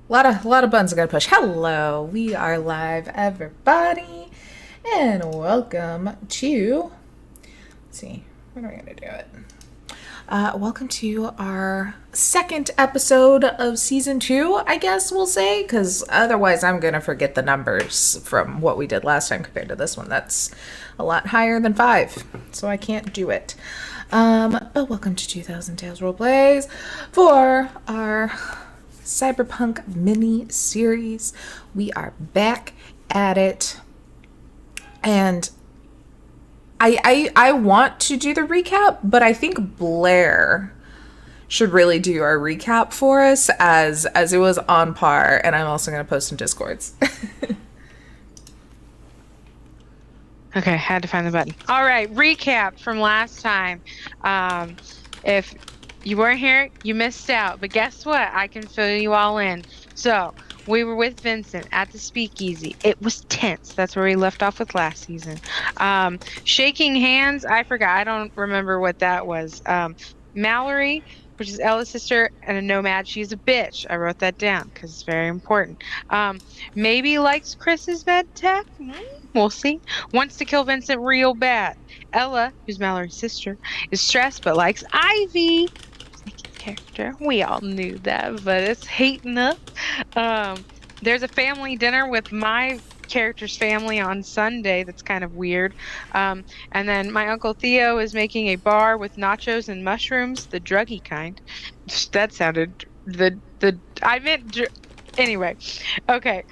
A lot of buttons I gotta push. Hello, we are live, everybody, and welcome to. Let's see, when are we gonna do it? Welcome to our second episode of season 2. I guess we'll say, because otherwise I'm gonna forget the numbers from what we did last time compared to this one. That's a lot higher than 5, so I can't do it. But welcome to 2000 Tales Roleplays for our Cyberpunk mini series. We are back at it, and I want to do the recap, but I think Blair should really do our recap for us as it was on par, and I'm also going to post some Discords. Okay, had to find the button. All right, recap from last time. If you weren't here, you missed out. But guess what? I can fill you all in. So, we were with Vincent at the speakeasy. It was tense. That's where we left off with last season. Shaking hands, I forgot. I don't remember what that was. Mallory, which is Ella's sister, and a nomad. She's a bitch. I wrote that down because it's very important. Maybe likes Chris's med tech. We'll see. Wants to kill Vincent real bad. Ella, who's Mallory's sister, is stressed but likes Ivy. Character. We all knew that, but it's heating up. There's a family dinner with my character's family on Sunday. That's kind of weird. And then my Uncle Theo is making a bar with nachos and mushrooms, the druggy kind. That sounded anyway. Okay.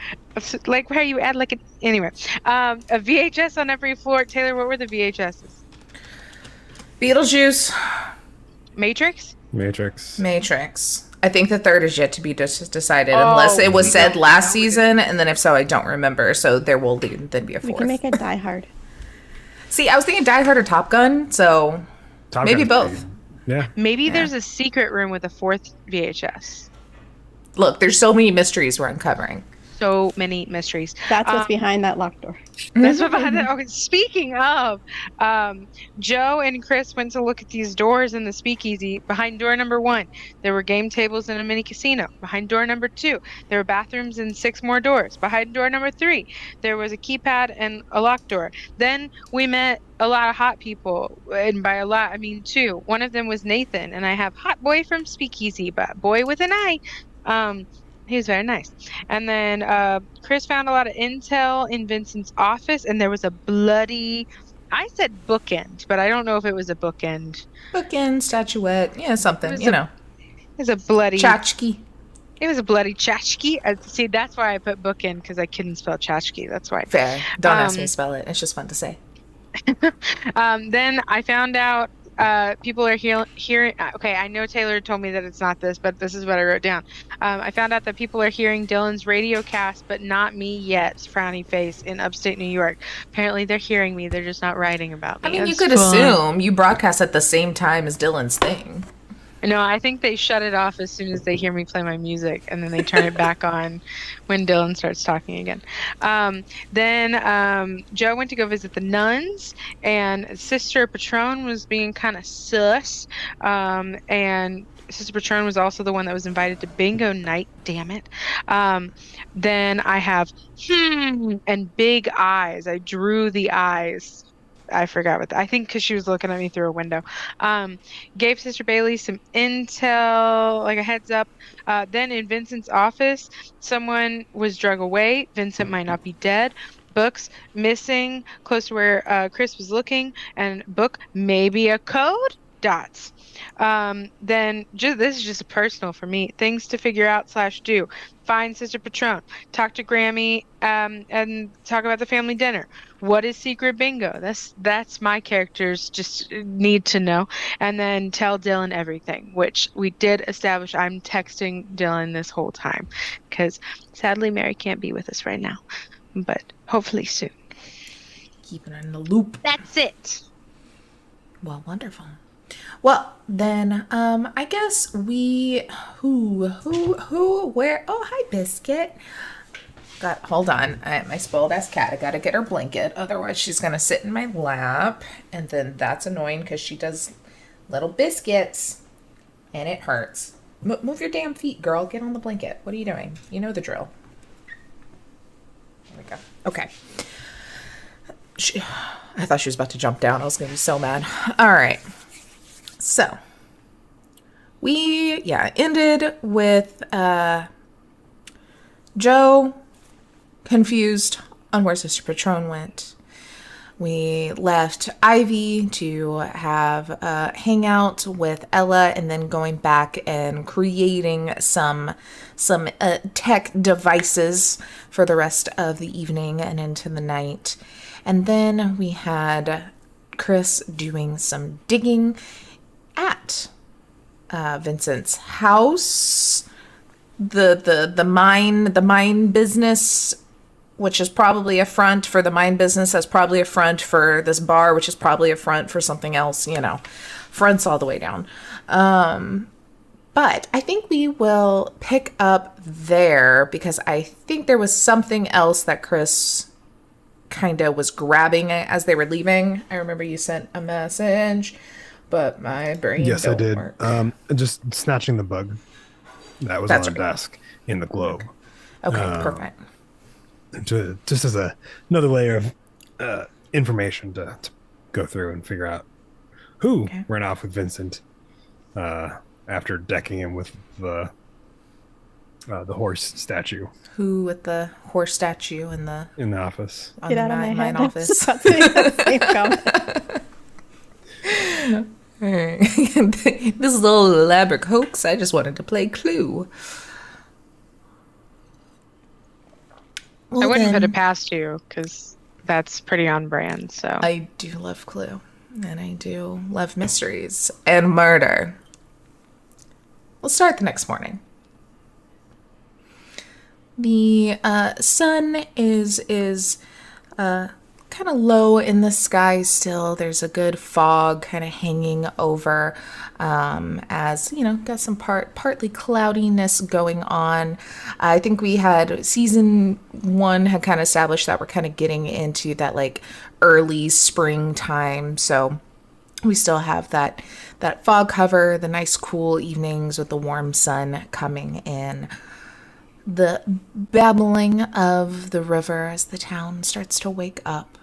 Like how you add like an anyway. A VHS on every floor. Taylor, what were the VHSs? Beetlejuice. Matrix. I think the third is yet to be decided, unless it was said last season, and then if so, I don't remember. So there will then be a fourth. We can make it Die Hard. See, I was thinking Die Hard or Top Gun, so maybe both. Yeah. Maybe there's a secret room with a fourth VHS. Look, there's so many mysteries we're uncovering. So many mysteries. That's what's behind that locked door. That's what's behind that. Okay, speaking of, Joe and Chris went to look at these doors in the speakeasy. Behind door number 1, there were game tables and a mini casino. Behind door number 2, there were bathrooms and 6 more doors. Behind door number 3, there was a keypad and a locked door. Then we met a lot of hot people, and by a lot, I mean 2. One of them was Nathan, and I have hot boy from speakeasy, but boy with an I. He was very nice. And then Chris found a lot of intel in Vincent's office, and there was a bloody, I said bookend, but I don't know if it was a bookend. Bookend, statuette, yeah, something, you know. It was a bloody... Tchotchke. It was a bloody tchotchke. See, that's why I put bookend, because I couldn't spell tchotchke. That's why. Fair. Don't ask me to spell it. It's just fun to say. Then I found out people are hearing. Okay, I know Taylor told me that it's not this, but this is what I wrote down. I found out that people are hearing Dylan's radio cast, but not me yet. Frowny face in upstate New York. Apparently, they're hearing me. They're just not writing about me. I mean, you could assume you broadcast at the same time as Dylan's thing. No, I think they shut it off as soon as they hear me play my music, and then they turn it back on when Dylan starts talking again. Then Joe went to go visit the nuns, and Sister Patron was being kind of sus, and Sister Patron was also the one that was invited to bingo night. Damn it. Then I have and big eyes. I drew the eyes. I forgot what I think because she was looking at me through a window. Gave Sister Bailey some intel, like a heads up. Then in Vincent's office, someone was drug away. Vincent might not be dead. Books missing close to where Chris was looking, and book maybe a code. Dots. Then this is just personal for me. Things to figure out / do. Find Sister Patron. Talk to Grammy and talk about the family dinner. What is secret bingo? That's my characters just need to know. And then tell Dylan everything, which we did establish. I'm texting Dylan this whole time because sadly Mary can't be with us right now, but hopefully soon. Keeping her in the loop. That's it. Well, wonderful. Well, then, I guess where? Oh, hi, Biscuit. Hold on. My spoiled ass cat. I gotta get her blanket. Otherwise, she's gonna sit in my lap. And then that's annoying because she does little biscuits. And it hurts. Move your damn feet, girl. Get on the blanket. What are you doing? You know the drill. There we go. Okay. I thought she was about to jump down. I was going to be so mad. All right. So, we, ended with Joe confused on where Sister Patron went. We left Ivy to have a hangout with Ella, and then going back and creating some tech devices for the rest of the evening and into the night. And then we had Chris doing some digging at Vincent's house, the mine business, which is probably a front for the mine business, that's probably a front for this bar, which is probably a front for something else, fronts all the way down. But I think we will pick up there because I think there was something else that Chris kind of was grabbing as they were leaving. I remember you sent a message, but my brain Yes, I don't did. work. Just snatching the bug that was That's on the right. desk in the globe. Okay, perfect. Just as another layer of information to go through and figure out who ran off with Vincent after decking him with the horse statue Who with the horse statue in the office. on Get the out of my mine head. I was office? just about to make that same comment. This little elaborate hoax. I just wanted to play Clue. Well, I wouldn't put then, it past you because that's pretty on brand. So I do love Clue, and I do love mysteries and murder. We'll start the next morning. The sun is kind of low in the sky still. There's a good fog kind of hanging over, as got some partly cloudiness going on. I think we had season 1 had kind of established that we're kind of getting into that like early springtime, so we still have that fog cover, the nice cool evenings with the warm sun coming in. The babbling of the river as the town starts to wake up.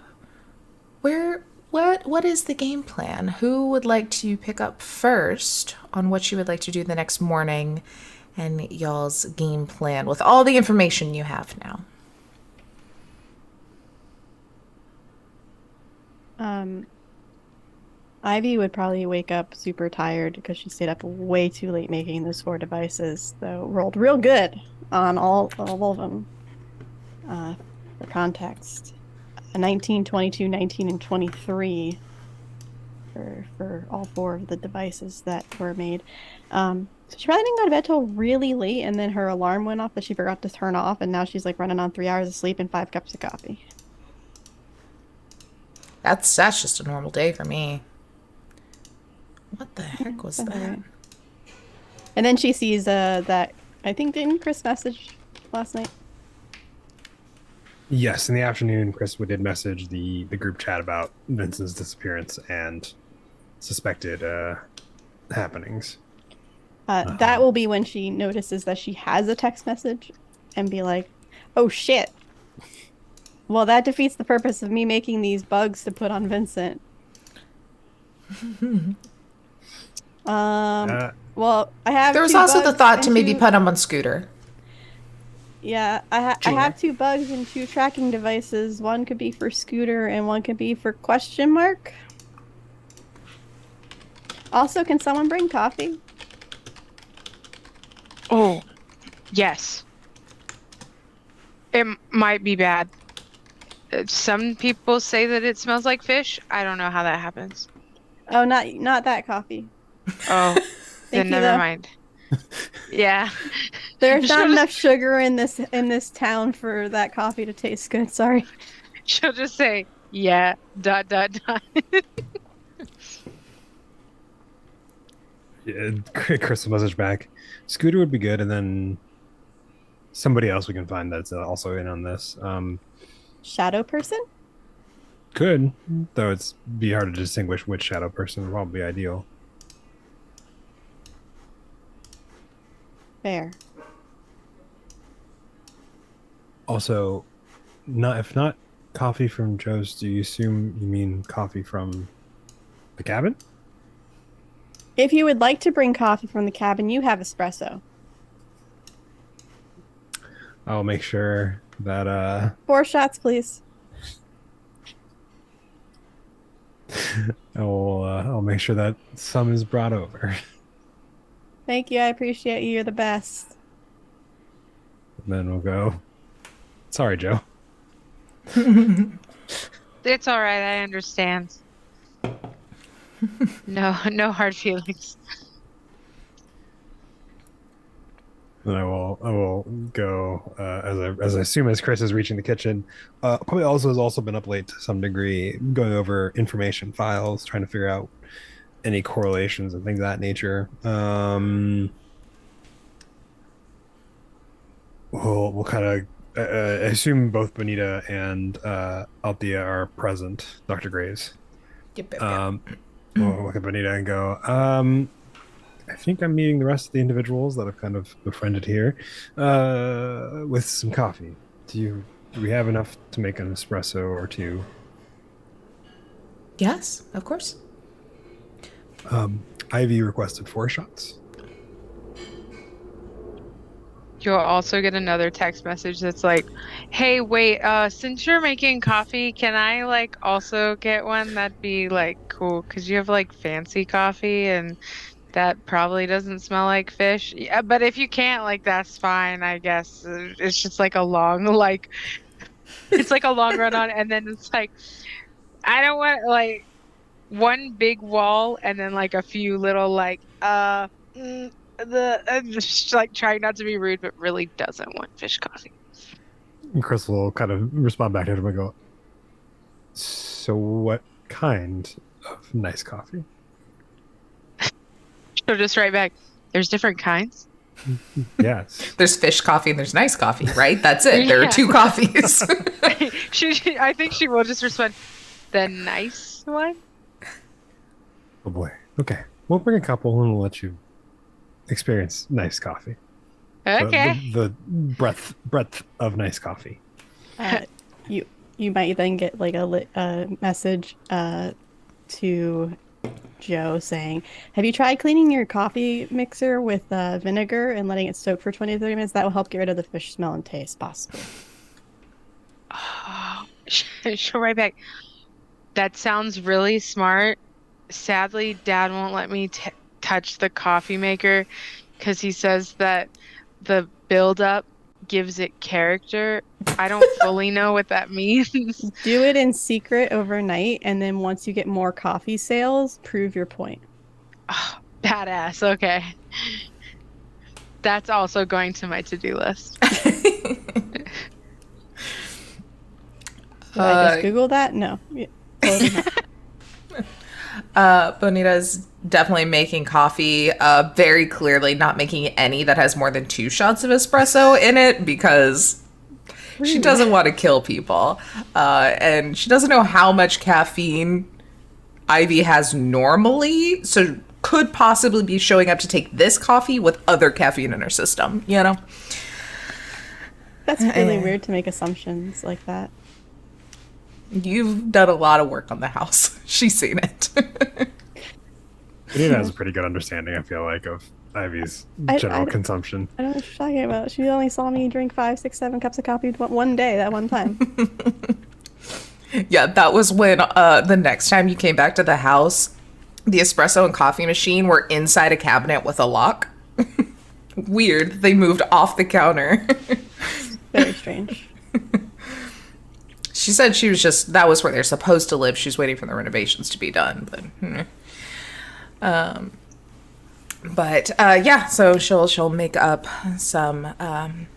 What is the game plan? Who would like to pick up first on what you would like to do the next morning and y'all's game plan with all the information you have now? Ivy would probably wake up super tired because she stayed up way too late making those 4 devices, though rolled real good on all of them. For context, a 19, 22, 19, and 23 for all 4 of the devices that were made. So she probably didn't go to bed till really late, and then her alarm went off that she forgot to turn off, and now she's like running on 3 hours of sleep and 5 cups of coffee. That's just a normal day for me. What the heck was that? Right. And then she sees that, I think, didn't Chris message last night? Yes, in the afternoon, Chris did message the group chat about Vincent's disappearance and suspected happenings. That will be when she notices that she has a text message and be like, oh shit. Well, that defeats the purpose of me making these bugs to put on Vincent. Well, I have. There was 2 also the bugs thought and to maybe 2 put him on Scooter. Yeah, I have 2 bugs and 2 tracking devices. One could be for Scooter and one could be for question mark. Also, can someone bring coffee? Oh, yes. It might be bad. Some people say that it smells like fish. I don't know how that happens. Oh, not that coffee. Oh, then you, never though. mind. Yeah. There's not She'll enough sugar in this town for that coffee to taste good. Sorry. She'll just say, yeah, ... Yeah, Chris will message back. Scooter would be good, and then somebody else we can find that's also in on this. Shadow person? Could, though it's be hard to distinguish which shadow person would probably be ideal. Fair. Also, if not coffee from Joe's, do you assume you mean coffee from the cabin? If you would like to bring coffee from the cabin, you have espresso. I'll make sure that 4 shots, please. I'll make sure that some is brought over. Thank you. I appreciate you. You're the best. And then we'll go. Sorry, Joe. It's all right. I understand. No hard feelings. Then I will go as I assume as Chris is reaching the kitchen. Probably also has also been up late to some degree, going over information files, trying to figure out any correlations and things of that nature. We'll kind of I assume both Bonita and Althea are present, Dr. Graves. Yep. We'll look at Bonita and go, I think I'm meeting the rest of the individuals that I've kind of befriended here with some coffee. Do we have enough to make an espresso or two? Yes, of course. Ivy requested 4 shots. You'll also get another text message that's like, "Hey, wait, since you're making coffee, can I like also get one? That'd be like cool, because you have like fancy coffee and that probably doesn't smell like fish. Yeah, but if you can't, like, that's fine, I guess. It's just like a long, like, it's like a long run on, and then it's like, I don't want like one big wall and then like a few little like just like trying not to be rude, but really doesn't want fish coffee. And Chris will kind of respond back to him and go, so what kind of nice coffee? She'll just write back, there's different kinds. Yes. There's fish coffee and there's nice coffee, right? That's it. There are 2 coffees. I think she will just respond, the nice one? Oh boy. Okay. We'll bring a couple and we'll let you experience nice coffee. Okay. The breadth of nice coffee. You might then get like a message to Joe saying, have you tried cleaning your coffee mixer with vinegar and letting it soak for 20 to 30 minutes? That will help get rid of the fish smell and taste, possibly. Oh, she'll write back, that sounds really smart. Sadly, Dad won't let me touch the coffee maker because he says that the buildup gives it character. I don't fully know what that means. Do it in secret overnight, and then once you get more coffee sales, prove your point. Oh, badass. Okay. That's also going to my to-do list. Did I just Google that? No. Totally not. Bonita's definitely making coffee, very clearly not making any that has more than 2 shots of espresso in it because she doesn't want to kill people. And she doesn't know how much caffeine Ivy has normally, so could possibly be showing up to take this coffee with other caffeine in her system, you know? That's really weird to make assumptions like that. You've done a lot of work on the house. She's seen it. Bonita has a pretty good understanding, I feel like, of Ivy's general consumption. I don't know what you're talking about. She only saw me drink 5, 6, 7 cups of coffee one day, that one time. Yeah, that was when the next time you came back to the house, the espresso and coffee machine were inside a cabinet with a lock. Weird. They moved off the counter. Very strange. She said that was where they're supposed to live. She's waiting for the renovations to be done. But yeah, so she'll make up some bunch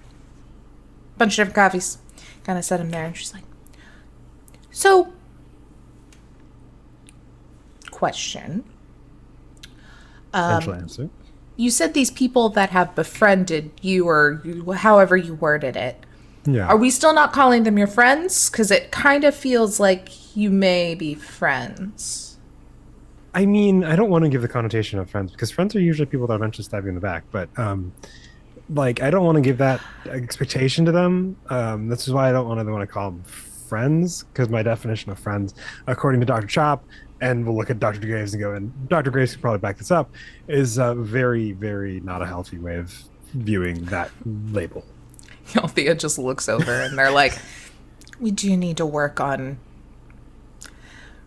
of different coffees, kind of set them there, and she's like, so, question. Potential answer. You said these people that have befriended you, or however you worded it. Yeah. Are we still not calling them your friends? Because it kind of feels like you may be friends. I mean, I don't want to give the connotation of friends because friends are usually people that eventually stab you in the back. But like I don't want to give that expectation to them. This is why I don't want to call them friends, because my definition of friends, according to Dr. Chop, and we'll look at Dr. Graves and go, and Dr. Graves can probably back this up, is a very, very not a healthy way of viewing that label. Althea just looks over and they're like, we do need to work on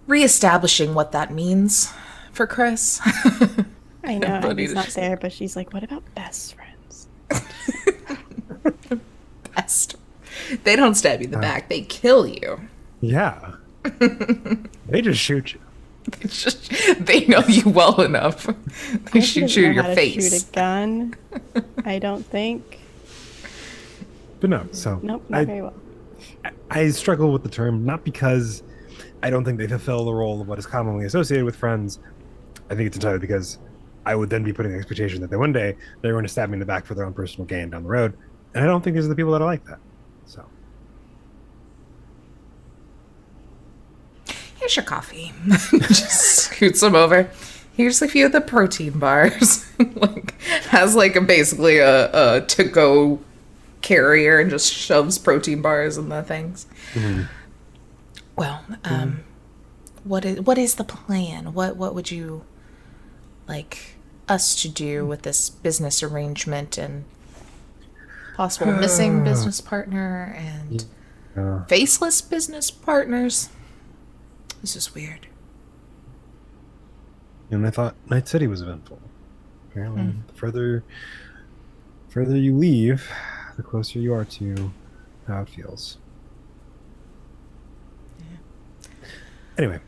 reestablishing what that means for Chris. I know, But Abby's not she's there, but she's like, what about best friends? best. They don't stab you in the back, they kill you. Yeah. They just shoot you. They know you well enough. They She shoot doesn't you know in your how to face. shoot a gun, I don't think. But no, so Nope, not very well. I struggle with the term, not because I don't think they fulfill the role of what is commonly associated with friends. I think it's entirely because I would then be putting the expectation that they one day they're going to stab me in the back for their own personal gain down the road. And I don't think these are the people that are like that. So Here's your coffee. Just scoots them over. Here's a few of the protein bars. Like has like basically a to-go carrier and just shoves protein bars in the things. Well, what is the plan? What would you like us to do with this business arrangement and possible missing business partner and faceless business partners? This is weird. and I thought Night City was eventful. Apparently the further you leave, the closer you are to how it feels. Anyway,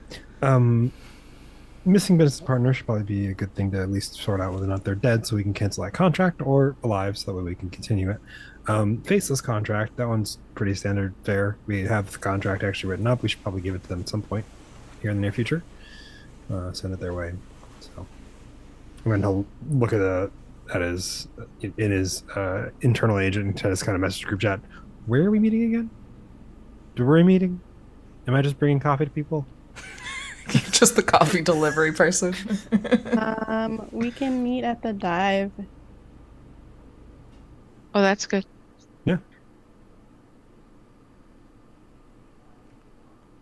missing business partner should probably be a good thing to at least sort out whether or not they're dead, so we can cancel that contract, or alive, so that way we can continue it. Faceless contract, that one's pretty standard fare. We have the contract actually written up. We should probably give it to them at some point here in the near future. Send it their way. So I'm going to look at his in his internal agent and just kind of message group chat. Where are we meeting again? Do we meeting? Am I just bringing coffee to people? Just the coffee delivery person. We can meet at the dive. Oh, that's good. Yeah.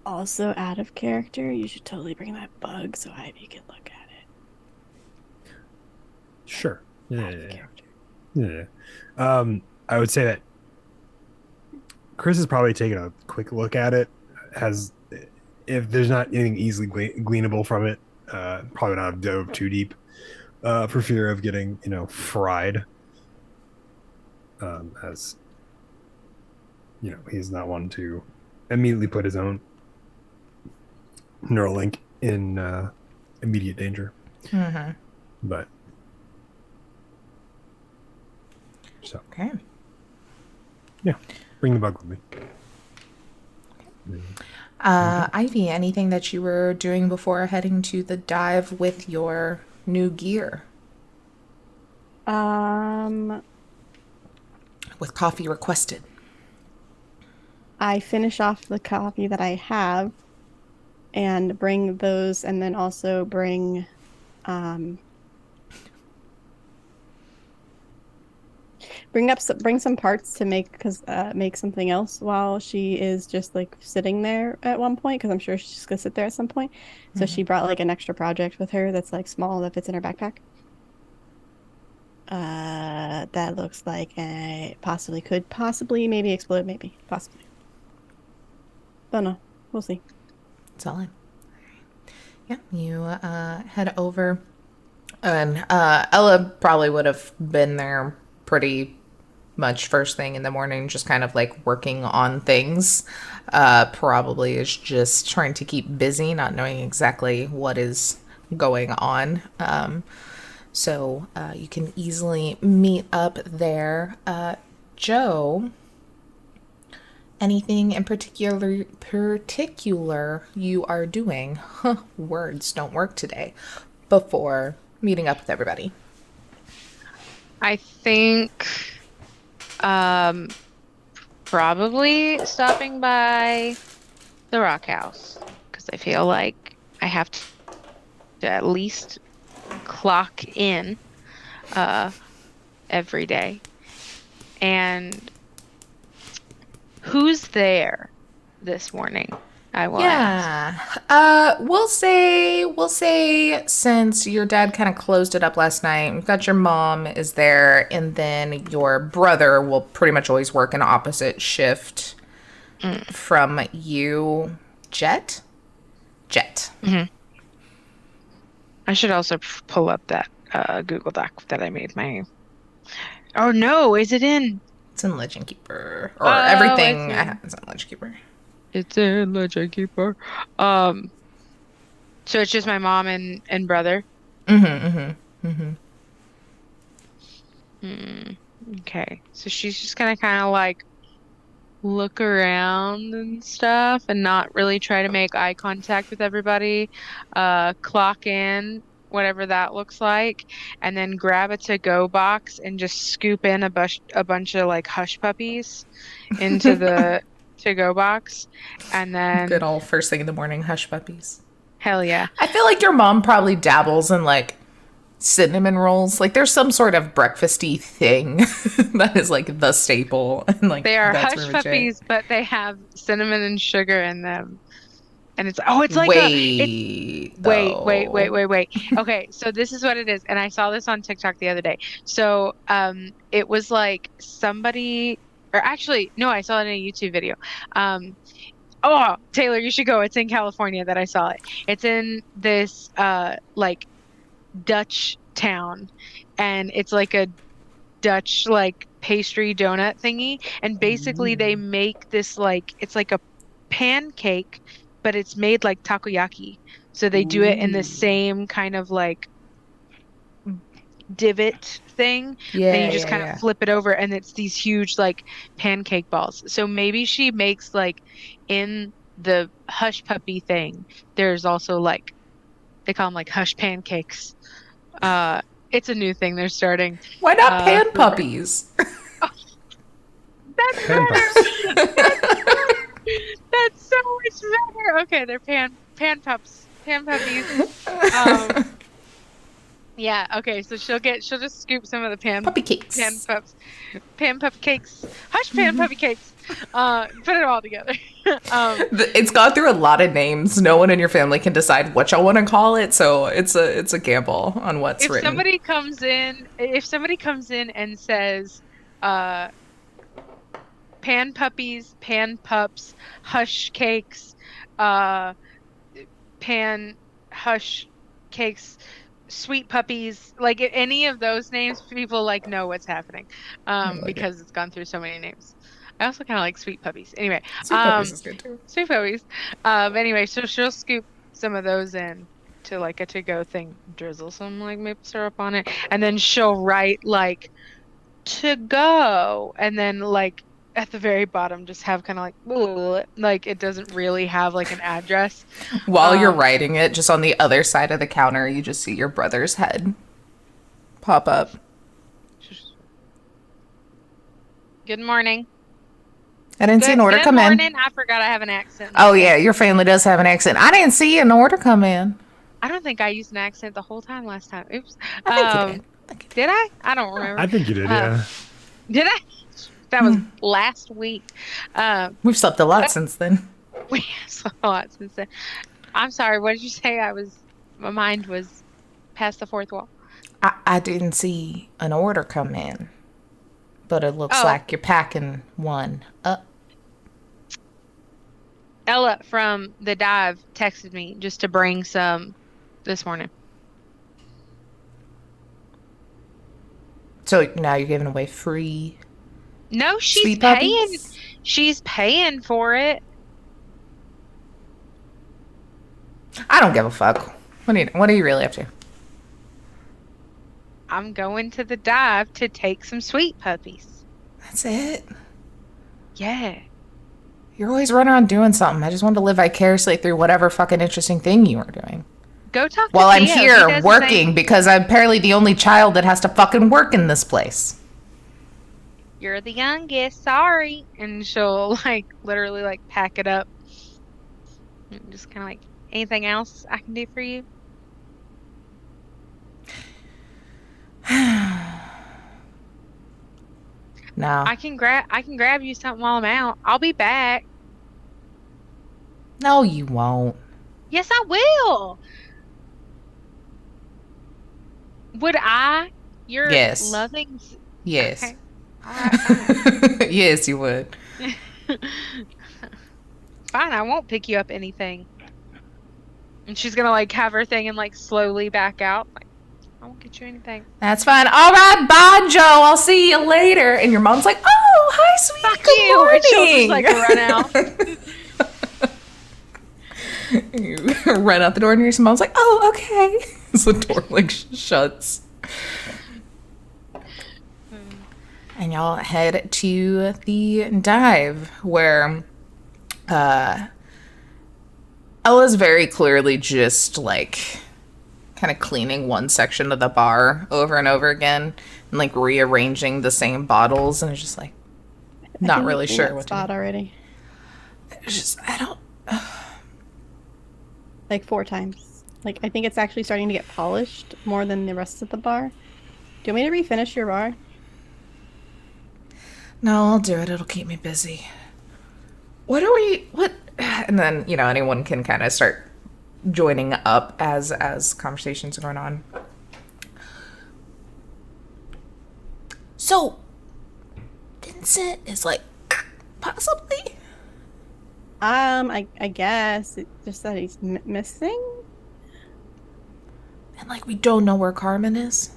Also, out of character, you should totally bring that bug so Ivy can look at it. Sure. Out of character. Yeah. I would say that Chris has probably taken a quick look at it. If there's not anything easily gleanable from it, probably not dove too deep, for fear of getting fried. As he's not one to immediately put his own neural link in immediate danger. Mm-hmm. But so Okay. yeah, bring the bug with me. Ivy, anything that you were doing before heading to the dive with your new gear? With coffee requested. I finish off the coffee that I have and bring those, and then also bring bring some parts to make something else while she is just like sitting there at one point, because I'm sure she's just gonna sit there at some point. So she brought like an extra project with her that's like small that fits in her backpack. That looks like could possibly maybe explode, maybe possibly. Don't know. We'll see. Solid. Yeah, you head over, and Ella probably would have been there pretty much first thing in the morning, just kind of like working on things. Probably is just trying to keep busy, not knowing exactly what is going on. So you can easily meet up there. Joe, anything in particular you are doing? Words don't work today. Before meeting up with everybody. I think probably stopping by the Rock House, because I feel like I have to at least clock in every day. And who's there this morning? I will ask. Yeah. We'll say since your dad kind of closed it up last night, we've got your mom is there, and then your brother will pretty much always work an opposite shift from you. Jet? I should also pull up that Google Doc that I made my. Oh no, is it in? It's in Legend Keeper. Or Oh, everything I have is in Legend Keeper. It's in Legend Keeper. So it's just my mom and brother. Okay, so she's just gonna kind of like look around and stuff and not really try to make eye contact with everybody. Clock in, whatever that looks like, and then grab a to-go box and just scoop in a bunch of like hush puppies into the to-go box. And then Good old first thing in the morning hush puppies. hell yeah. I feel like your mom probably dabbles in like cinnamon rolls. Like there's some sort of breakfasty thing that is like the staple. And like They are that's hush pretty much it. puppies, but they have cinnamon and sugar in them. And it's like Wait, wait. Okay, so this is what it is. And I saw this on TikTok the other day. So it was like somebody, or actually, no, I saw it in a YouTube video. Oh, Taylor, you should go. It's in California that I saw it. It's in this like Dutch town, and it's like a Dutch like pastry donut thingy, and basically they make this like it's like a pancake, but it's made like takoyaki. So they do it in the same kind of like divot thing. Then you just kind of flip it over, and it's these huge like pancake balls. So maybe she makes like in the hush puppy thing, there's also like they call them like hush pancakes. It's a new thing they're starting. Why not pan puppies? That's Pan better. That's so much better. Okay, they're pan puppies. Yeah, okay, so she'll just scoop some of the Puppy cakes. Pan pup cakes. Hush pan puppy cakes. Put it all together. It's gone through a lot of names. No one in your family can decide what y'all want to call it, so it's a gamble on what's written. If somebody comes in and says pan puppies, pan pups, hush cakes, pan hush cakes, sweet puppies, like any of those names, people like know what's happening because it's gone through so many names. I also kind of like sweet puppies. Anyway, Sweet puppies is good too. Sweet puppies. Anyway, so she'll scoop some of those in to like a to-go thing, drizzle some like maple syrup on it, and then she'll write like to go, and then like at the very bottom just have kind of like it doesn't really have like an address. While you're writing it, just on the other side of the counter, you just see your brother's head pop up. Good morning. I didn't see an order come in. I forgot I have an accent. Oh yeah, your family does have an accent. I didn't see an order come in. I don't think I used an accent the whole time last time. Oops. I think you did. Did I? I don't remember. I think you did, yeah. Did I? That was last week. We've slept a lot since then. We slept a lot since then. I'm sorry. What did you say? My mind was past the fourth wall. I didn't see an order come in, but it looks like you're packing one up. Ella from the dive texted me just to bring some this morning. So now you're giving away free. No, she's sweet paying. puppies? She's paying for it. I don't give a fuck. What are you really up to? I'm going to the dive to take some sweet puppies. That's it. Yeah. You're always running around doing something. I just wanted to live vicariously through whatever fucking interesting thing you were doing. Go talk to While I'm Theo. He here does the working same. because I'm apparently the only child that has to fucking work in this place. You're the youngest. Sorry. And she'll like literally like pack it up. And just kind of like, anything else I can do for you? No. I can grab you something while I'm out. I'll be back. No, you won't. Yes, I will. Would I? Your Yes. loving. Yes. Okay. All right, fine. Yes, you would. Fine, I won't pick you up anything. And she's gonna like have her thing and like slowly back out. Like, I won't get you anything. That's fine. All right, bye, Joe. I'll see you later. And your mom's like, oh, hi, sweetie. Fuck Good you! morning. And she'll just like run out. You run out the door and your mom's like, oh, okay. So the door like shuts. And y'all head to the dive where Ella's very clearly just like kind of cleaning one section of the bar over and over again and like rearranging the same bottles, and it's just like not really sure what to spot do. already. It's just I don't. Like 4 times. Like I think it's actually starting to get polished more than the rest of the bar. Do you want me to refinish your bar? No, I'll do it. It'll keep me busy. What are we? What? And then anyone can kind of start joining up as conversations are going on. So, Vincent is like possibly. I guess it's just that he's missing. And like we don't know where Carmen is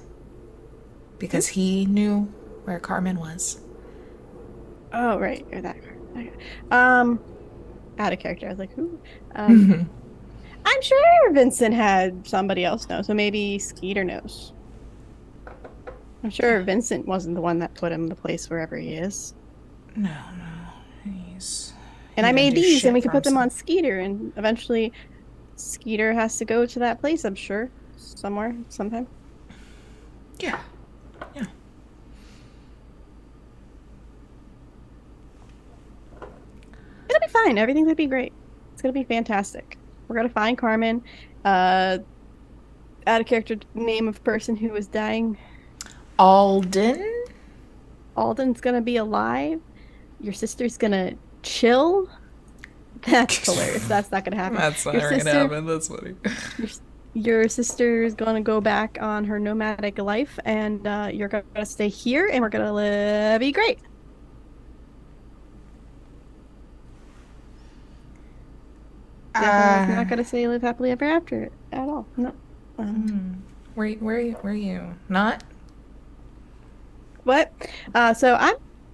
because he knew where Carmen was. Oh right, or that. Okay. Out of character. I was like, who? I'm sure Vincent had somebody else know, so maybe Skeeter knows. I'm sure Vincent wasn't the one that put him in the place wherever he is. No, he's. And I made these, and we can put them on Skeeter, and eventually Skeeter has to go to that place, I'm sure. Somewhere, sometime. Yeah. It'll be fine. Everything's gonna be great. It's gonna be fantastic. We're gonna find Carmen. Out of character name of person who was dying. Alden? Alden's gonna be alive. Your sister's gonna chill. That's hilarious. That's not gonna happen. That's not gonna happen. That's funny. Your sister's gonna go back on her nomadic life, and you're gonna stay here, and we're gonna be great. I'm not gonna say live happily ever after at all. No. Where you? Not? What?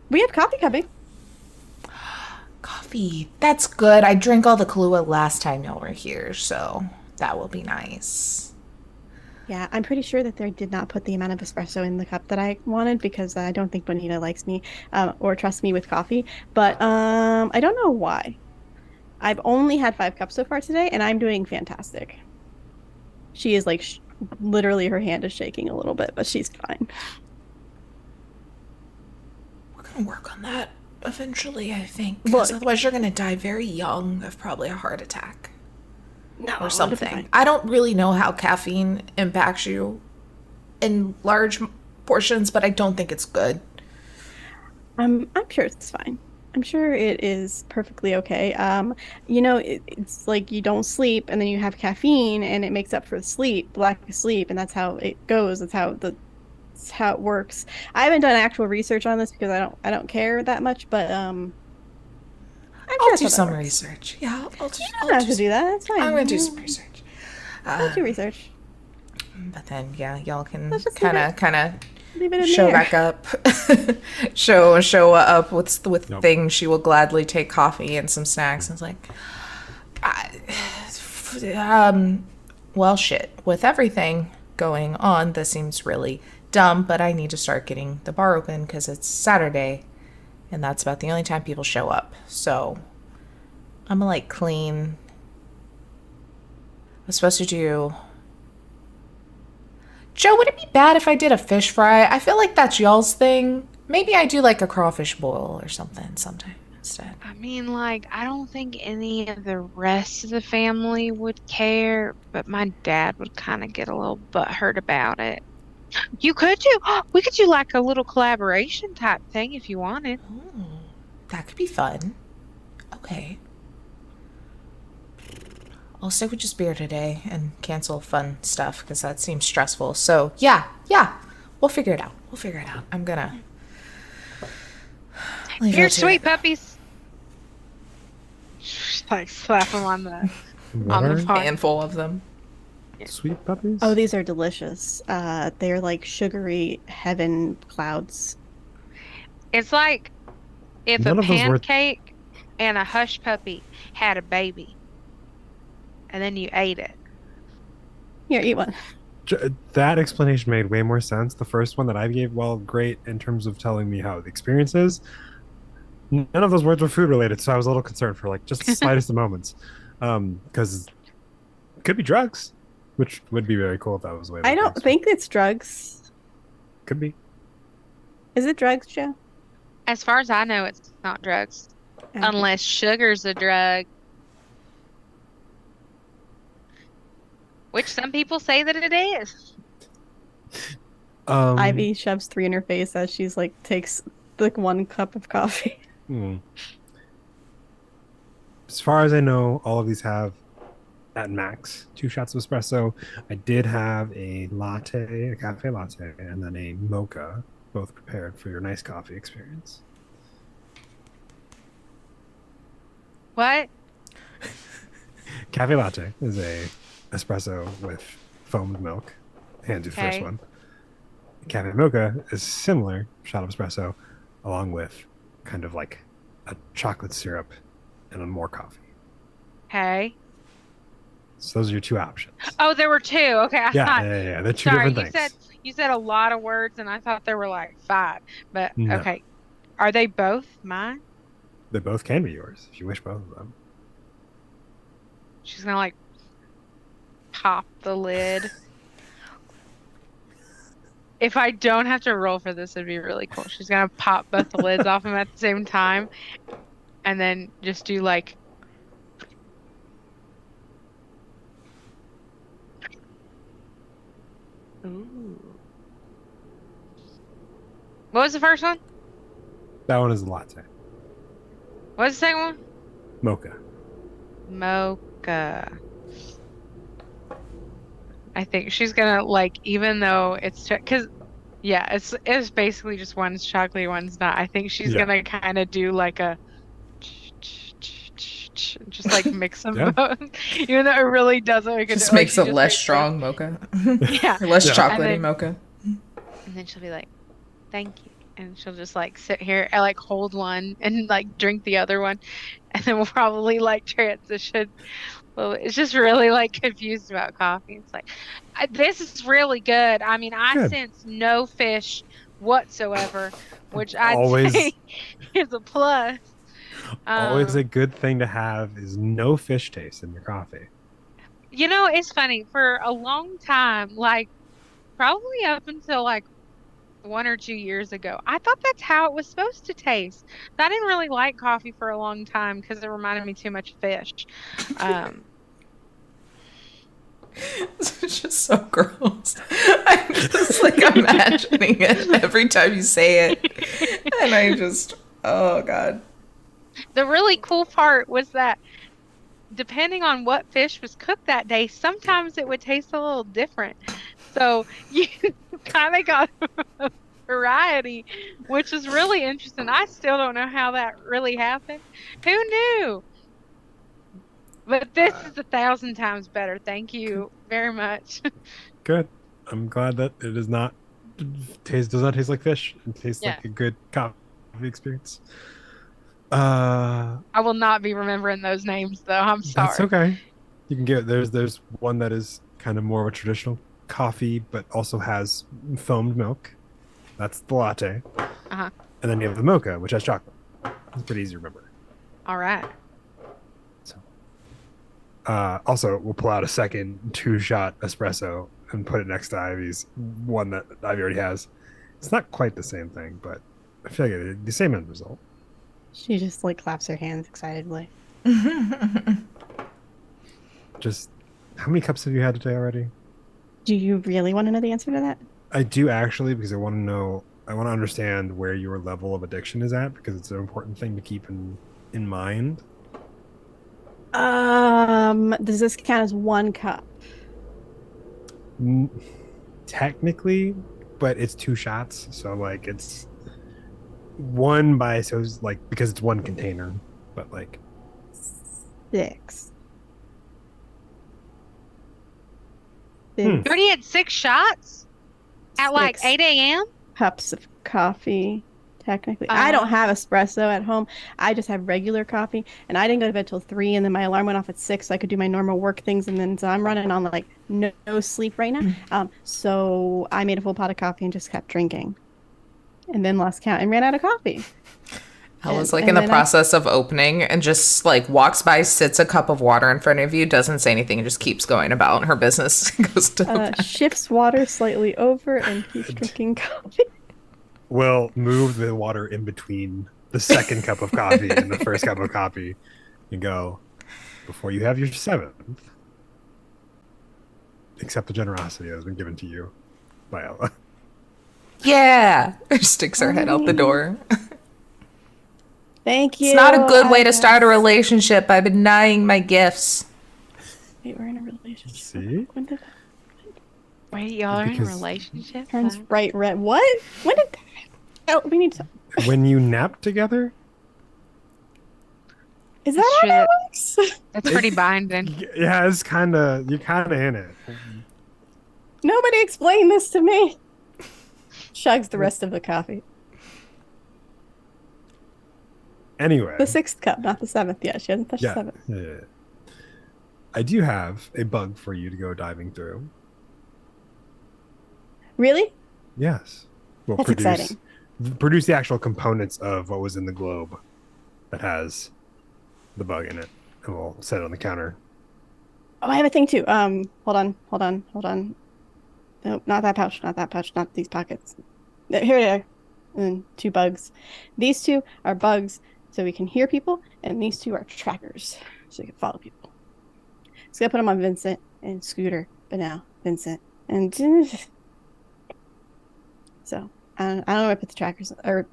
We have coffee coming. Coffee. That's good. I drank all the Kahlua last time y'all were here, so that will be nice. Yeah, I'm pretty sure that they did not put the amount of espresso in the cup that I wanted because I don't think Bonita likes me or trusts me with coffee. But I don't know why. I've only had 5 cups so far today, and I'm doing fantastic. She is like, literally her hand is shaking a little bit, but she's fine. We're going to work on that eventually, I think. Because otherwise you're going to die very young of probably a heart attack. No, or something. I don't really know how caffeine impacts you in large portions, but I don't think it's good. I'm sure it's fine. I'm sure it is perfectly okay. It's like you don't sleep and then you have caffeine and it makes up for the sleep, lack of sleep, and that's how it goes. That's how it works. I haven't done actual research on this because I don't care that much, but I'll do some research. Yeah, I'll do. You don't have to do that. That's fine. I'm gonna do some research. I'll do research. But then, yeah, y'all can kind of show back up, show up with things. She will gladly take coffee and some snacks. And it's like, well, shit. With everything going on, this seems really dumb. But I need to start getting the bar open because it's Saturday, and that's about the only time people show up. So I'm gonna clean. I'm supposed to do. Joe, would it be bad if I did a fish fry? I feel like that's y'all's thing. Maybe I do a crawfish boil or something sometime instead. I mean, I don't think any of the rest of the family would care, but my dad would kind of get a little butthurt about it. You could do. We could do like a little collaboration type thing if you wanted. Oh, that could be fun. Okay. I'll stick with just beer today and cancel fun stuff because that seems stressful. So, yeah, we'll figure it out. I'm gonna leave Here, it to sweet it. puppies. Like slap them on the What on are the pot. Handful of them. sweet puppies? Oh, these are delicious. They're like sugary heaven clouds. It's like if a None of those were. pancake and a hush puppy had a baby, and then you ate it. Here, eat one. That explanation made way more sense. The first one that I gave, while great in terms of telling me how the experience is, none of those words were food related, so I was a little concerned for like just the slightest of moments. Because it could be drugs, which would be very cool if that was the way. I don't think it's drugs. Could be. Is it drugs, Joe? As far as I know, it's not drugs, Okay. unless sugar's a drug, which some people say that it is. Ivy shoves 3 in her face as she's like takes like 1 cup of coffee. As far as I know, all of these have at max 2 shots of espresso. I did have a latte, a cafe latte, and then a mocha, both prepared for your nice coffee experience. What? Cafe latte is a espresso with foamed milk. Hands you the first Okay. one. Cafe mocha is similar shot of espresso, along with kind of like a chocolate syrup and more coffee. Okay. So those are your 2 options. Oh, there were 2. Okay, I Yeah, thought. yeah. They're 2 Sorry, different things. you said a lot of words, and I thought there were like 5. But No. okay, are they both mine? They both can be yours if you wish both of them. She's gonna like pop the lid. If I don't have to roll for this, it'd be really cool. She's gonna pop both the lids off them at the same time, and then just do like. Ooh. What was the first one? That one is a latte. What was the second one? Mocha. Mocha. I think she's gonna like, even though it's because, yeah, it's basically just one's chocolatey, one's not. I think she's Yeah. gonna kind of do like a just like mix them Yeah. both, even though it really doesn't make a Just difference. makes a less strong mocha. Yeah. Or less Yeah. chocolatey And then- mocha. And then she'll be like, "Thank you," and she'll just like sit here and like hold one and like drink the other one, and then we'll probably like transition. Well, it's just really like confused about coffee. It's like, this is really good. I mean, I Good. sense no fish whatsoever, which I'd Always- say is a plus. Always a good thing to have is no fish taste in your coffee. You know, it's funny. For a long time, like probably up until like 1 or 2 years ago, I thought that's how it was supposed to taste. I didn't really like coffee for a long time because it reminded me too much of fish. It's just so gross. I'm just like imagining it every time you say it. And I just, oh God. The really cool part was that depending on what fish was cooked that day, sometimes it would taste a little different. So you kind of got a variety, which is really interesting. I still don't know how that really happened. Who knew? But this is 1,000 times better. Thank you very much. Good. I'm glad that it does not taste like fish. It tastes like a good coffee experience. I will not be remembering those names though. I'm sorry. That's okay. You can get there's one that is kind of more of a traditional coffee, but also has foamed milk. That's the latte. Uh-huh. And then you have the mocha, which has chocolate. It's pretty easy to remember. All right. So, also, we'll pull out a second 2-shot espresso and put it next to Ivy's one that Ivy already has. It's not quite the same thing, but I feel like it's the same end result. She just like claps her hands excitedly. Just how many cups have you had today already? Do you really want to know the answer to that? I do actually, because I want to know. I want to understand where your level of addiction is at, because it's an important thing to keep in mind. Does this count as 1 cup? N- Technically, but it's 2 shots, so like it's one by so it's like because it's one container, but like 6. Hmm. You already had 6 shots at like 6 8 a.m.? cups of coffee. Technically, I don't have espresso at home. I just have regular coffee, and I didn't go to bed till 3, and then my alarm went off at 6, so I could do my normal work things, and then so I'm running on like no sleep right now. So I made a full pot of coffee and just kept drinking, and then lost count and ran out of coffee. Ella's like in the process of opening and just like walks by, sits a cup of water in front of you, doesn't say anything, and just keeps going about her business. Goes to shifts water slightly over and keeps drinking coffee. will move the water in between the second cup of coffee and the first cup of coffee and go, before you have your 7th, accept the generosity that has been given to you by Ella. Yeah. Sticks her head out the door. Thank you. It's not a good way to start a relationship by denying my gifts. Wait, we're in a relationship. See? When did that Wait, y'all are in a relationship? turns bright red? What? When did that? Oh, we need to. When you nap together? Is that how that works? That's pretty binding. Yeah, it's you're kind of in it. Nobody explained this to me. Chugs the rest of the coffee. Anyway. The 6th cup, not the 7th yet. She hasn't touched the 7th. Yeah. I do have a bug for you to go diving through. Really? Yes. We'll That's exciting. Produce the actual components of what was in the globe that has the bug in it, and we'll set it on the counter. Oh, I have a thing too. Hold on. Nope, not that pouch, not these pockets. Here they are. And 2 bugs. These 2 are bugs, so we can hear people, and these 2 are trackers, so we can follow people. So I put them on Vincent and Scooter, but now Vincent and so I don't know where I put the trackers, or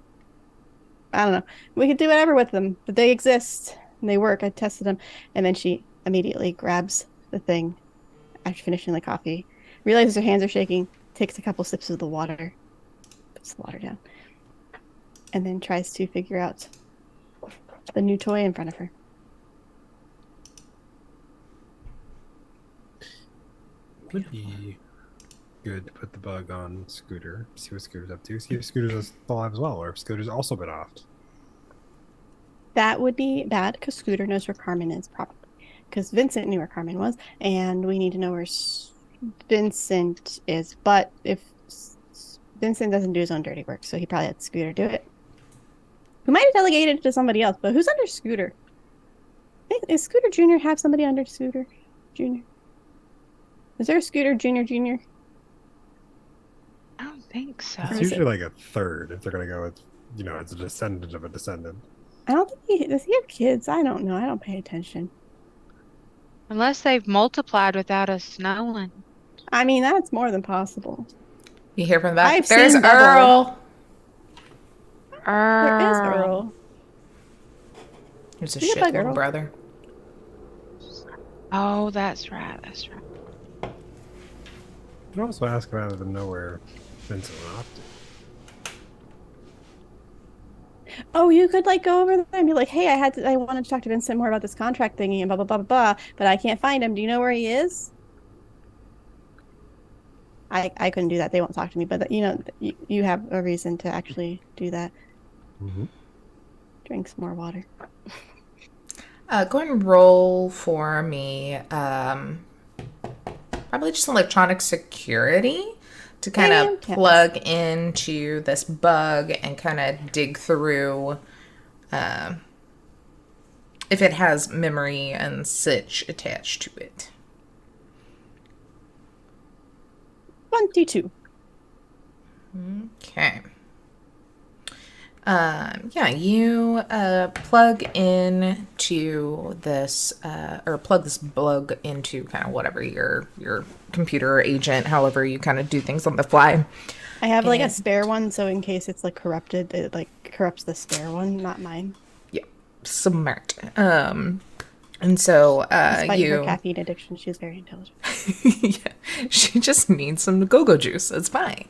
I don't know. We could do whatever with them, but they exist and they work. I tested them, and then she immediately grabs the thing after finishing the coffee, realizes her hands are shaking, takes a couple sips of the water, puts the water down, and then tries to figure out the new toy in front of her. Would be good to put the bug on Scooter, see what Scooter's up to, see if Scooter's still alive as well, or if Scooter's also been off. That would be bad because Scooter knows where Carmen is, probably. Because Vincent knew where Carmen was, and we need to know where Vincent is. But if Vincent doesn't do his own dirty work, so he probably had Scooter do it. We might have delegated it to somebody else, but who's under Scooter? Is Scooter Jr. have somebody under Scooter Jr.? Is there a Scooter Jr.? I don't think so. It's usually like a third if they're going to go with, it's a descendant of a descendant. I don't think does he have kids? I don't know. I don't pay attention. Unless they've multiplied without us knowing. I mean, that's more than possible. You hear from that? I've There's seen Earl. There is Earl. He's a shit little brother. Oh, that's right. You can also ask rather than know where Vincent went off to. Oh, you could go over there and be like, "Hey, I wanted to talk to Vincent more about this contract thingy and blah blah blah blah, but I can't find him. Do you know where he is?" I couldn't do that. They won't talk to me, but you have a reason to actually do that. Mm-hmm. Drink some more water. Go ahead and roll for me. Probably just electronic security to kind of plug into this bug and kind of dig through if it has memory and such attached to it. 22. Okay. Yeah, you plug in to this, or plug this plug into kind of whatever your computer or agent, however you kind of do things on the fly. I have like a And spare one, so in case it's like corrupted, it like corrupts the spare one, not mine. yeah, smart. And so Despite her you, caffeine addiction, she's very intelligent. yeah, she just needs some go-go juice. It's fine.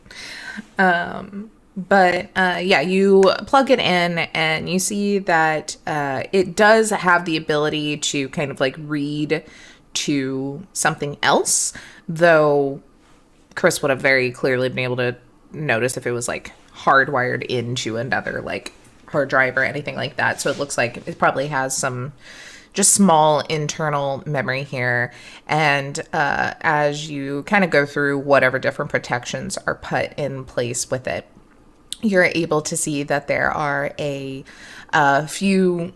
But yeah, you plug it in and you see that it does have the ability to kind of like read to something else, though Chris would have very clearly been able to notice if it was like hardwired into another like hard drive or anything like that. So it looks like it probably has some just small internal memory here. And as you kind of go through whatever different protections are put in place with it, you're able to see that there are a few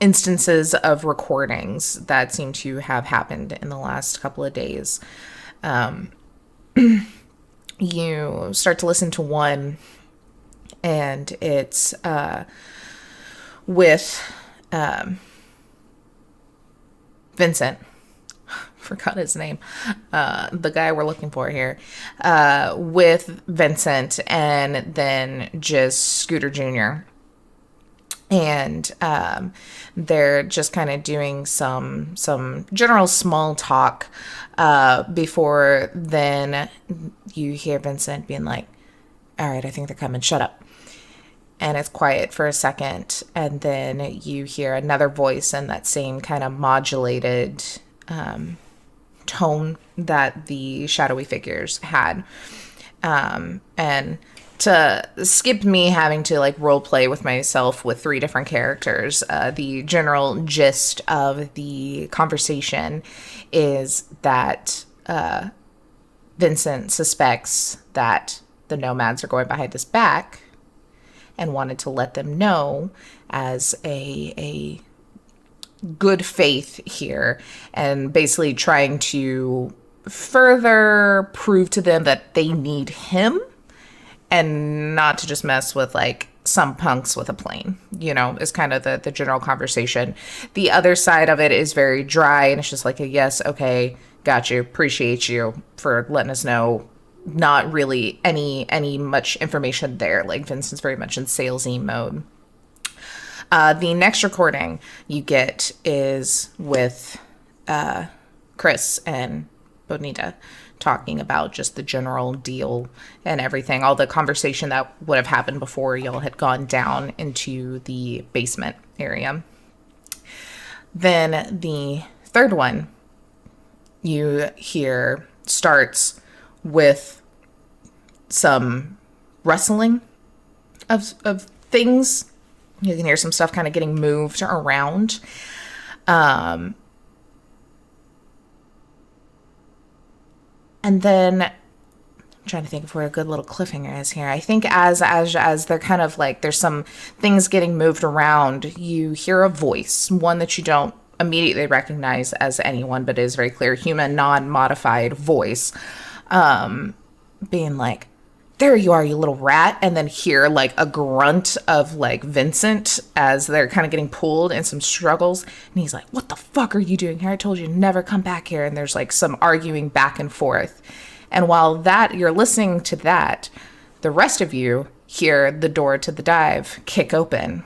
instances of recordings that seem to have happened in the last couple of days. You start to listen to one, and it's with Vincent. Forgot his name. The guy we're looking for here. With Vincent and then just Scooter Jr. And they're just kind of doing some general small talk before then you hear Vincent being like, all right, I think they're coming. Shut up. And it's quiet for a second. And then you hear another voice in that same kind of modulated tone that the shadowy figures had. And to skip me having to like role play with myself with 3 different characters, the general gist of the conversation is that Vincent suspects that the nomads are going behind his back and wanted to let them know as a good faith here, and basically trying to further prove to them that they need him and not to just mess with like some punks with a plane, is kind of the general conversation. The other side of it is very dry, and it's just like a yes, okay, got you, appreciate you for letting us know. Not really any much information there. Like Vincent's very much in salesy mode. The next recording you get is with Chris and Bonita talking about just the general deal and everything, all the conversation that would have happened before y'all had gone down into the basement area. Then the third one you hear starts with some rustling of things. You can hear some stuff kind of getting moved around. And then I'm trying to think of where a good little cliffhanger is here. I think as they're kind of like, there's some things getting moved around, you hear a voice, one that you don't immediately recognize as anyone, but is very clear, human, non-modified voice, being like, there you are, you little rat. And then hear like a grunt of like Vincent as they're kind of getting pulled in some struggles. And he's like, what the fuck are you doing here? I told you never come back here. And there's like some arguing back and forth. And while that you're listening to that, the rest of you hear the door to the dive kick open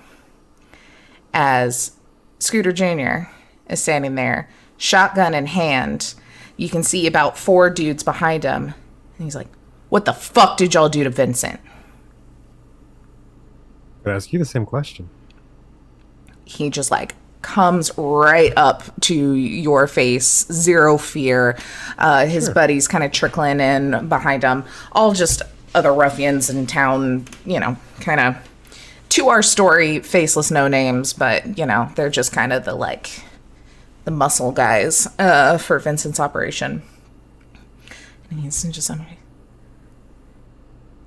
as Scooter Jr. is standing there, shotgun in hand. You can see about 4 dudes behind him. And he's like, what the fuck did y'all do to Vincent? I'd ask you the same question. He just like comes right up to your face, zero fear. His buddies kind of trickling in behind him, all just other ruffians in town, kind of to our story, faceless no names, but they're just kind of the muscle guys for Vincent's operation. And he's just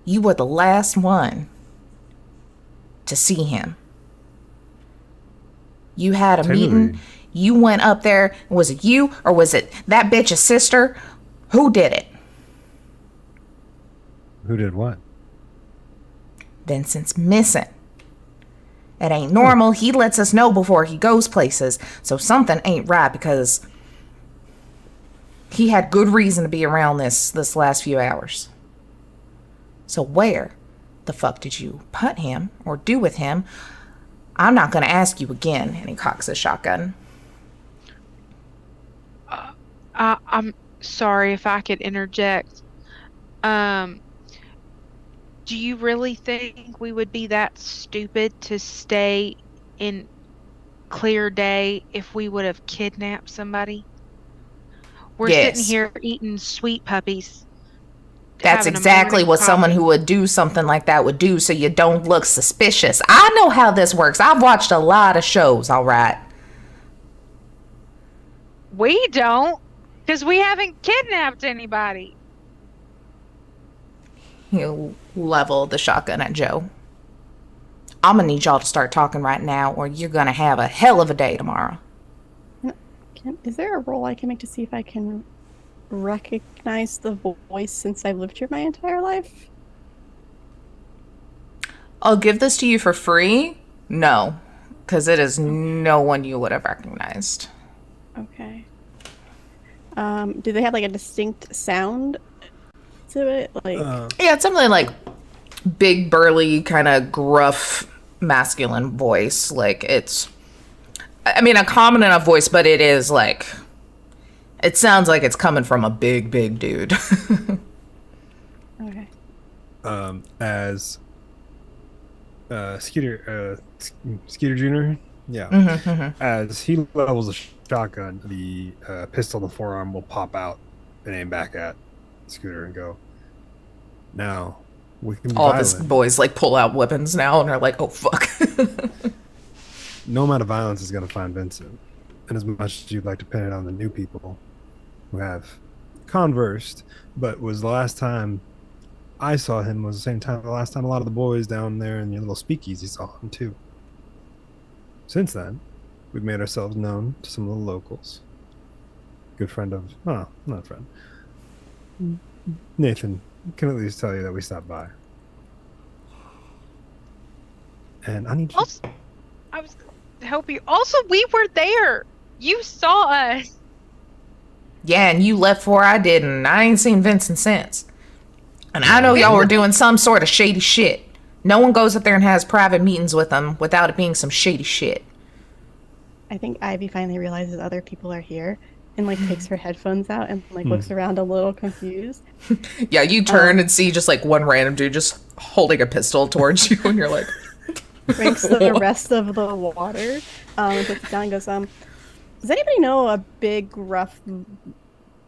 you were the last one to see him. You had a meeting. You went up there. Was it you or was it that bitch's sister? Who did it? Who did what? Vincent's missing. It ain't normal. He lets us know before he goes places. So something ain't right because he had good reason to be around this last few hours. So where the fuck did you put him or do with him? I'm not going to ask you again. And he cocks his shotgun. I'm sorry if I could interject. Um, do you really think we would be that stupid to stay in clear day if we would have kidnapped somebody? We're sitting Yes. here eating sweet puppies, That's having a exactly morning what someone coffee. who would do something like that would do so you don't look suspicious. I know how this works. I've watched a lot of shows, all right. We don't, because we haven't kidnapped anybody. He'll level the shotgun at Joe. I'm gonna need y'all to start talking right now or you're gonna have a hell of a day tomorrow. Is there a roll I can make to see if I can recognize the voice since I've lived here my entire life? I'll give this to you for free. No, because it is no one you would have recognized. Okay. Do they have like a distinct sound to it? Like, Yeah, it's something like big, burly, kind of gruff, masculine voice. Like it's, I mean, a common enough voice, but it is like, it sounds like it's coming from a big, big dude. okay. As Skeeter Jr. Yeah. As he levels a shotgun, the pistol in the forearm will pop out and aim back at Scooter and go, now we can be All of violent. his boys like pull out weapons now and are like, oh fuck. No amount of violence is going to find Vincent. And as much as you'd like to pin it on the new people who have conversed, but was the last time I saw him was the same time the last time a lot of the boys down there in your little speakeasy saw him too. Since then, we've made ourselves known to some of the locals. Good friend of, oh, not a friend. Nathan can at least tell you that we stopped by. And I need you. Also, I was to help you. Also, we were there. You saw us. Yeah, and you left before I did, and I ain't seen Vincent since. And I know y'all were doing some sort of shady shit. No one goes up there and has private meetings with them without it being some shady shit. I think Ivy finally realizes other people are here and like takes her headphones out and like looks around a little confused. Yeah, you turn and see just like one random dude just holding a pistol towards you, and you're like, Drinks the rest of the water and puts it down and goes, does anybody know a big, rough,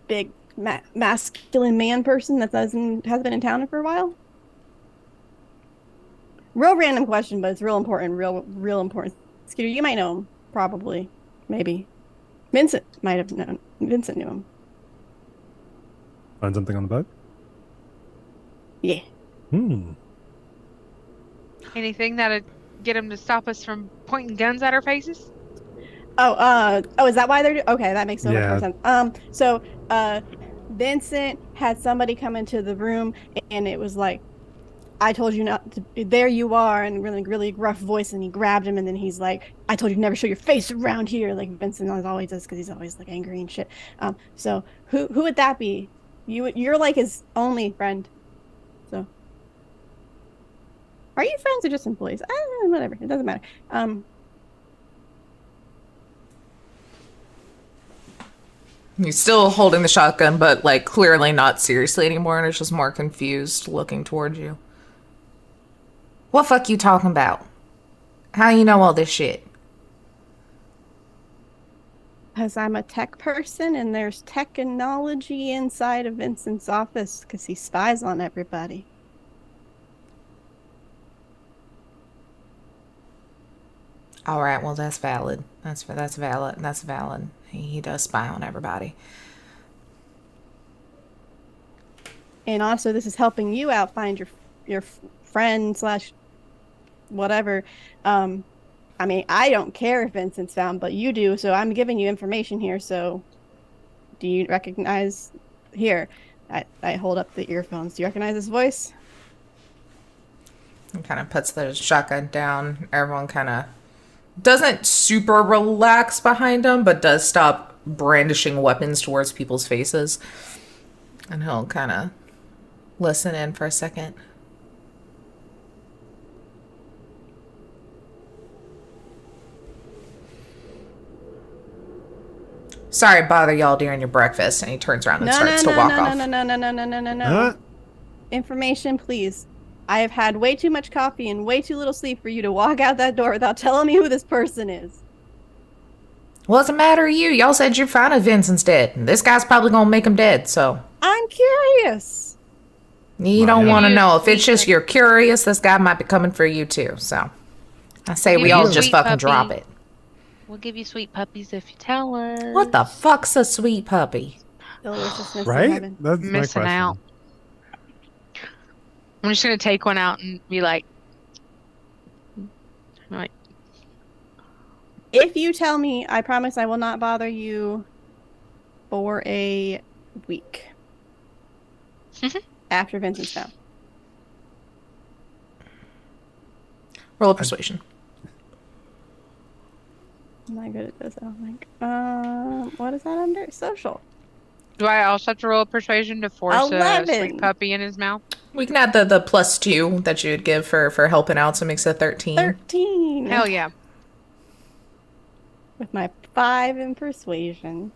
big, masculine man person that has been in town for a while? Real random question, but it's real important. Real important. Skeeter, you might know him. Probably. Maybe. Vincent might have known. Vincent knew him. Find something on the boat? Yeah. Anything that'd get him to stop us from pointing guns at our faces? Oh, is that why they're okay? That makes so much more sense. So, Vincent had somebody come into the room, and it was like, I told you not to. There you are, and really, really gruff voice, and he grabbed him, and then he's like, I told you to never show your face around here, like Vincent always does, because he's always like angry and shit. So who would that be? You're like his only friend. So, are you friends or just employees? Whatever, it doesn't matter. he's still holding the shotgun, but like clearly not seriously anymore, and it's just more confused looking towards you. What fuck you talking about? How you know all this shit? Because I'm a tech person, and there's technology inside of Vincent's office because he spies on everybody. All right, well that's valid. That's valid. That's valid. He does spy on everybody. And also, this is helping you out find your friend slash whatever. I mean, I don't care if Vincent's found, but you do, so I'm giving you information here. So, do you recognize? Here, I hold up the earphones. Do you recognize his voice? and kind of puts the shotgun down. Everyone kind of doesn't super relax behind him, but does stop brandishing weapons towards people's faces. And he'll kind of listen in for a second. Sorry to bother y'all during your breakfast. And he turns around and starts to walk off. No. Information, please. I have had way too much coffee and way too little sleep for you to walk out that door without telling me who this person is. Well, it's a matter of you. Y'all said you're fine if Vincent's dead. And this guy's probably gonna make him dead, so. I'm curious. You don't want to know. If it's just you're curious, this guy might be coming for you too, so. I say we all just fucking drop it. We'll give you sweet puppies if you tell us. What the fuck's a sweet puppy? Deliciousness Right? in heaven. That's my Missing question. out. I'm just gonna take one out and be like, If you tell me, I promise I will not bother you for a week. After Vincent's found. Roll a persuasion. I'm not good at this, I don't think. What is that under? Social. do I also have to roll a persuasion to force a 11. sweet puppy in his mouth? We can add the +2 that you'd give for helping out, so it makes it 13. 13. Hell yeah. With my 5 in persuasion.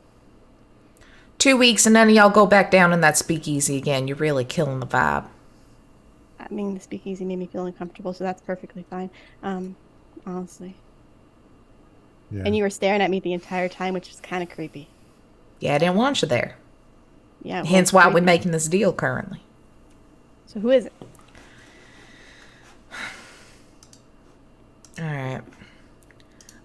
2 weeks and then y'all go back down in that speakeasy again. You're really killing the vibe. I mean, the speakeasy made me feel uncomfortable, so that's perfectly fine. Honestly. Yeah. And you were staring at me the entire time, which is kind of creepy. Yeah, I didn't want you there. Yeah. well, Hence why we're creepy. making this deal currently. So who is it? Alright.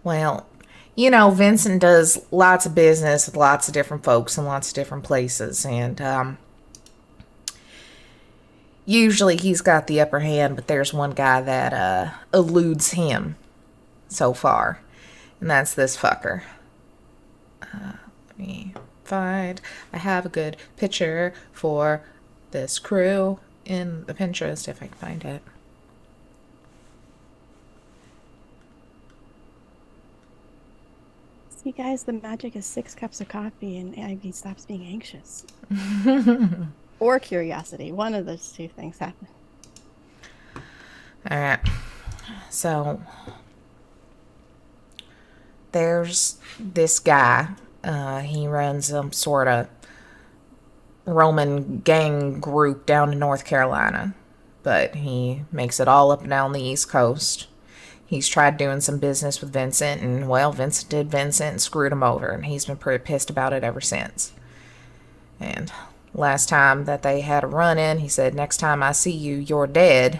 Well, you know, Vincent does lots of business with lots of different folks in lots of different places, and usually he's got the upper hand, but there's one guy that eludes him so far, and that's this fucker. Let me find. I have a good picture for this crew in the Pinterest if I can find it. See, guys, the magic is 6 cups of coffee and Ivy stops being anxious. Or curiosity. One of those two things happen. All right. So there's this guy. He runs some sort of Roman gang group down in North Carolina, but he makes it all up and down the East Coast. He's tried doing some business with Vincent, and, well, Vincent did Vincent and screwed him over, and he's been pretty pissed about it ever since. And last time that they had a run-in, he said, next time I see you, you're dead.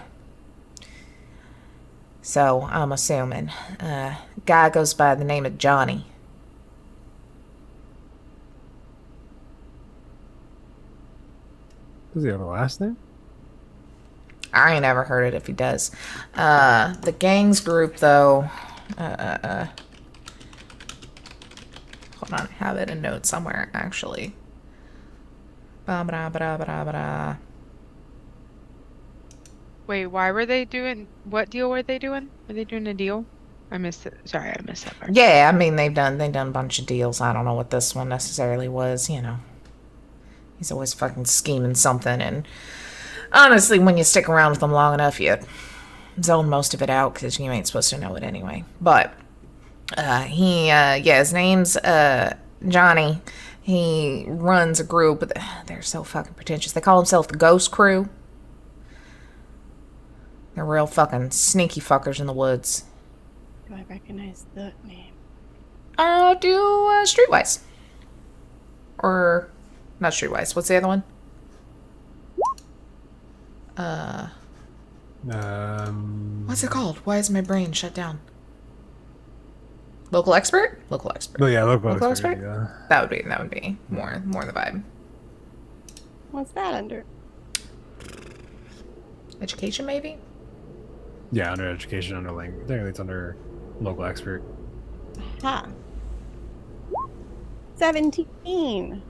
So, I'm assuming. Guy goes by the name of Johnny. Does he have a last name? I ain't ever heard it if he does. The gangs group, though. Hold on, I have it in notes somewhere, actually. Ba-ba-da-ba-da-ba-da-ba-da. Wait, why were they doing? What deal were they doing? Were they doing a deal? I missed it. Sorry, I missed that part. Yeah, I mean, they've done a bunch of deals. I don't know what this one necessarily was, you know. He's always fucking scheming something, and honestly, when you stick around with them long enough, you zone most of it out because you ain't supposed to know it anyway. But his name's Johnny. He runs a group. They're so fucking pretentious. They call themselves the Ghost Crew. They're real fucking sneaky fuckers in the woods. Do I recognize the name? Do Streetwise. Or not Streetwise. What's the other one? What's it called? Why is my brain shut down? Local expert? Local expert. Oh yeah, local expert? Yeah. That would be more the vibe. What's that under? Education, maybe? Yeah, under education, under language. Technically, it's under local expert. Ha. 17.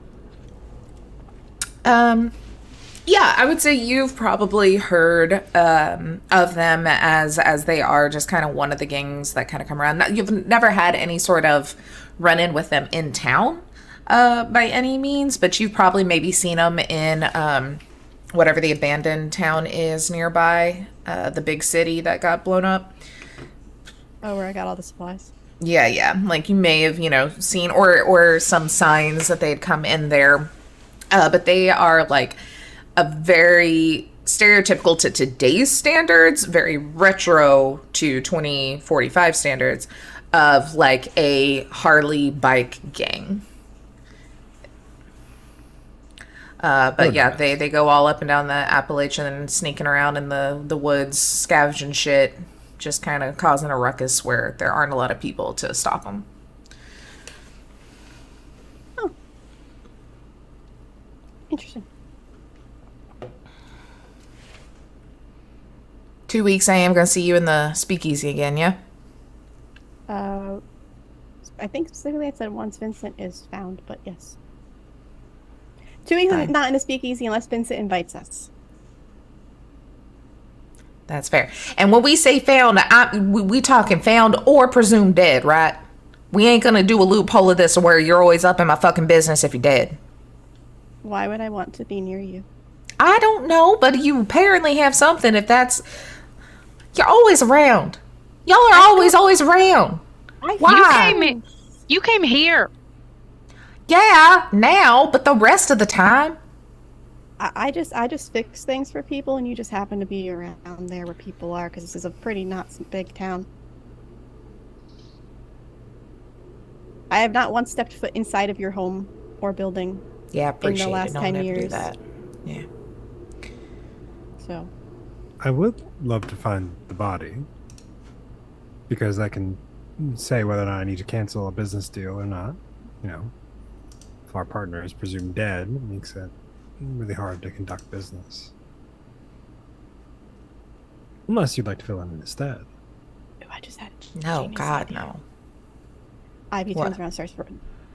Yeah, I would say you've probably heard of them as they are just kind of one of the gangs that kind of come around. You've never had any sort of run in with them in town by any means, but you've probably maybe seen them in whatever the abandoned town is nearby, the big city that got blown up. Oh, where I got all the supplies. Yeah, yeah. Like you may have, seen or some signs that they'd come in there. But they are like a very stereotypical to today's standards, very retro to 2045 standards of like a Harley bike gang. But yeah, they go all up and down the Appalachian and sneaking around in the woods, scavenging shit, just kind of causing a ruckus where there aren't a lot of people to stop them. Oh. Interesting. 2 weeks, I am going to see you in the speakeasy again, yeah? I think specifically it said once Vincent is found, but yes. 2 weeks Fine. not in a speakeasy unless Vincent invites us. That's fair. And when we say found, we talking found or presumed dead, right? We ain't going to do a loophole of this where you're always up in my fucking business if you're dead. Why would I want to be near you? I don't know, but you apparently have something if that's... You're always around. Y'all are always around. Why? You came here. Yeah, now, but the rest of the time... I just fix things for people, and you just happen to be around there where people are, because this is a pretty not big town. I have not once stepped foot inside of your home or building. Yeah, appreciate in the last it. No, 10 never years. do that. Yeah. So, I would love to find the body because I can say whether or not I need to cancel a business deal or not. If our partner is presumed dead, it makes it really hard to conduct business. Unless you'd like to fill in instead. oh, I just had No, Jamie's God, idea. no. Ivy What? turns around and starts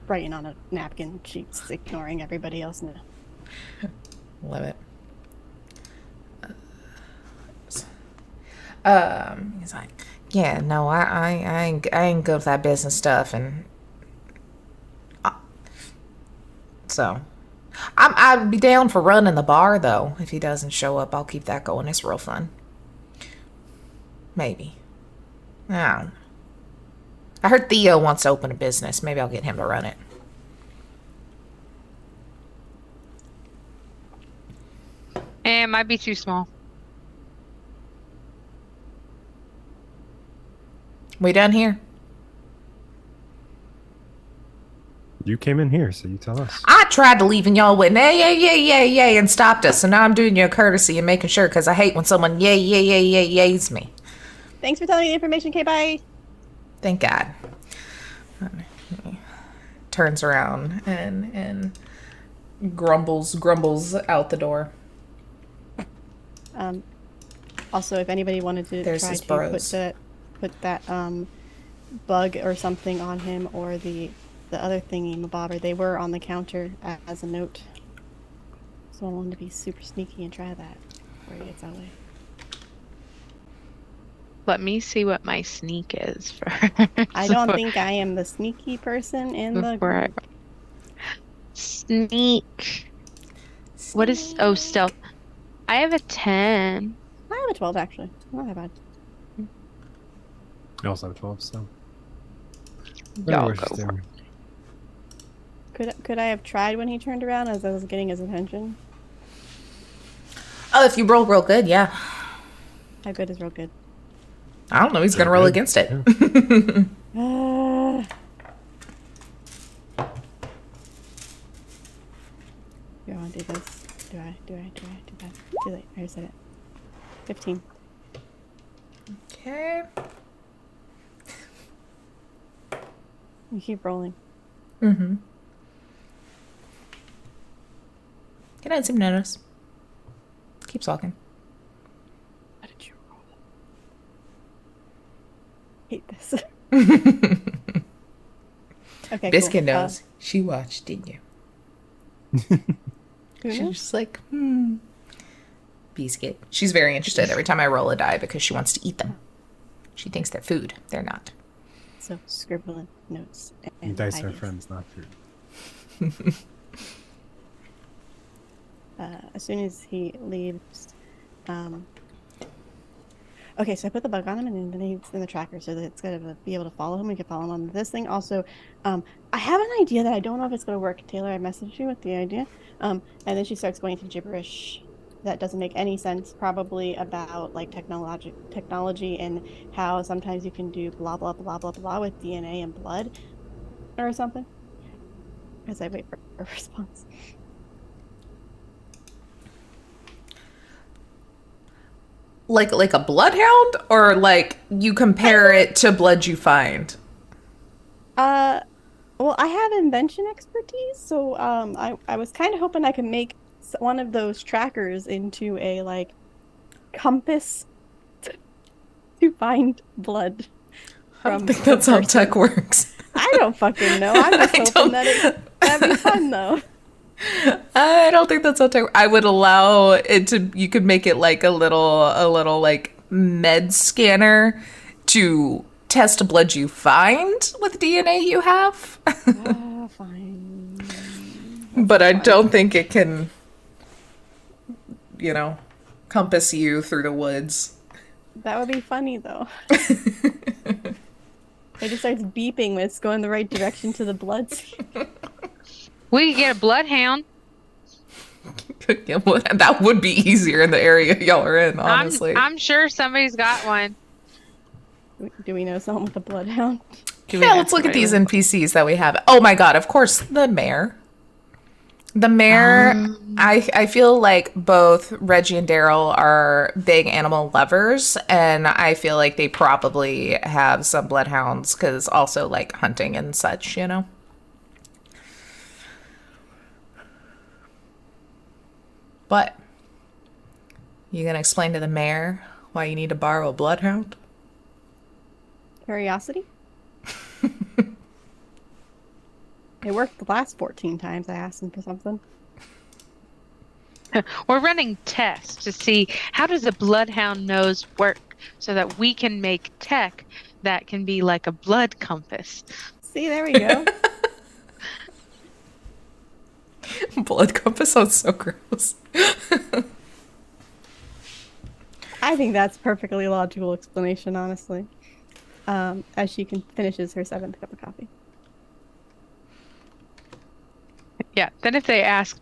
writing on a napkin. She's ignoring everybody else now. Love it. He's like, yeah, no, I ain't good with that business stuff, and so I'd be down for running the bar though. If he doesn't show up, I'll keep that going. It's real fun. Maybe. I don't know. I heard Theo wants to open a business. Maybe I'll get him to run it. It might be too small. We done here? You came in here, so you tell us. I tried to leave and y'all went, yay, and stopped us. So now I'm doing you a courtesy and making sure, because I hate when someone yays me. Thanks for telling me the information, Kay. Bye. Thank God. Turns around and grumbles out the door. Also, if anybody wanted to There's try his to bros. put that bug or something on him, or the other thingy mabobber, they were on the counter as a note. So I wanted to be super sneaky and try that before he gets out of the way. Let me see what my sneak is for. I don't think I am the sneaky person in the group. Sneak. What is stealth? I have a 10. I have a 12 actually. Not that bad. You also have 12, so. Y'all go for it. Could I have tried when he turned around as I was getting his attention? Oh, if you roll real good, yeah. How good is real good? I don't know. He's gonna roll against it. Do I want to do this? Do I do that? Too late. I already said it. 15. Okay. You keep rolling. Mm-hmm. He doesn't seem to notice. Keeps walking. What did you roll? Hate this. Okay, Biscuit cool. knows. She watched, didn't you? Who She's knows? just like, Biscuit. She's very interested every time I roll a die because she wants to eat them. She thinks they're food. They're not. So scribbling notes. And Dice are ideas. friends, not food. As soon as he leaves, okay, so I put the bug on him, and then he's in the tracker, so that it's gonna be able to follow him. We can follow him on this thing. Also, I have an idea that I don't know if it's gonna work. Taylor, I messaged you with the idea, and then she starts going to gibberish that doesn't make any sense. Probably about like technology and how sometimes you can do blah blah blah blah blah with DNA and blood, or something. As I wait for a response. Like a bloodhound, or like you compare it to blood you find? Well, I have invention expertise, so I was kind of hoping I could make one of those trackers into a like compass to find blood. I don't think that's how tech works. I don't fucking know. I'm just hoping that'd be fun though. I don't think that's how tech. I would allow it to. You could make it like a little like med scanner to test blood you find with DNA you have. Fine. But I don't think it can, compass you through the woods. That would be funny though. It just starts beeping when it's going the right direction to the blood. We could get a bloodhound. Yeah, well, that would be easier in the area y'all are in, honestly. I'm sure somebody's got one. Do we know someone with a bloodhound? Yeah, let's look at these NPCs that we have. Oh my god, of course, the mayor. The mayor, I feel like both Reggie and Daryl are big animal lovers, and I feel like they probably have some bloodhounds, because also like hunting and such, But you gonna explain to the mayor why you need to borrow a bloodhound? Curiosity? It worked the last 14 times I asked him for something. We're running tests to see how does a bloodhound nose work so that we can make tech that can be like a blood compass. See, there we go. Blood compass sounds so gross. I think that's perfectly logical explanation, honestly. As she finishes her 7th cup of coffee. Yeah. Then if they ask,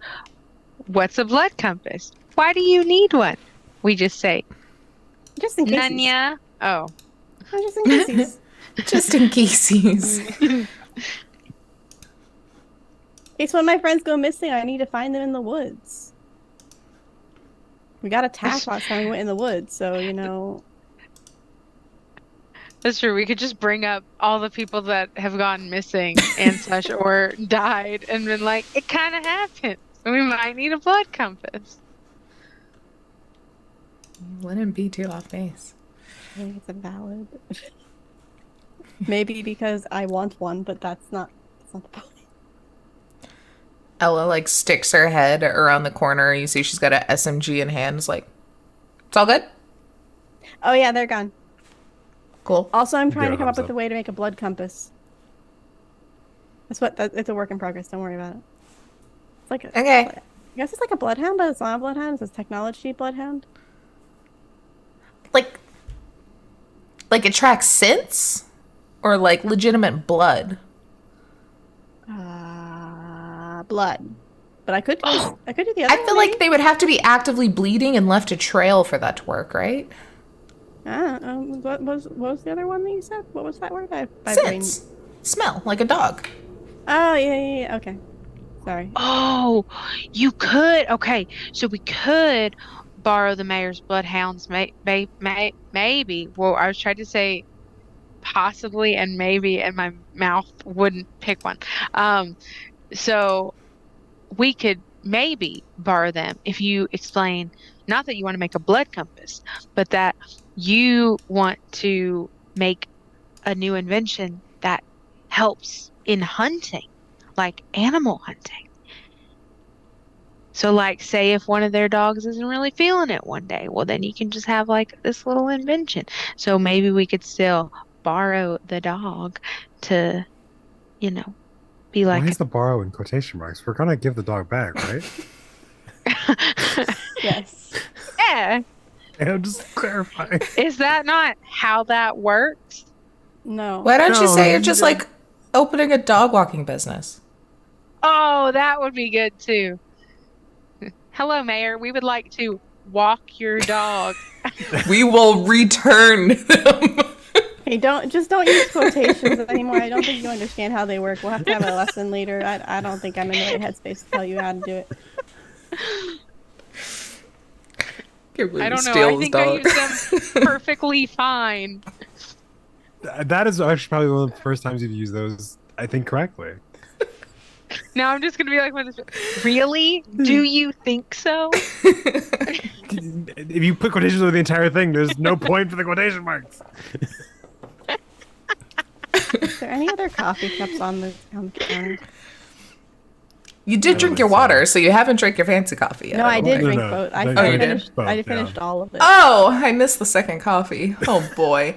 what's a blood compass? Why do you need one? We just say, Just in case. Nanya. Oh. Just in case. Just in cases. In case one of my friends go missing, I need to find them in the woods. We got attacked last time we went in the woods, so, That's true. We could just bring up all the people that have gone missing and such or died and been like, it kind of happened. We might need a blood compass. Wouldn't be too off base. I think it's invalid. Maybe because I want one, but that's not the point. Ella like sticks her head around the corner. You see she's got an SMG in hand. It's like, it's all good? Oh yeah, they're gone. Cool. Also, I'm trying Give to a come up thumbs with a up. way to make a blood compass. It's a work in progress. Don't worry about it. It's like Okay. I guess it's like a bloodhound, but it's not a bloodhound. It's a technology bloodhound. Like it tracks scents? Or like legitimate blood? Blood. But I could do the other I feel one, like maybe? they would have to be actively bleeding and left a trail for that to work, right? What was the other one that you said? What was that word? My brain. Scents. Smell, like a dog. Oh yeah. Okay. Sorry. Oh, you could. Okay, so we could borrow the mayor's bloodhounds. Maybe. Well, I was trying to say possibly and maybe, and my mouth wouldn't pick one. So we could maybe borrow them if you explain, not that you want to make a blood compass, but that you want to make a new invention that helps in hunting, like animal hunting. So, like, say if one of their dogs isn't really feeling it one day, well, then you can just have like this little invention. So maybe we could still borrow the dog to, you know, be Why like, is the borrow in quotation marks? We're gonna give the dog back, right? Yes. yeah, And I'm just clarifying. is that not how that works? No. Why don't you No, say you're just like opening a dog walking business? Oh, that would be good too. Hello, Mayor. We would like to walk your dog. We will return them. Hey, don't use quotations anymore. I don't think you understand how they work. We'll have to have a lesson later. I don't think I'm in the right headspace to tell you how to do it. I don't know. I think I use them perfectly fine. That is actually probably one of the first times you've used those, I think, correctly. Now I'm just gonna be like, really? Do you think so? If you put quotations over the entire thing, there's no point for the quotation marks. Is there any other coffee cups on the counter? You did drink your water, so you haven't drank your fancy coffee yet. No, I did drink No. both. Oh, you did? I finished all of it. Oh, I missed the second coffee. Oh boy.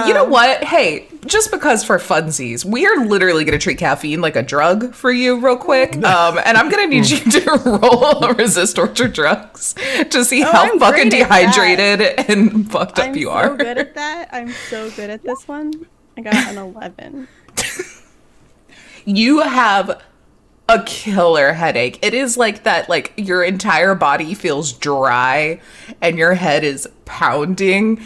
You know what? Hey, just because for funsies, we are literally going to treat caffeine like a drug for you real quick. And I'm going to need you to roll a resist torture drugs to see how I'm fucking great at dehydrated and fucked up you are. I'm so good at that. I'm so good at this one. I got an 11. You have a killer headache. It is like that, like your entire body feels dry and your head is pounding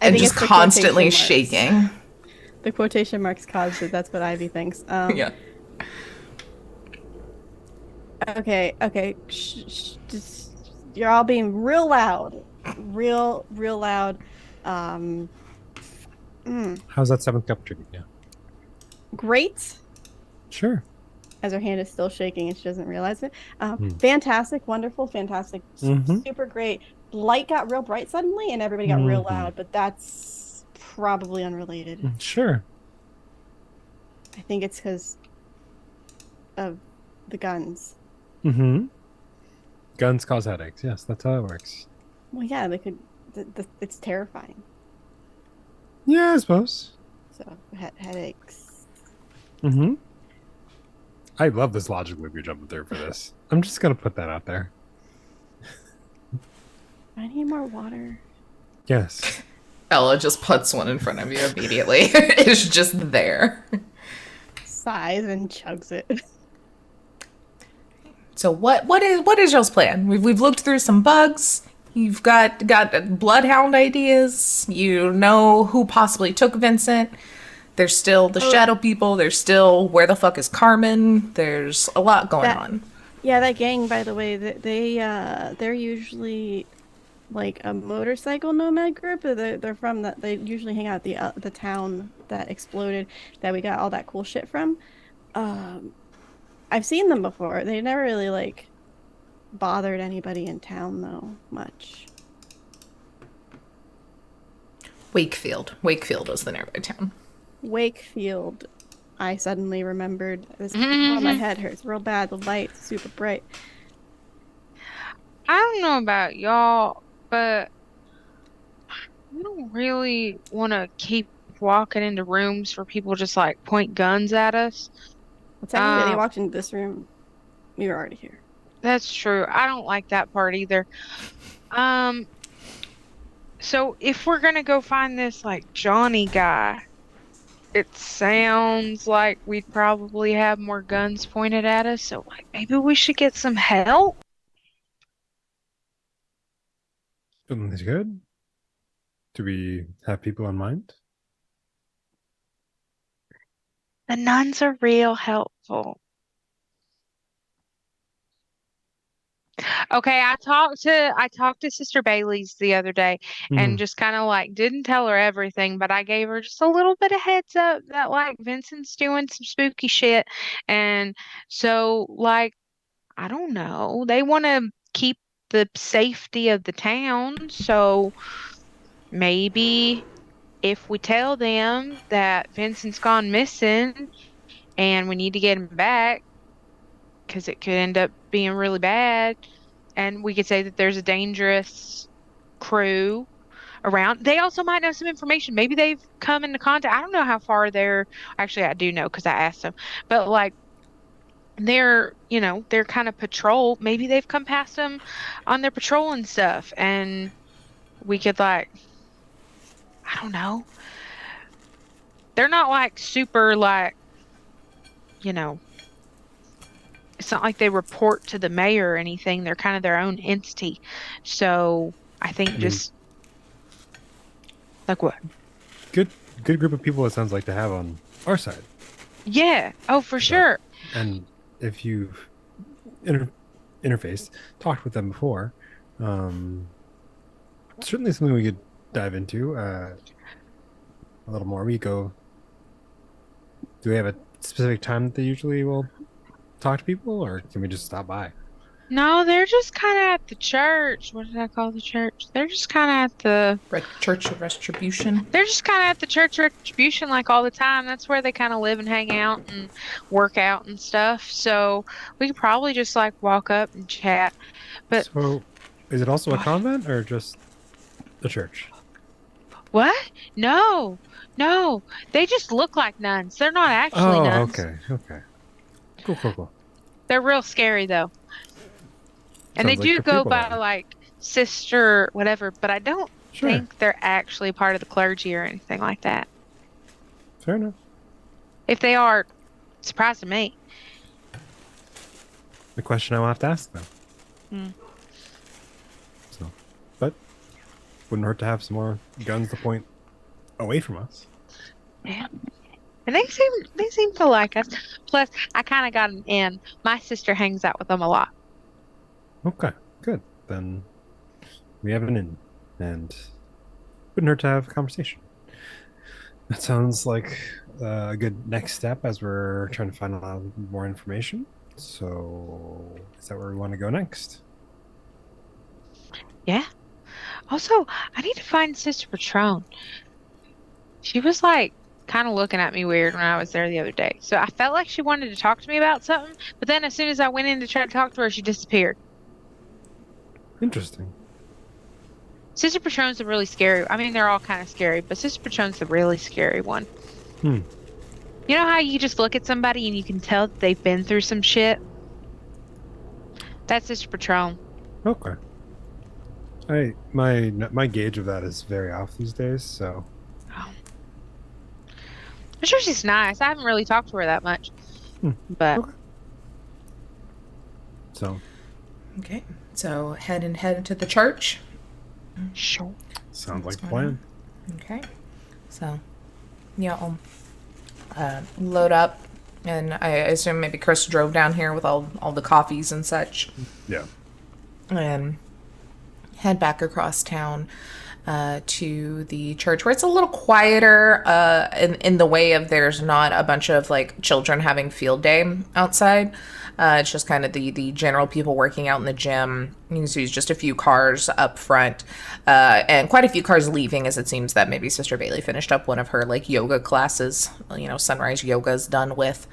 and just constantly shaking. The quotation marks caused it. That's what Ivy thinks. Yeah. Okay. Just, you're all being real loud. Real loud. How's that seventh cup treating you? Great. Sure. As her hand is still shaking and she doesn't realize it. Fantastic, wonderful, fantastic, super great. Light got real bright suddenly and everybody got real loud, but that's probably unrelated. Sure. I think it's because of the guns. Guns cause headaches. Yes, that's how it works. Well, yeah, they could. It's terrifying. Yeah, I suppose. So headaches. I love this logic loop you're jumping through for this. I'm just gonna put that out there. I need more water. Yes. Ella just puts one in front of you immediately. It's just there. Sighs and chugs it. So what is y'all's plan? We've looked through some bugs. You've got bloodhound ideas. You know who possibly took Vincent. There's still the shadow people. There's still where the fuck is Carmen. There's a lot going on. Yeah, that gang, by the way, they're usually like a motorcycle nomad group. They're from that. They usually hang out at the town that exploded, that we got all that cool shit from. I've seen them before. They never really like bothered anybody in town though much. Wakefield is the nearby town. Wakefield. I suddenly remembered this. Oh, my head hurts real bad. The light's super bright. I don't know about y'all, but I don't really want to keep walking into rooms where people just like point guns at us. Well, technically, they walked into this room. We were already here. That's true. I don't like that part either. So if we're gonna go find this like Johnny guy, it sounds like we'd probably have more guns pointed at us. So like maybe we should get some help. That's good. Do we have people in mind? The nuns are real helpful. Okay, I talked to Sister Bailey's the other day and just kind of like didn't tell her everything, but I gave her just a little bit of heads up that like Vincent's doing some spooky shit. And so like I don't know, they want to keep the safety of the town, so maybe if we tell them that Vincent's gone missing and we need to get him back, because it could end up being really bad. And we could say that there's a dangerous crew around. They also might know some information. Maybe they've come into contact. I don't know how far they're. Actually, I do know because I asked them. But like they're kind of patrol. Maybe they've come past them on their patrol and stuff. And we could like, I don't know. They're not like super like, you know, it's not like they report to the mayor or anything. They're kind of their own entity. So I think just like what? Good group of people, it sounds like, to have on our side. Yeah. Oh, for sure. And if you've interfaced, talked with them before, certainly something we could dive into a little more. Do we have a specific time that they usually will talk to people, or can we just stop by? No, they're just kind of at the church. What did I call the church? They're just kind of at the Church of Retribution. They're just kind of at the Church of Retribution like all the time. That's where they kind of live and hang out and work out and stuff. So we could probably just like walk up and chat. But so, is it also a convent or just a church? what? No, they just look like nuns. They're not actually nuns. Okay. Cool. They're real scary though. And they do go by like sister whatever, but I don't think they're actually part of the clergy or anything like that. Fair enough. If they are, surprising me. The question I'll have to ask them. So, but wouldn't hurt to have some more guns to point away from us. Yeah. And they seem to like us. Plus, I kind of got an in. My sister hangs out with them a lot. Okay, good. Then we have an in, and wouldn't hurt to have a conversation. That sounds like a good next step as we're trying to find out more information. So, is that where we want to go next? Yeah. Also, I need to find Sister Patron. She was like kind of looking at me weird when I was there the other day. So I felt like she wanted to talk to me about something, but then as soon as I went in to try to talk to her, she disappeared. Interesting. Sister Patron's the really scary. I mean, they're all kind of scary, but Sister Patron's the really scary one. You know how you just look at somebody and you can tell that they've been through some shit? That's Sister Patron. Okay. My gauge of that is very off these days, so. Oh. I'm sure she's nice. I haven't really talked to her that much. But. Okay. So. Okay. So head to the church. Sure. Sounds like a plan. Okay. So, yeah, load up, and I assume maybe Chris drove down here with all the coffees and such. Yeah. And head back across town to the church, where it's a little quieter in the way of there's not a bunch of like children having field day outside. It's just kind of the general people working out in the gym. You can see just a few cars up front, and quite a few cars leaving, as it seems that maybe Sister Bailey finished up one of her like yoga classes. Sunrise yoga is done with.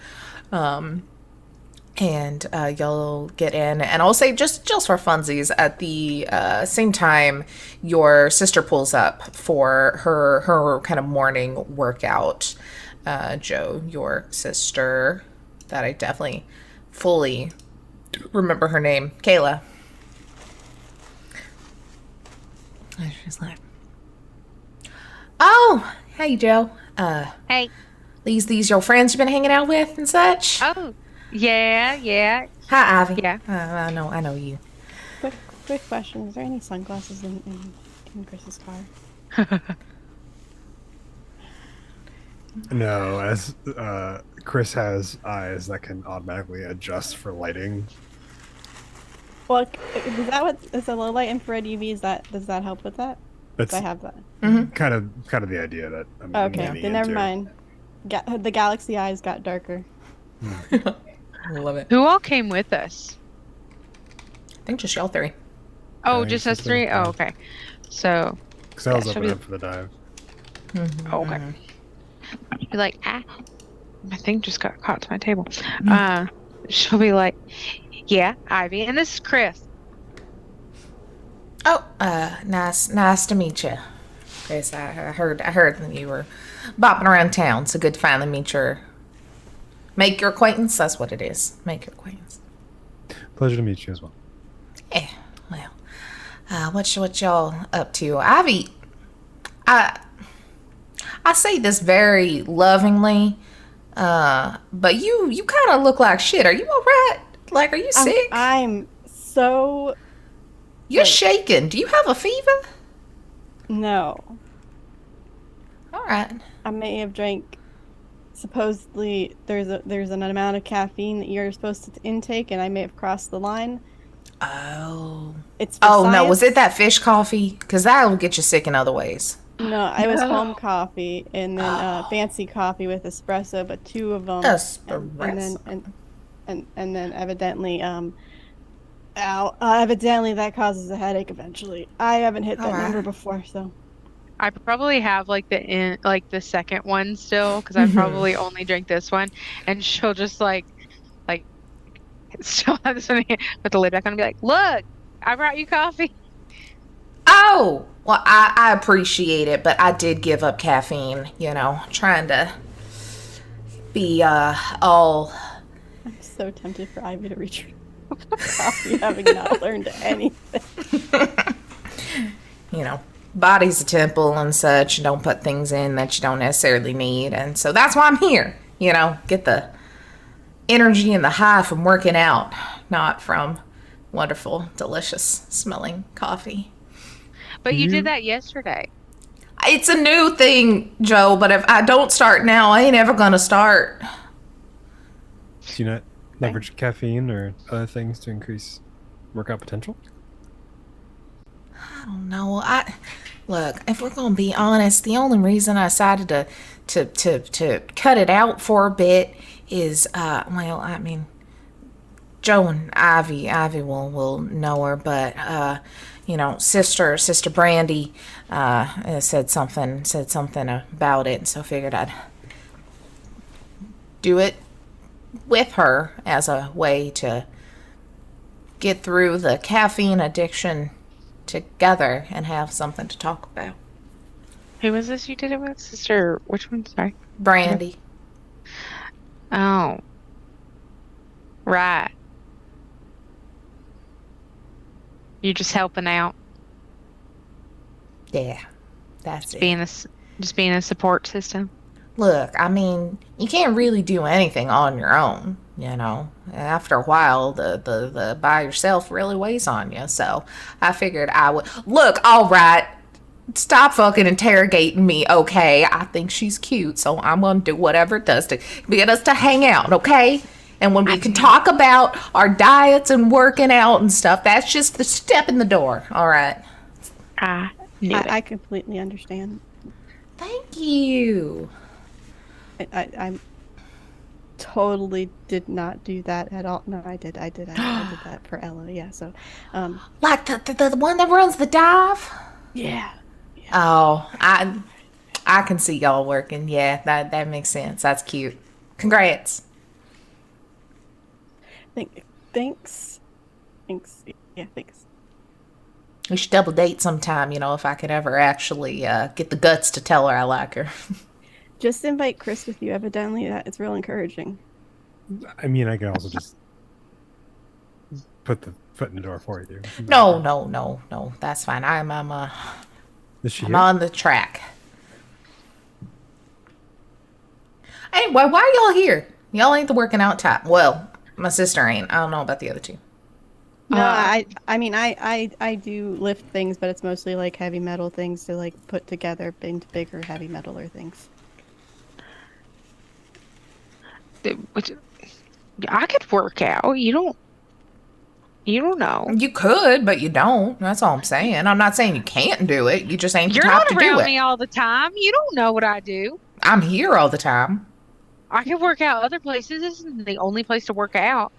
And you'll get in, and I'll say just for funsies, at the same time your sister pulls up for her kind of morning workout. Joe, your sister, that I definitely fully remember her name, Kayla. And she's like, "Oh, hey Joe. Hey. These your friends you've been hanging out with and such?" Oh. Yeah. Hi, Ivy. Yeah. I know you. Quick question. Is there any sunglasses in Chris's car? No, as Chris has eyes that can automatically adjust for lighting. Well, is that what is a low light infrared UV? Does that help with that? That's I have that. kind of the idea that I'm Okay, leaning then never into. mind. The galaxy eyes got darker. I love it. Who all came with us? I think just y'all three. Oh, Yeah, just just us three? the- Oh, okay. So, Because I was Yeah, she'll opening be- up for the dive. okay. Be like, my thing just got caught to my table. She'll be like, "Yeah, Ivy, and this is Chris." Oh, nice to meet you, Chris. I heard that you were bopping around town. So good to finally make your acquaintance. That's what it is. Make your acquaintance. Pleasure to meet you as well. Yeah. Well, what y'all up to? Ivy, I I say this very lovingly, but you kind of look like shit. Are you all right? Like, are you sick? I'm so You're like, shaking. Do you have a fever? no. All right. I may have drank. Supposedly, there's an amount of caffeine that you're supposed to intake, and I may have crossed the line. Oh. It's for Oh no, was it science. that fish coffee? Because that will get you sick in other ways. No, I was home No. coffee and then fancy coffee with espresso, but two of them, and then Espresso. and then evidently evidently that causes a headache eventually. I haven't hit All that number right. before, so I probably have like the second one still because I probably only drink this one, and she'll just like still have this one here with the lid back on and be like, "Look, I brought you coffee." Oh, well, I appreciate it, but I did give up caffeine, trying to be all, I'm so tempted for Ivy to reach for coffee, having not learned anything. you know, body's a temple and such. Don't put things in that you don't necessarily need. And so that's why I'm here, get the energy and the high from working out, not from wonderful, delicious smelling coffee. But you did You that yesterday. It's a new thing, Joe, but if I don't start now, I ain't ever gonna start. do you not leverage caffeine or other things to increase workout potential? I don't know. Look, if we're gonna be honest, the only reason I decided to cut it out for a bit is well, I mean, Joe and Ivy will know her, but sister Brandy said something about it, and so figured I'd do it with her as a way to get through the caffeine addiction together and have something to talk about. Who was this you did it with? Sister, which one? Sorry. Brandy. Oh, right. You're just helping out, Yeah, that's it. just being a support system. Look, I mean, you can't really do anything on your own, After a while, the by yourself really weighs on you. So I figured I would. Look, all right, stop fucking interrogating me, okay? I think she's cute, so I'm gonna do whatever it does to get us to hang out, okay? And when we can talk about our diets and working out and stuff, that's just the step in the door, all right? I knew it. I completely understand. Thank you. I totally did not do that at all. No, I did. I did that for Ella. Yeah. So, Like the one that runs the dive? yeah. Oh, I can see y'all working. Yeah, that makes sense. That's cute. Congrats. Thanks. Thanks. Yeah. Thanks. We should double date sometime, if I could ever actually get the guts to tell her I like her. Just invite Chris with you. Evidently, it's real encouraging. I mean, I can also just put the foot in the door for you. No. That's fine. Is she I'm here? on the track. Anyway, why are y'all here? Y'all ain't the working out type. Well, my sister ain't. I don't know about the other two. No, Uh, I mean, I do lift things, but it's mostly like heavy metal things to like put together into bigger heavy metaler things. which I could work out. You don't know. You could, but you don't. That's all I'm saying. I'm not saying you can't do it. You just ain't the You're type not to do around it. me all the time. You don't know what I do. I'm here all the time. I can work out other places. This isn't the only place to work out.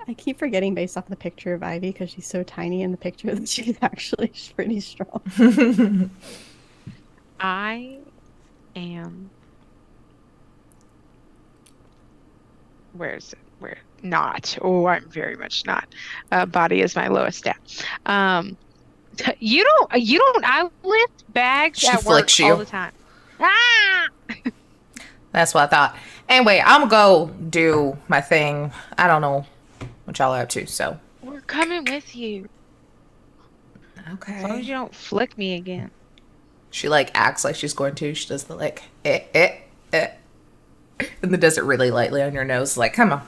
I keep forgetting based off the picture of Ivy because she's so tiny in the picture that she's actually pretty strong. I am where's it? Where not? Oh, I'm very much not. Body is my lowest stat. You don't. I lift bags She at work flicks all you. the time. Ah! That's what I thought. Anyway, I'm gonna go do my thing. I don't know what y'all are up to, so. We're coming with you. As long as Okay. you don't flick me again. She like acts like she's going to. She does the like eh, and then does it really lightly on your nose. Like, come on.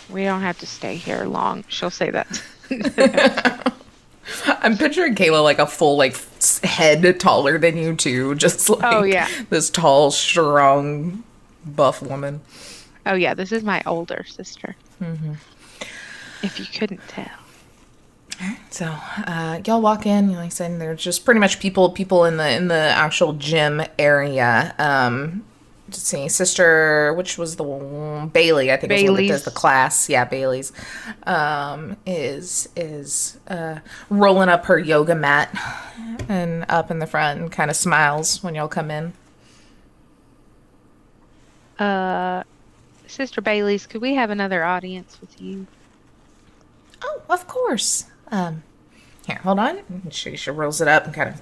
We don't have to stay here long. She'll say that. I'm picturing Kayla like a full like head taller than you too, just like Oh, yeah. this tall, strong, buff woman. Oh yeah, this is my older sister. If you couldn't tell. So y'all walk in. Like I said, there's just pretty much people in the actual gym area. Let's see, sister, which was the one, Bailey, I think is the one that does the Bailey's. class. Yeah, Bailey's is rolling up her yoga mat and up in the front and kind of smiles when y'all come in. Sister Bailey's, could we have another audience with you? Oh, of course. Here, hold on. She rolls it up and kind of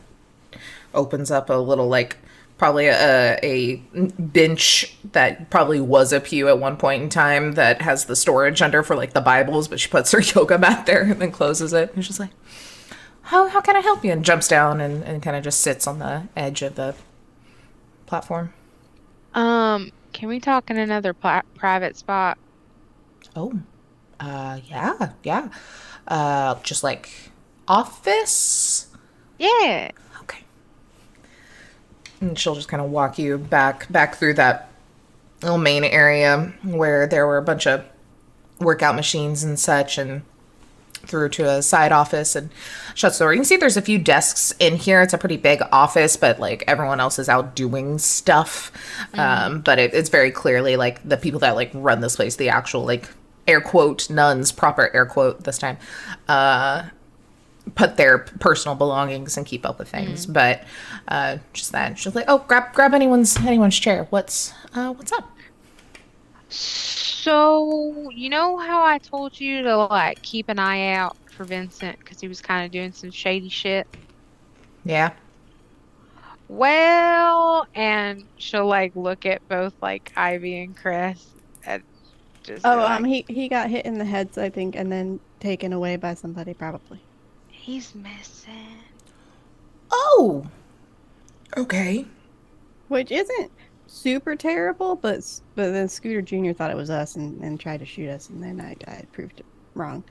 opens up a little, like, probably a bench that probably was a pew at one point in time that has the storage under for, like, the Bibles, but she puts her yoga mat there and then closes it. And she's like, how can I help you? And jumps down and kind of just sits on the edge of the platform. Can we talk in another private spot? Oh, yeah. Just like office? Yeah. Okay. And she'll just kind of walk you back through that little main area where there were a bunch of workout machines and such, and through to a side office and shuts the door. You can see there's a few desks in here. It's a pretty big office, but like everyone else is out doing stuff. But it's very clearly like the people that like run this place, the actual like air quote nuns, proper air quote this time, put their personal belongings and keep up with things. But just that, she's like, oh, grab anyone's chair. What's up? So, you know how I told you to like keep an eye out for Vincent because he was kind of doing some shady shit? Yeah. Well, and she'll like look at both like Ivy and Chris and just be Oh, like, he got hit in the heads, I think, and then taken away by somebody, probably. he's missing. Oh. Okay. Which isn't super terrible, but then Scooter Jr. thought it was us and tried to shoot us, and then I proved it wrong.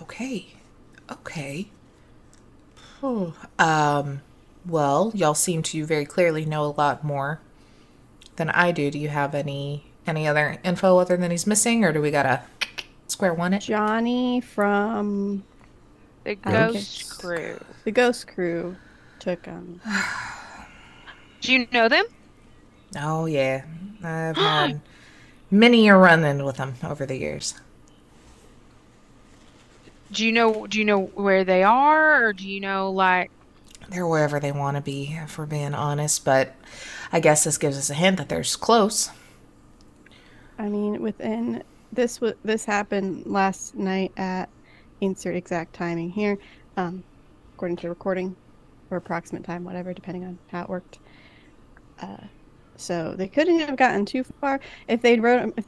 Okay. Oh. Well, y'all seem to very clearly know a lot more than I do. Do you have any other info other than he's missing, or do we gotta square one it? Johnny from The Okay. Ghost Crew. the Ghost Crew took Do you know them? Oh yeah, I've had many a run-in with them over the years. Do you know where they are, or do you know like? They're wherever they want to be, if we're being honest. But I guess this gives us a hint that they're close. I mean, within this happened last night at insert exact timing here, according to the recording, or approximate time, whatever, depending on how it worked. So they couldn't have gotten too far. If they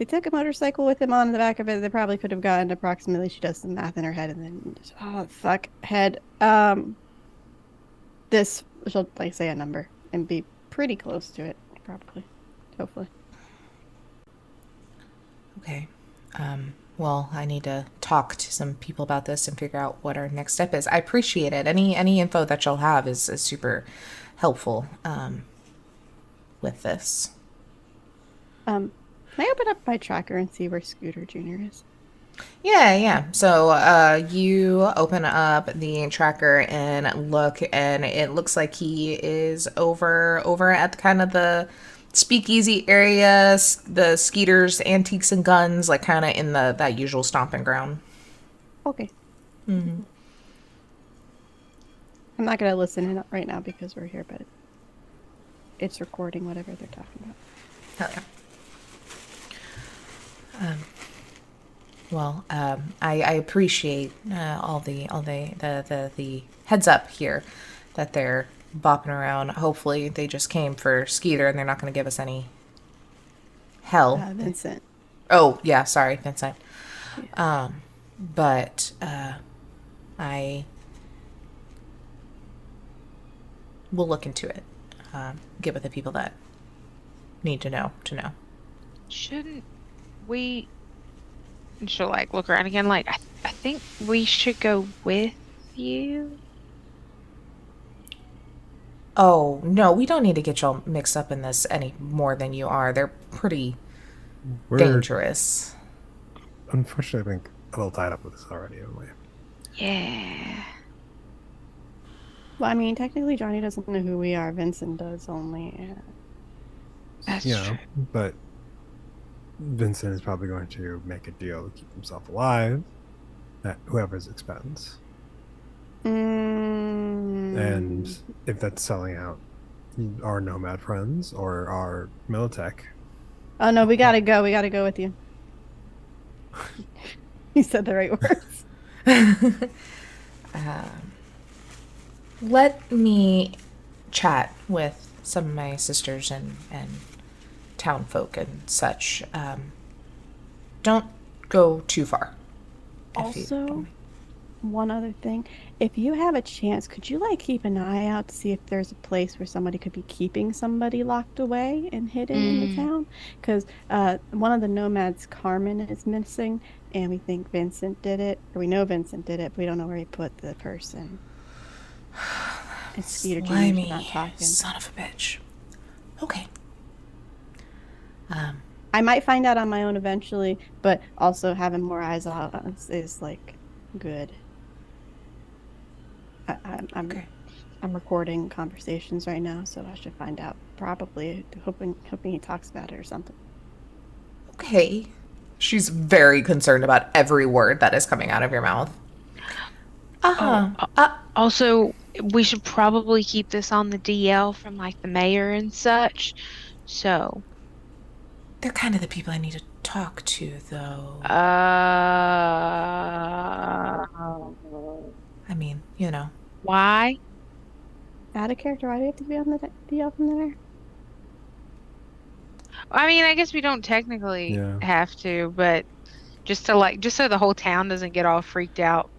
took a motorcycle with him on the back of it, they probably could have gotten approximately. She does some math in her head, and then just, oh fuck head. This she'll like say a number and be pretty close to it, probably, hopefully. Okay. Well, I need to talk to some people about this and figure out what our next step is. I appreciate it. Any info that you'll have is super helpful with this. Can I open up my tracker and see where Scooter Jr. is? Yeah. So you open up the tracker and look, and it looks like he is over at kind of the speakeasy area, the Skeeter's Antiques and Guns, like kind of in that usual stomping ground. Okay. Mm-hmm. I'm not gonna listen in right now because we're here, but it's recording whatever they're talking about. Hell yeah. Well, I appreciate all the heads up here that they're bopping around. Hopefully, they just came for Skeeter and they're not going to give us any hell. Vincent. Oh, yeah, sorry, Vincent. Yeah. But I will look into it. Get with the people that need to know. Shouldn't we? She'll like look around again. Like I think we should go with you. Oh, no, we don't need to get y'all mixed up in this any more than you are. They're pretty We're dangerous. unfortunately, I think, a little tied up with this already, haven't we? Yeah. Well, I mean, technically, Johnny doesn't know who we are. Vincent does only. That's Yeah, true. but Vincent is probably going to make a deal to keep himself alive at whoever's expense. And if that's selling out our nomad friends or our Militech. Oh no, we gotta go. We gotta go with you. You said the right words. Let me chat with some of my sisters and town folk and such. Don't go too far. if you don't Also, mind. one other thing. If you have a chance, could you like keep an eye out to see if there's a place where somebody could be keeping somebody locked away and hidden in the town? Because one of the nomads, Carmen, is missing, and we think Vincent did it, or we know Vincent did it, but we don't know where he put the person. And Skeeter Jr.'s not Slimy talking. son of a bitch. Okay. I might find out on my own eventually, but also having more eyes out on us is like good. I'm Okay. I'm recording conversations right now, so I should find out probably. Hoping he talks about it or something. Okay. She's very concerned about every word that is coming out of your mouth. Also, we should probably keep this on the DL from like the mayor and such. So, They're kind of the people I need to talk to, though. I mean, you know. why? Out of character, why do we have to be on the DL from there? I mean, I guess we don't technically Yeah. have to, but just so the whole town doesn't get all freaked out.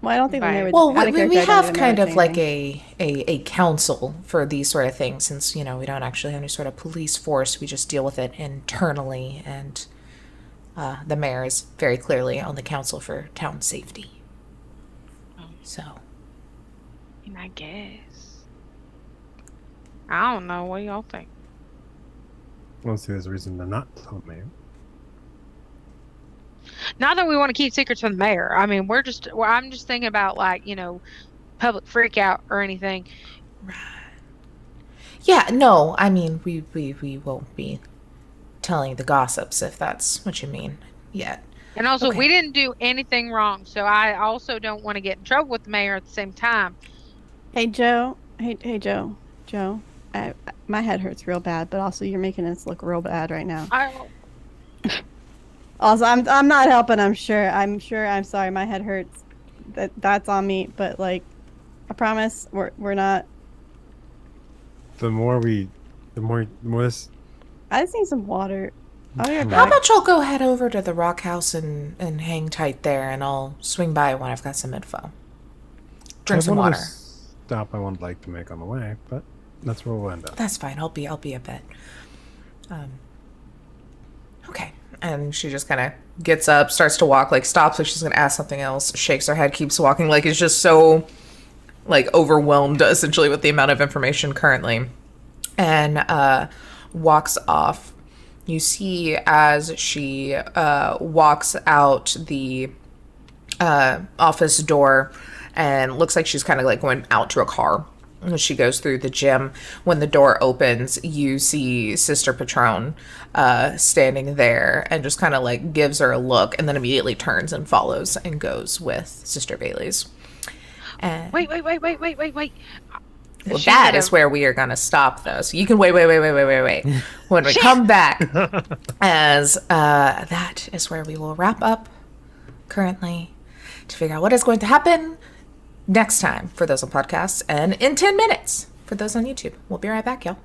Well, I don't think the mayor would. Well, out of we character, I don't have think the kind mayor of would like say anything. a council for these sort of things, since, you know, we don't actually have any sort of police force. We just deal with it internally, and the mayor is very clearly on the council for town safety. So, I mean, I guess. I don't know. What do y'all think? Well, see, there's a reason to not tell me. Not that we want to keep secrets from the mayor. I mean, I'm just thinking about like, public freak out or anything. yeah, no, I mean, we won't be telling the gossips, if that's what you mean, yet. And also, Okay. we didn't do anything wrong, so I also don't want to get in trouble with the mayor at the same time. Hey Joe. Hey Joe. Joe. My head hurts real bad, but also you're making us look real bad right now. Also, I'm not helping. I'm sure. I'm sorry. My head hurts. That's on me. But like, I promise we're not. The more this. I just need some water. I'll be right How back. about y'all go head over to the rock house and hang tight there, and I'll swing by when I've got some info. Drink some water. Stop I would like to make on the way, but that's where we'll end up. That's fine. I'll be a bit. Okay. And she just kind of gets up, starts to walk, like stops like she's gonna ask something else, shakes her head, keeps walking, like is just so like overwhelmed essentially with the amount of information currently, and walks off. You see as she walks out the office door, and looks like she's kind of like going out to a car. As she goes through the gym, when the door opens, you see Sister Patron standing there and just kind of like gives her a look, and then immediately turns and follows and goes with Sister Bailey's. And Wait. Well, She that could've- is where we are going to stop, though. So you can wait. When we come back, as that is where we will wrap up currently to figure out what is going to happen next time for those on podcasts and in 10 minutes for those on YouTube. We'll be right back, y'all.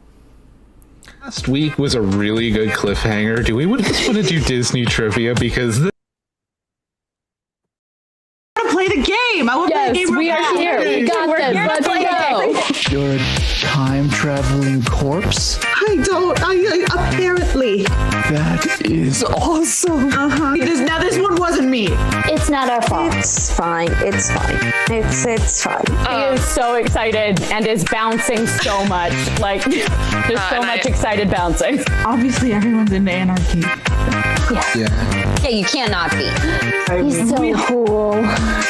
Last week was a really good cliffhanger. Do we just want to do Disney trivia? Because play the game. I want to play the game. We are here. We got this. Let's go. You're a time traveling corpse? Apparently. That is awesome. Now this one wasn't me. It's not our fault. It's fine. It's fine. It's fine. He is so excited and is bouncing so much. Like, there's so much excited bouncing. Obviously, everyone's into anarchy. Yeah, you cannot be. He's so cool.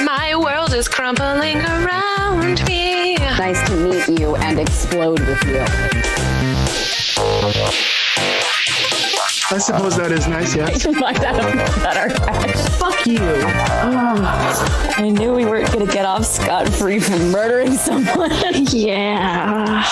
My world is crumbling around me. Nice to meet you and explode with you. I suppose that is nice, yes. Might that have been better. Fuck you. I knew we weren't going to get off scot-free from murdering someone. Yeah.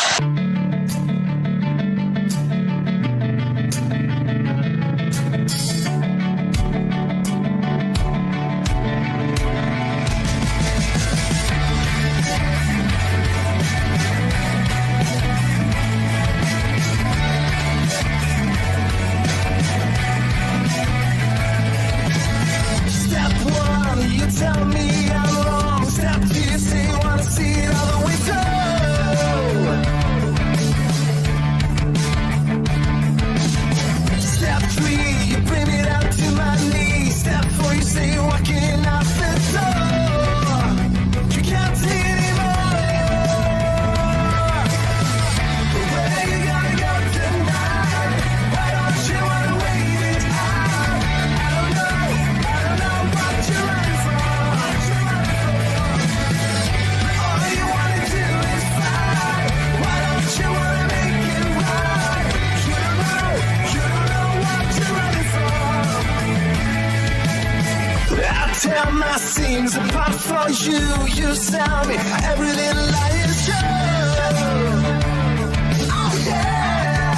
Tear my seams apart for you. You tell me every little lie is true. Oh yeah.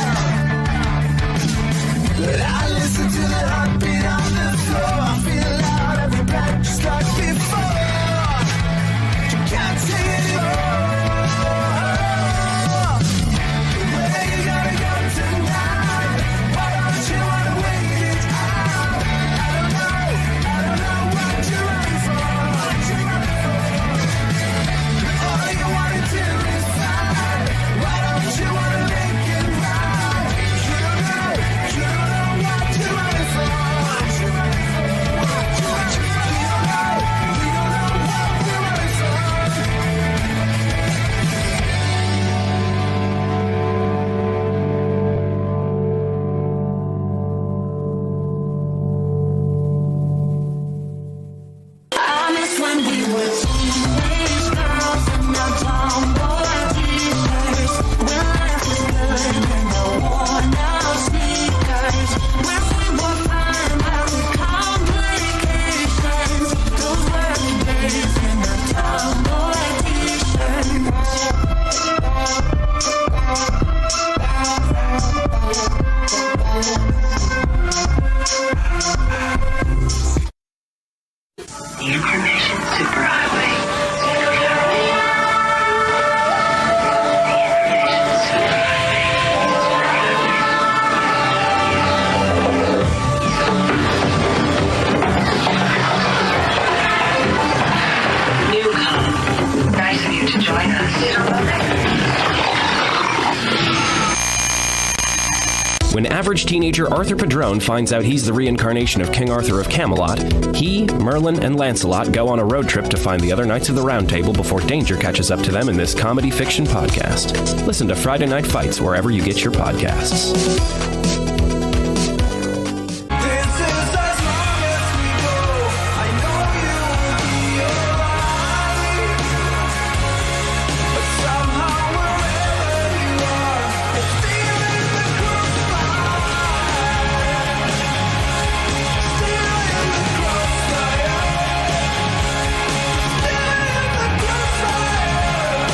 But I listen to the heartbeat on the floor. I feel loud every back just like before. You can't take it anymore. Where you gotta go tonight? Why don't you wanna wait it out? I don't know what you're running from. All you wanna do is fight. Why don't you wanna make it right? You don't know what you're running from. You don't know what you're running from. I miss when we were teenage girls in our tomboy t-shirts. When life was good in the worn out sneakers. When we were fine but with complications. Those were the days in the tomboy Information superhighway. Newcom, nice of you to join us. When average teenager Arthur Padrone finds out he's the reincarnation of King Arthur of Camelot, he, Merlin, and Lancelot go on a road trip to find the other Knights of the Round Table before danger catches up to them in this comedy fiction podcast. Listen to Friday Night Fights wherever you get your podcasts. This is as long as we go. I know you will be alright. But somehow wherever you are, it's still in the crossfire. Still in the crossfire. Still in the crossfire.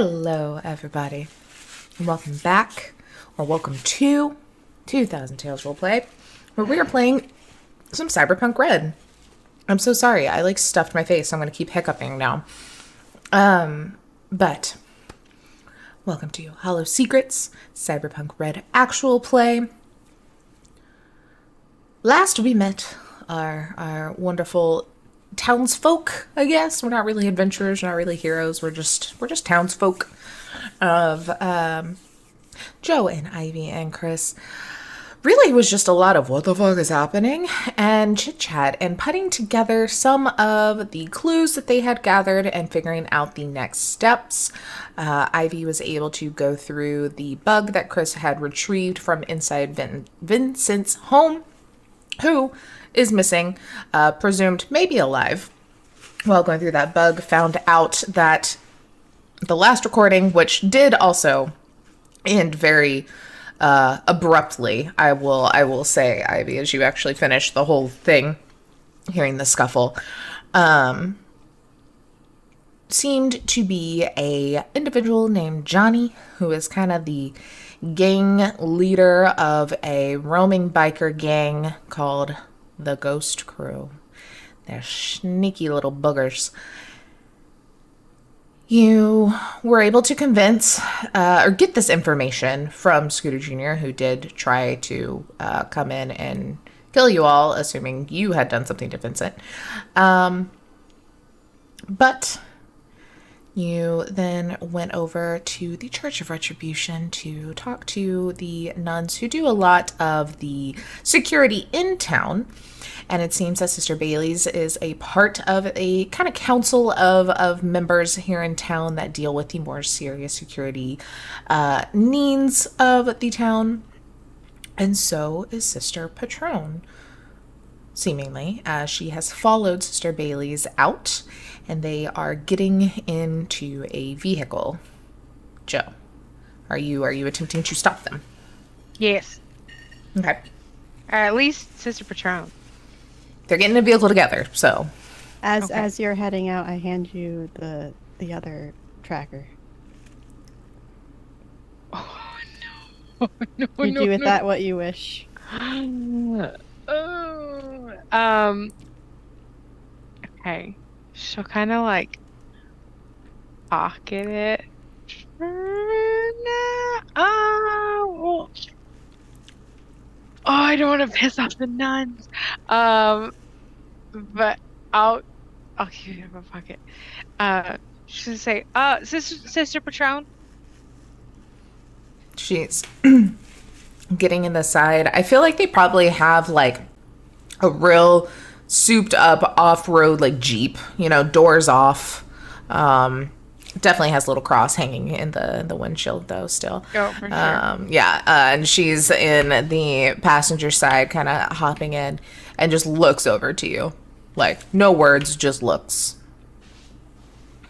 Hello, everybody, and welcome back, or welcome to 2000 Tales Roleplay, where we are playing some Cyberpunk Red. I'm so sorry, I like stuffed my face, so I'm going to keep hiccuping now. But welcome to Hollow Secrets, Cyberpunk Red actual play. Last we met our wonderful townsfolk, I guess. We're not really adventurers, we're not really heroes, we're just townsfolk of Joe and Ivy and Chris. Really was just a lot of what the fuck is happening and chit chat and putting together some of the clues that they had gathered and figuring out the next steps. Ivy was able to go through the bug that Chris had retrieved from inside Vincent's home, who is missing, presumed maybe alive. While going through that bug, found out that the last recording, which did also end very abruptly, I will say, Ivy, as you actually finished the whole thing, hearing the scuffle, seemed to be a individual named Johnny, who is kind of the gang leader of a roaming biker gang called the Ghost Crew. They're sneaky little boogers. You were able to convince or get this information from Scooter Jr., who did try to come in and kill you all, assuming you had done something to Vincent. But you then went over to the Church of Retribution to talk to the nuns who do a lot of the security in town. And it seems that Sister Bailey's is a part of a kind of council of members here in town that deal with the more serious security needs of the town. And so is Sister Patron, seemingly, as she has followed Sister Bailey's out, and they are getting into a vehicle. Joe, are you attempting to stop them? Yes. Okay. Or at least Sister Patron. They're getting in a vehicle together, so. As you're heading out, I hand you the other tracker. Oh no! No! You do with that what you wish. Okay. She'll kind of like pocket it. Oh, I don't want to piss off the nuns. But I'll give you my pocket. She'll say, Sister Patron. She's getting in the side. I feel like they probably have like a real souped up off-road like Jeep, doors off. Definitely has a little cross hanging in the windshield though still. Oh, for sure. And she's in the passenger side kind of hopping in and just looks over to you. Like no words, just looks.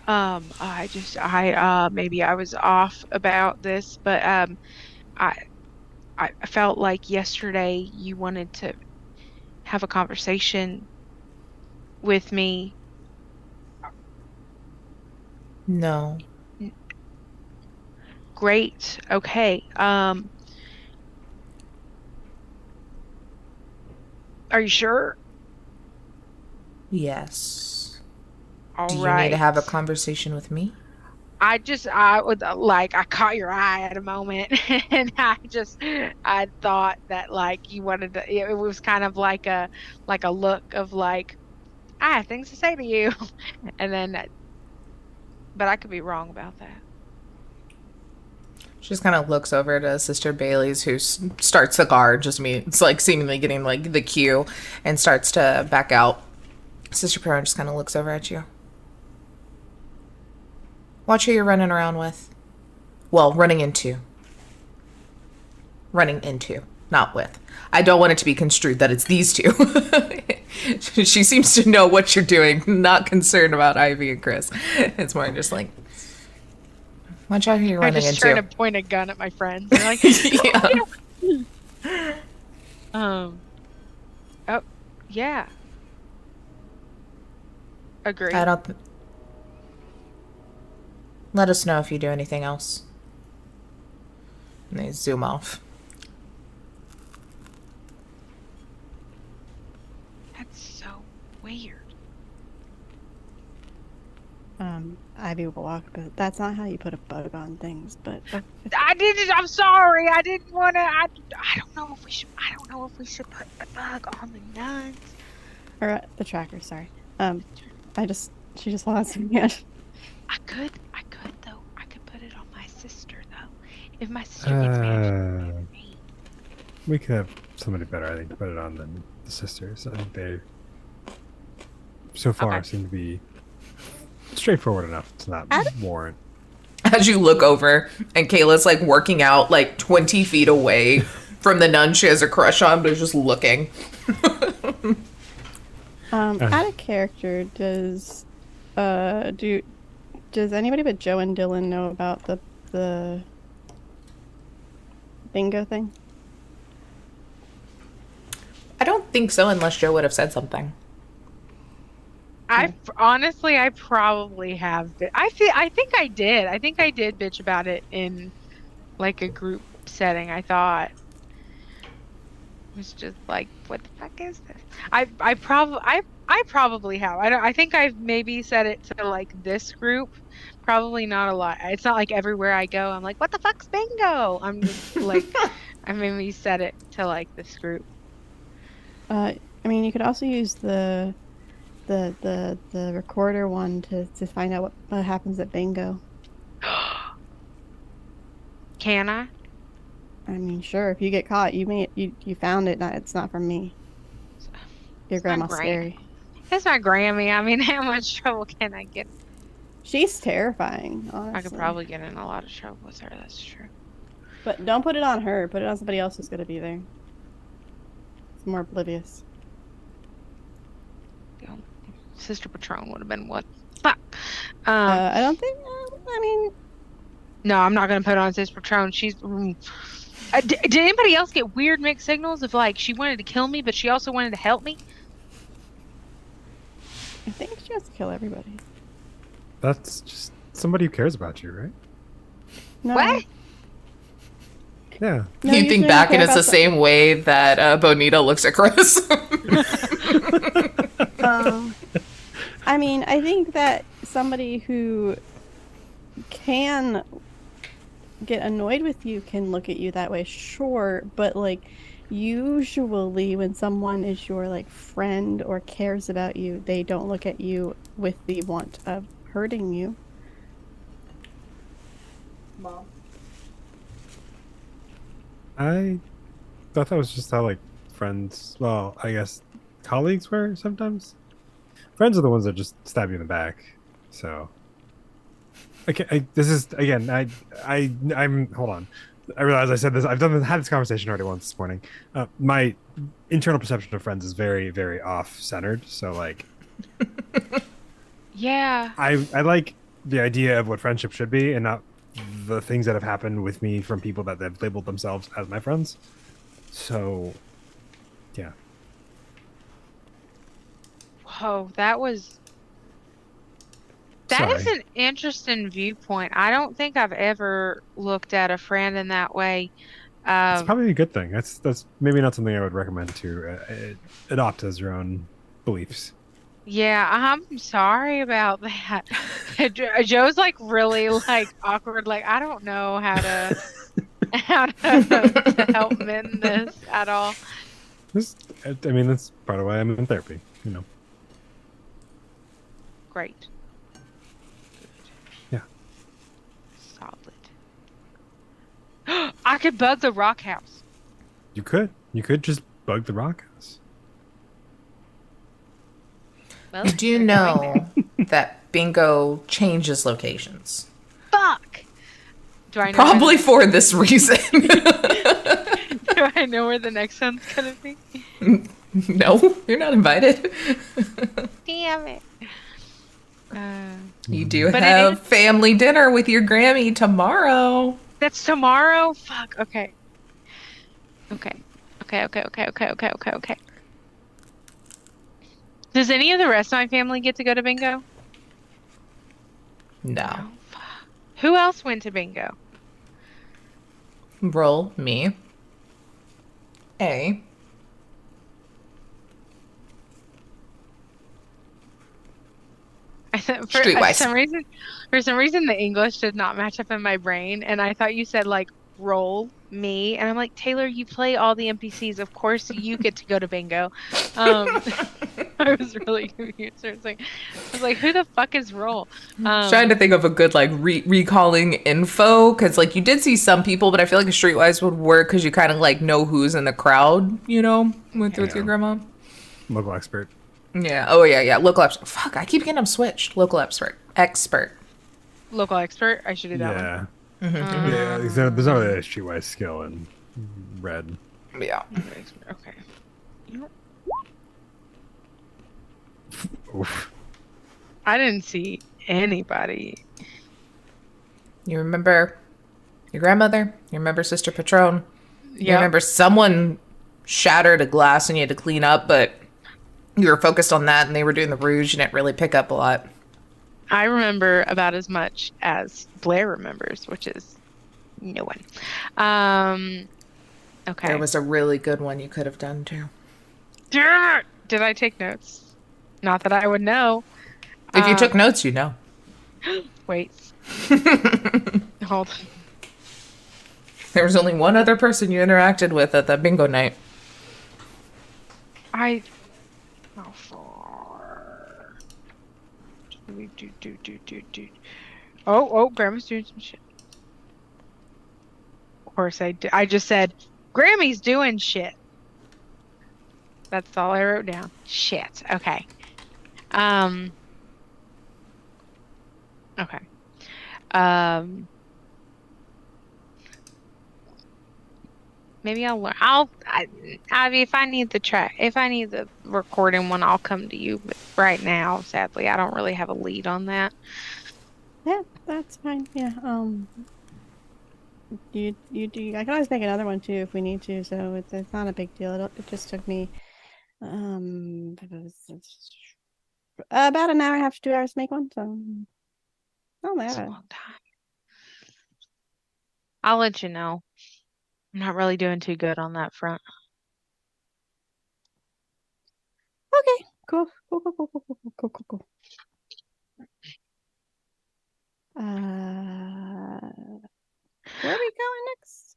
Maybe I was off about this, but I felt like yesterday you wanted to have a conversation with me. No. Great. Okay. Are you sure? Yes. All Do you right. need to have a conversation with me? I caught your eye at a moment and I thought that like you wanted to, it was kind of like a look of like, I have things to say to you. And then, but I could be wrong about that. She just kind of looks over to Sister Bailey's, who starts the car, it's like seemingly getting like the cue, and starts to back out. Sister Patron just kind of looks over at you. Watch who you're running around with. Well, running into. Running into, not with. I don't want it to be construed that it's these two. She seems to know what you're doing, not concerned about Ivy and Chris. It's more just like, watch out who you're running into. I'm just trying to point a gun at my friends. They're like, yeah. Oh, yeah. Agree. I don't. Let us know if you do anything else. And they zoom off. That's so weird. Ivy will walk, but that's not how you put a bug on things. But I didn't. I'm sorry. I didn't want to. I don't know if we should. I don't know if we should put the bug on the nuns. Or the tracker. Sorry. She just wants me. I could though. I could put it on my sister though. If my sister gets mad. We could have somebody better, I think, to put it on than the sisters. I think they, so far, seem to be straightforward enough to not warrant. As you look over, and Kayla's like working out like 20 feet away from the nun she has a crush on, but is just looking. Out of character, does anybody but Joe and Dylan know about the bingo thing? I don't think so, unless Joe would have said something. I probably have. I think I did. I think I did bitch about it in like a group setting. I thought it was just like, what the fuck is this? I probably have. I think I've maybe said it to like this group. Probably not a lot. It's not like everywhere I go I'm like, what the fuck's bingo? I'm just like, I maybe said it to like this group. I mean, you could also use the recorder one to find out what happens at bingo. Can I? I mean, sure. If you get caught, you found it. It's not from me. Your grandma's scary. That's my Grammy. I mean, how much trouble can I get? She's terrifying, honestly. I could probably get in a lot of trouble with her. That's true. But don't put it on her. Put it on somebody else who's going to be there. It's more oblivious. Sister Patron would have been what? Fuck. I don't think. I mean, no, I'm not gonna put on Sister Patron. She's. Did anybody else get weird mixed signals of like she wanted to kill me, but she also wanted to help me? I think she has to kill everybody. That's just somebody who cares about you, right? No. What? Yeah. No, you think back and it's the same way that Bonita looks at Chris. I mean, I think that somebody who can get annoyed with you can look at you that way, sure, but like usually when someone is your like friend or cares about you, they don't look at you with the want of hurting you. Mom. I thought that was just how like friends, well, I guess colleagues were sometimes. Friends are the ones that just stab you in the back. So, okay, this is again. I'm. Hold on. I realize I said this. Had this conversation already once this morning. My internal perception of friends is very, very off-centered. So, like, yeah. I like the idea of what friendship should be, and not the things that have happened with me from people that have labeled themselves as my friends. So, yeah. Whoa, that is an interesting viewpoint. I don't think I've ever looked at a friend in that way. It's probably a good thing. That's maybe not something I would recommend to adopt as your own beliefs. Yeah, I'm sorry about that. Joe's like really like awkward. Like I don't know how to to help mend this at all. I mean, that's part of why I'm in therapy. You know. Great. Yeah. Solid. I could bug the rock house. You could just bug the rock house. Well, you do know that bingo changes locations. Fuck. Do I know probably for this reason? Do I know where the next one's gonna be? No, you're not invited. Damn it. You do have family dinner with your Grammy tomorrow. That's tomorrow? Fuck, okay. Okay. Does any of the rest of my family get to go to bingo? No. Oh, fuck. Who else went to bingo? Roll me a. Streetwise. For some reason, the English did not match up in my brain, and I thought you said like roll me, and I'm like, Taylor, you play all the NPCs. Of course, you get to go to bingo. I was really confused. I was like, who the fuck is roll? Trying to think of a good like recalling info, because like you did see some people, but I feel like a Streetwise would work because you kind of like know who's in the crowd, you know, with your grandma. Local expert. Yeah. Oh yeah. Local expert. Fuck, I keep getting them switched. Local expert. Local expert. I should do that one. Yeah, there's not really a streetwise skill in red. Yeah. Okay. Oof. I didn't see anybody. You remember your grandmother? You remember Sister Patron? You Yep. remember someone shattered a glass and you had to clean up, but you were focused on that and they were doing the rouge. You didn't really pick up a lot. I remember about as much as Blair remembers, which is no one. Okay. There was a really good one you could have done too. Damn it! Did I take notes? Not that I would know. If you took notes, you know. Wait. Hold on. There was only one other person you interacted with at that bingo night. How far? Do. Oh, Grandma's doing some shit. Of course I just said, Grammy's doing shit. That's all I wrote down. Shit. Okay. Okay. Maybe I'll learn. Ivy, if I need the recording one, I'll come to you. But right now, sadly, I don't really have a lead on that. Yeah, that's fine. Yeah. You do. I can always make another one too if we need to. So it's not a big deal. It just took me about an hour and a half to 2 hours to make one. So not That's a bad. long time. I'll let you know. I'm not really doing too good on that front. Okay. Cool. Where are we going next?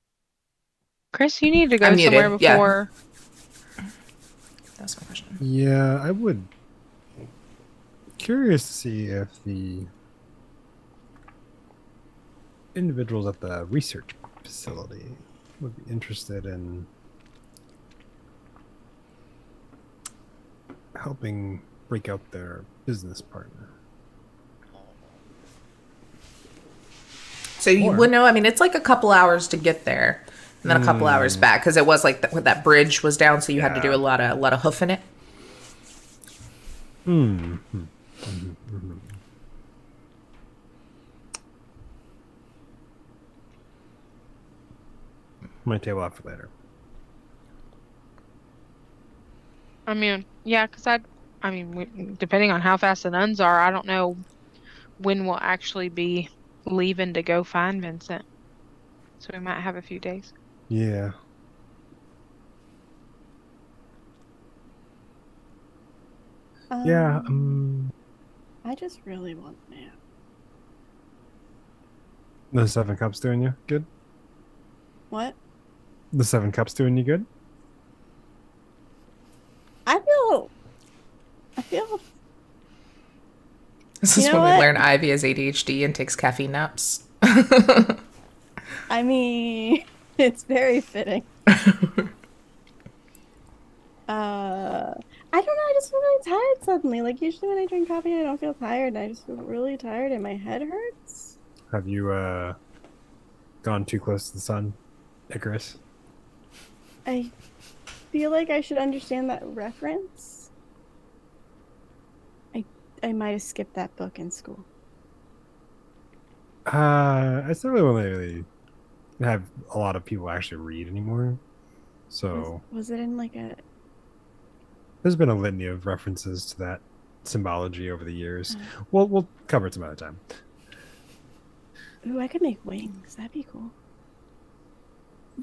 Chris, you need to go I'm muted, somewhere before. Yeah. That's my question. Yeah, I would. Curious to see if the individuals at the research facility would be interested in helping break out their business partner. So you would know. I mean, it's like a couple hours to get there, and then a couple hours back because it was like that bridge was down, so you had to do a lot of hoofing it. Might table out for later. I mean, yeah, because depending on how fast the nuns are, I don't know when we'll actually be leaving to go find Vincent. So we might have a few days. Yeah. Yeah. I just really want a nap. The 7 Cups doing you good? What? The 7 Cups doing you good? I feel. This is when we learn Ivy has ADHD and takes caffeine naps. I mean, it's very fitting. I don't know. I just feel really tired suddenly. Like usually when I drink coffee, I don't feel tired. And I just feel really tired, and my head hurts. Have you gone too close to the sun, Icarus? I feel like I should understand that reference. I might have skipped that book in school. It's not really one they really have a lot of people actually read anymore. So Was it in like a? there's been a litany of references to that symbology over the years. We'll cover it some other time. Ooh, I could make wings. That'd be cool.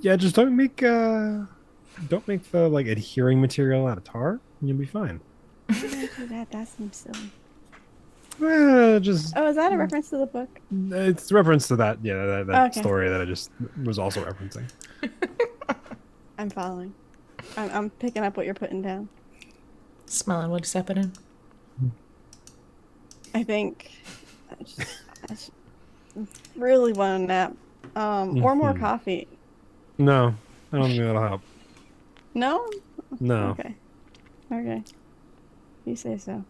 Yeah, just don't make the like adhering material out of tar, and you'll be fine. Why would I do that? That seems silly. Just Oh, is that a reference to the book? it's a reference to that that Okay. story that I just was also referencing. I'm following. I'm picking up what you're putting down. Smelling what's happening. I think I just really want a nap. Or more coffee. No, I don't think that'll help. No? No. Okay. Okay. You say so.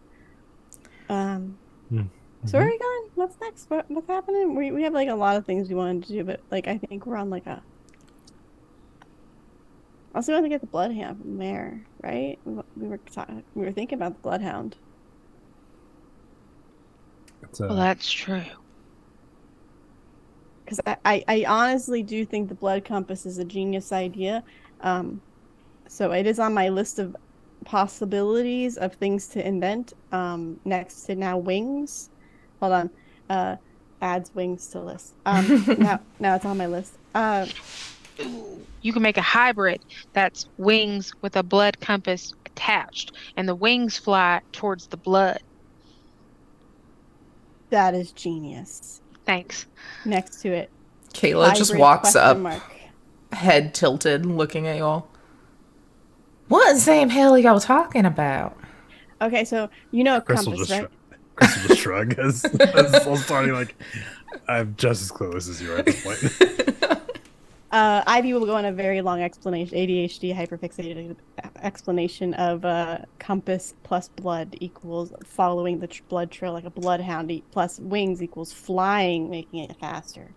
So where are we going? What's next? What's happening? We have like a lot of things we wanted to do, but like I think we're on like a. Also, want to get the bloodhound from there, right? We were thinking about the bloodhound. Well, that's true. Because I honestly do think the blood compass is a genius idea. So it is on my list of possibilities of things to invent. Next to now wings. Hold on. Adds wings to list. Now it's on my list. You can make a hybrid that's wings with a blood compass attached, and the wings fly towards the blood. That is genius. Thanks. Next to it. Kayla just walks up, head tilted, looking at y'all. What in the same hell are y'all talking about? Okay, so you know a Chris compass, will right? Chris will just shrug as I'm starting like I'm just as clueless as you are at this point. Ivy will go on a very long explanation, ADHD hyperfixated explanation of compass plus blood equals following the blood trail like a bloodhound plus wings equals flying, making it faster.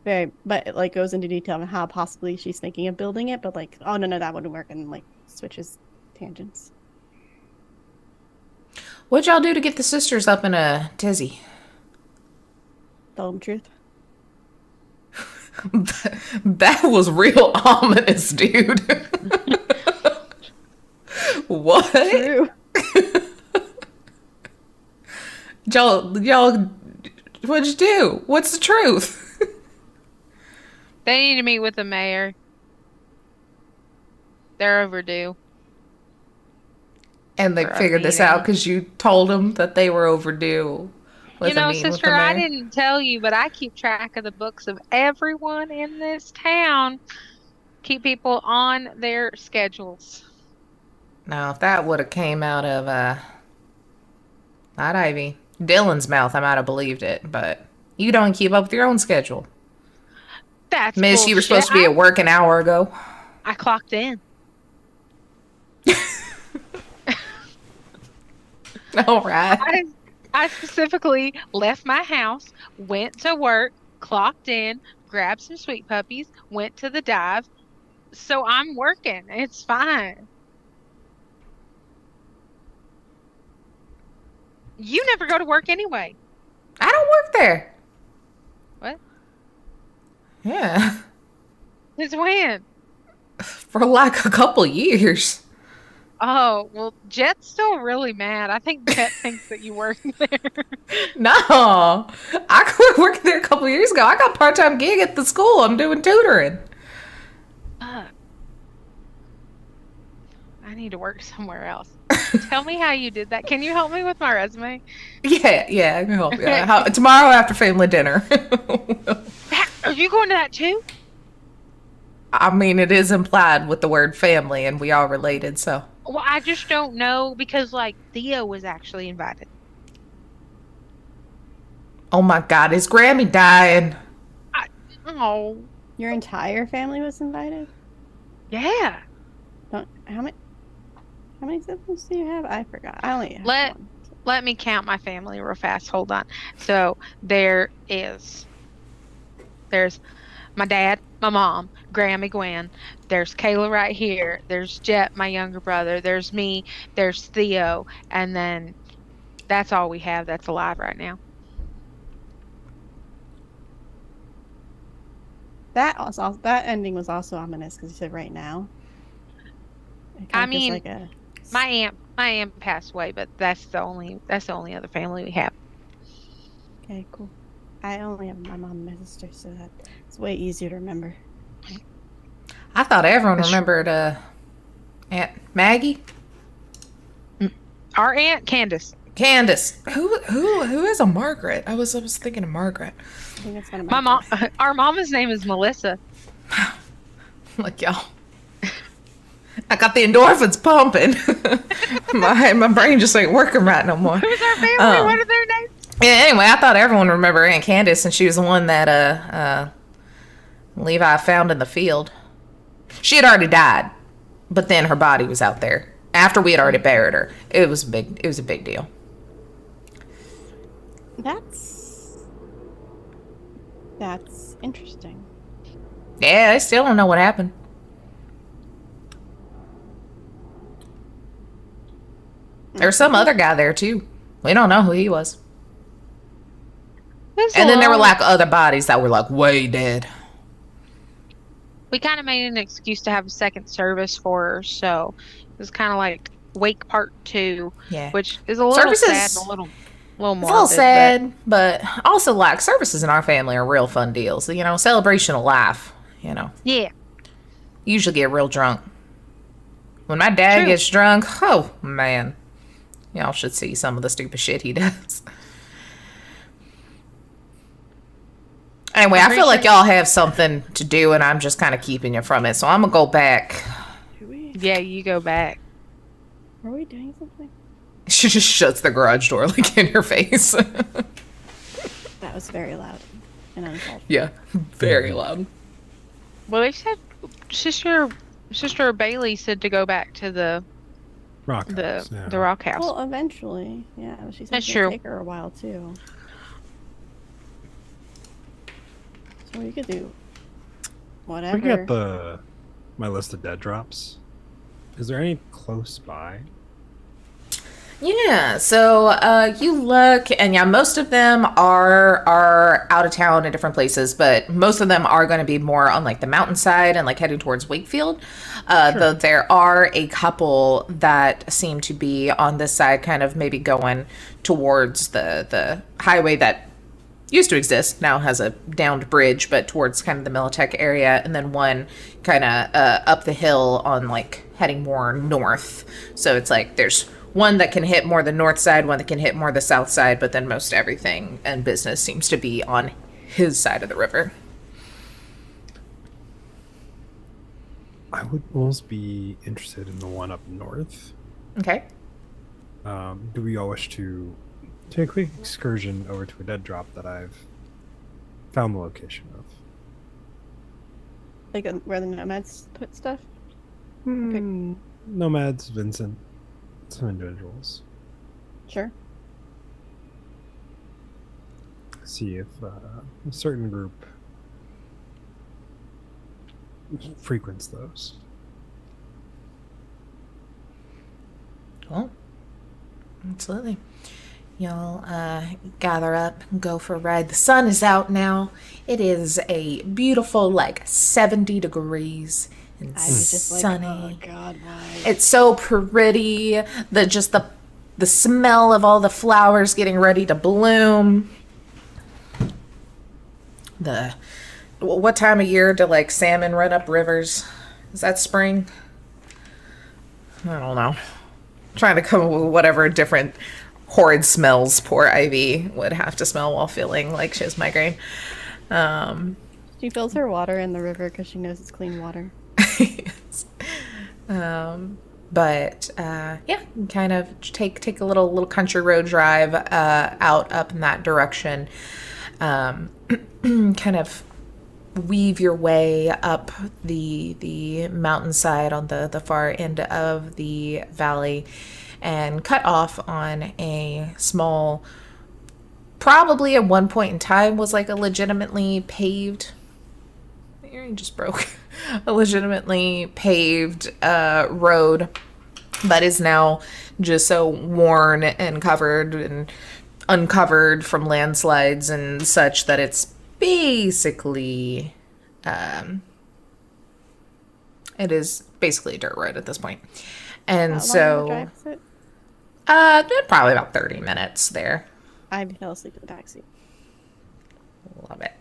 But it like goes into detail on how possibly she's thinking of building it, but like, oh no, that wouldn't work, and like switches tangents. What'd y'all do to get the sisters up in a tizzy? Tell them the truth. That was real ominous, dude. What? True. Y'all, what'd you do? What's the truth? They need to meet with the mayor. They're overdue. And they figured this out because you told them that they were overdue. You know, sister, I didn't tell you, but I keep track of the books of everyone in this town. Keep people on their schedules. Now, if that would have came out of, not Ivy, Dylan's mouth, I might have believed it, but you don't keep up with your own schedule. That's Miss, bullshit. you were supposed to be at work an hour ago. I clocked in. All right. I specifically left my house, went to work, clocked in, grabbed some sweet puppies, went to the dive. So I'm working. It's fine. You never go to work anyway. I don't work there. What? Yeah. Since when? For like a couple years. Oh, well, Jet's still really mad. I think Jet thinks that you work there. No. I quit working there a couple years ago. I got a part-time gig at the school. I'm doing tutoring. I need to work somewhere else. Tell me how you did that. Can you help me with my resume? Yeah, I can help you. Tomorrow after family dinner. Are you going to that too? I mean, it is implied with the word family, and we are related, so. Well, I just don't know because, like, Theo was actually invited. Oh my God, is Grammy dying? Oh. Your entire family was invited? Yeah. How many siblings do you have? I forgot. I only have one. Let me count my family real fast. Hold on. So there's my dad, my mom, Grammy Gwen. There's Kayla right here. There's Jet, my younger brother. There's me. There's Theo. And then that's all we have that's alive right now. That ending was also ominous because you said right now. I mean, my aunt passed away, but that's the only other family we have. Okay, cool. I only have my mom and my sister, so it's way easier to remember. I thought everyone remembered Aunt Maggie. Our Aunt Candace. Candace. Who is a Margaret? I was thinking of Margaret. I think that's one of My mom. Our mama's name is Melissa. Like y'all. I got the endorphins pumping. my brain just ain't working right no more. Who's our family? What are their names? Yeah, anyway, I thought everyone remembered Aunt Candace, and she was the one that Levi found in the field. She had already died, but then her body was out there after we had already buried her. It was a big deal. That's interesting. Yeah, I still don't know what happened. There was some other guy there too. We don't know who he was. And then there were like other bodies that were like way dead. We kind of made an excuse to have a second service for her, so it was kind of like Wake Part 2, which is a little sad and a little morbid. It's a little sad, but also like services in our family are real fun deals. You know, celebration of life. You know. Yeah. Usually get real drunk. When my dad gets drunk, oh man, y'all should see some of the stupid shit he does. Anyway, I feel like y'all have something to do, and I'm just kind of keeping you from it. So I'm gonna go back. Yeah, you go back. Are we doing something? She just shuts the garage door like in your face. That was very loud and uncalled. Yeah, very loud. Well, they said Sister Bailey said to go back to the rock house. The rock house. Well, eventually, yeah. She said That's it's gonna true. take her a while too. So we could do whatever. We got my list of dead drops. Is there any close by? Yeah, so you look, and yeah, most of them are out of town in different places, but most of them are going to be more on like the mountainside and like heading towards Wakefield. Though there are a couple that seem to be on this side, kind of maybe going towards the highway that used to exist, now has a downed bridge, but towards kind of the Militech area, and then one kind of up the hill on like heading more north. So it's like there's one that can hit more the north side, one that can hit more the south side, but then most everything and business seems to be on his side of the river. I would almost be interested in the one up north. Okay. Do we all wish to take a quick excursion over to a dead drop that I've found the location of? Like where the nomads put stuff? Nomads, Vincent, some individuals. Sure. See if a certain group frequents those. Cool. Absolutely. Y'all gather up and go for a ride. The sun is out now. It is a beautiful, like 70 degrees and I was just sunny. like, oh God, why? It's so pretty. The smell of all the flowers getting ready to bloom. What time of year do like salmon run up rivers? Is that spring? I don't know. Trying to come up with whatever different horrid smells poor Ivy would have to smell while feeling like she has migraine. She fills her water in the river because she knows it's clean water. Yes. But yeah, kind of take a little country road drive out up in that direction. Kind of weave your way up the mountainside on the far end of the valley and cut off on a small, probably at one point in time was like a legitimately paved, the earring just broke, a legitimately paved road, but is now just so worn and covered and uncovered from landslides and such that it's basically it is basically a dirt road at this point. And How so long of a drive is it? probably about 30 minutes there. I fell asleep in the backseat. Love it.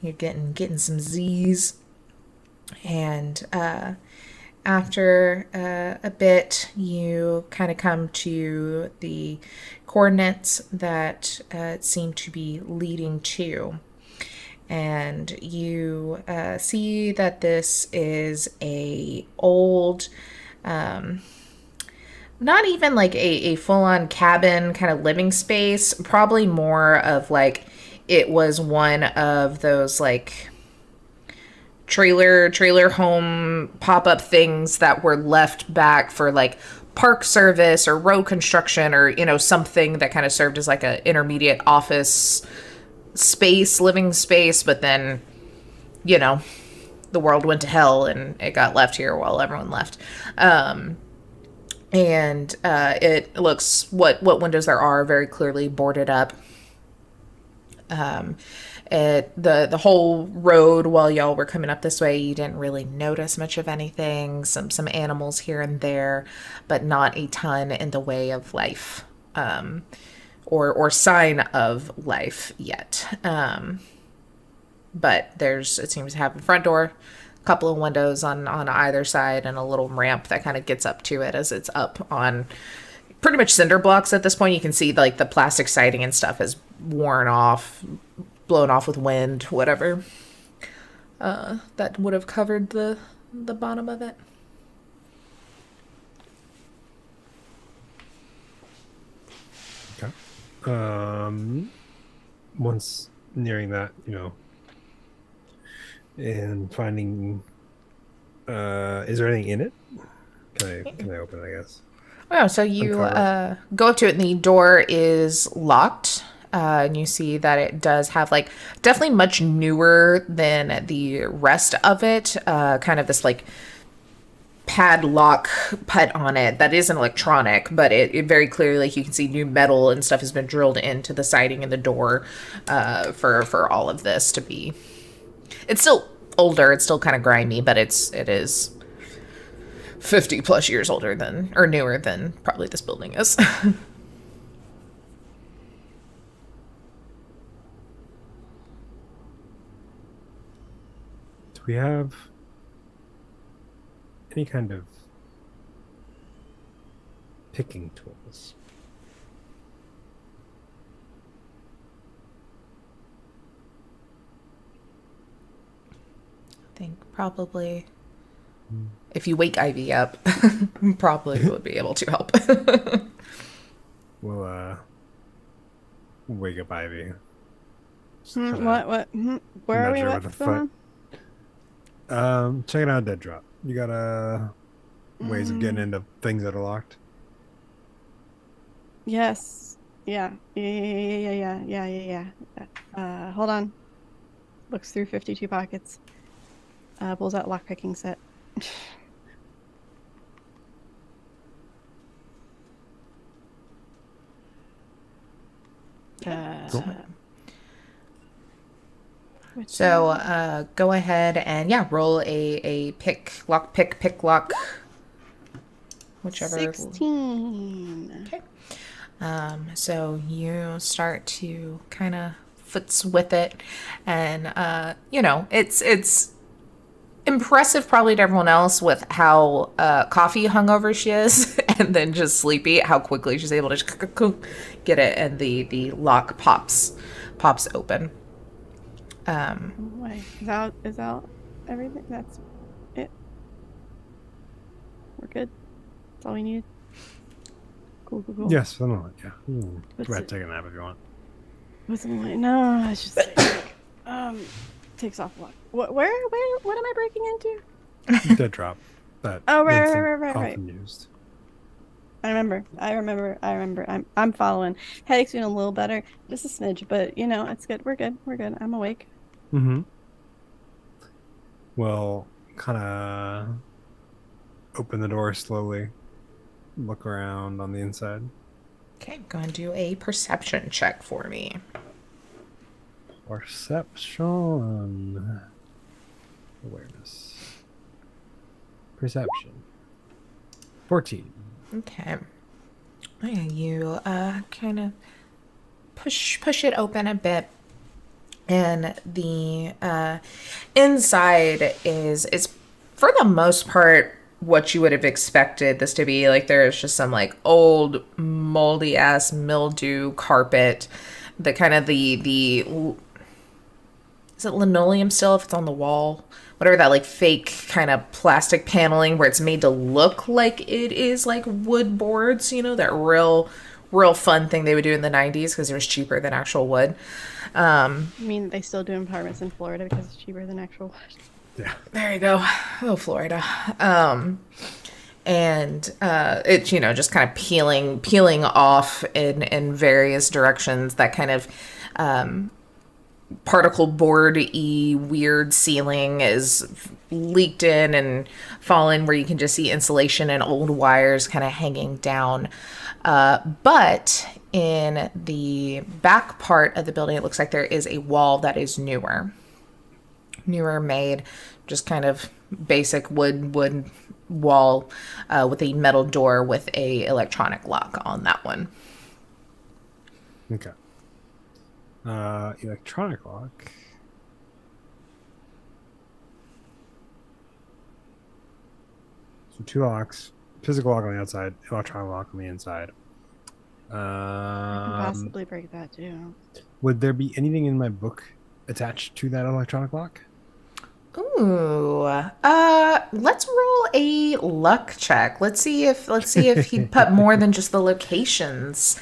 You're getting some Z's. And after a bit, you kind of come to the coordinates that seem to be leading to. And you see that this is a old, not even like a full-on cabin kind of living space, probably more of like it was one of those like trailer home pop-up things that were left back for like park service or road construction, or something that kind of served as like an intermediate office space, living space, but then the world went to hell and it got left here while everyone left. And it looks, what windows there are, very clearly boarded up. The whole road while y'all were coming up this way, you didn't really notice much of anything. Some animals here and there, but not a ton in the way of life, or sign of life yet. But it seems to have a front door, a couple of windows on either side, and a little ramp that kind of gets up to it as it's up on pretty much cinder blocks at this point. You can see like the plastic siding and stuff is worn off, blown off with wind, whatever. That would have covered the bottom of it. Okay. Once nearing that, and finding, is there anything in it? Can I open it, I guess? Oh, so you go up to it, and the door is locked. And you see that it does have like definitely much newer than the rest of it. Kind of this like padlock put on it that isn't electronic, but it very clearly, like, you can see new metal and stuff has been drilled into the siding and the door for all of this to be. It's still older. It's still kind of grimy, but it is 50 plus years older than, or newer than probably this building is. Do we have any kind of picking tools? I think probably if you wake Ivy up, probably would be able to help. We'll wake up Ivy. What? Where are we? What's going on? Checking out Dead Drop. You got ways of getting into things that are locked? Yes. Yeah. Hold on. Looks through 52 pockets. Pulls out lockpicking set. Cool. So go ahead and roll a pick lock, whichever. 16. Okay. So you start to kind of foots with it, and it's impressive probably to everyone else with how coffee hungover she is, and then just sleepy, how quickly she's able to get it, and the lock pops open. Wait, is that everything? That's it. We're good. That's all we need. Cool. Yes, I know. Yeah. Go ahead, take a nap if you want. What's in my? No, it's just like, takes off lock. What am I breaking into? Dead Drop. That right. often used. I remember. I'm following. Headache's feeling a little better, just a smidge, but it's good. We're good. I'm awake. Mm-hmm. Well, kind of open the door slowly. Look around on the inside. Okay, go and do a perception check for me. Perception. Awareness. Perception. 14. Okay. You kind of push it open a bit, And the inside is for the most part what you would have expected this to be. Like, there's just some like old moldy ass mildew carpet. The kind of the is it linoleum still if it's on the wall? Whatever, that like fake kind of plastic paneling where it's made to look like it is like wood boards, you know, that real fun thing they would do in the 90s because it was cheaper than actual wood. I mean, they still do apartments in Florida because it's cheaper than actual wood. Yeah. There you go. Oh, Florida. And it's, you know, just kind of peeling off in various directions. That kind of particle board-y weird ceiling is leaked in and fallen where you can just see insulation and old wires kind of hanging down. But in the back part of the building, it looks like there is a wall that is newer made, just kind of basic wood wall with a metal door with a electronic lock on that one. Okay. Electronic lock. So 2 locks. Physical lock on the outside, electronic lock on the inside. I can possibly break that too. Would there be anything in my book attached to that electronic lock? Ooh. Let's roll a luck check. Let's see if he'd put more than just the locations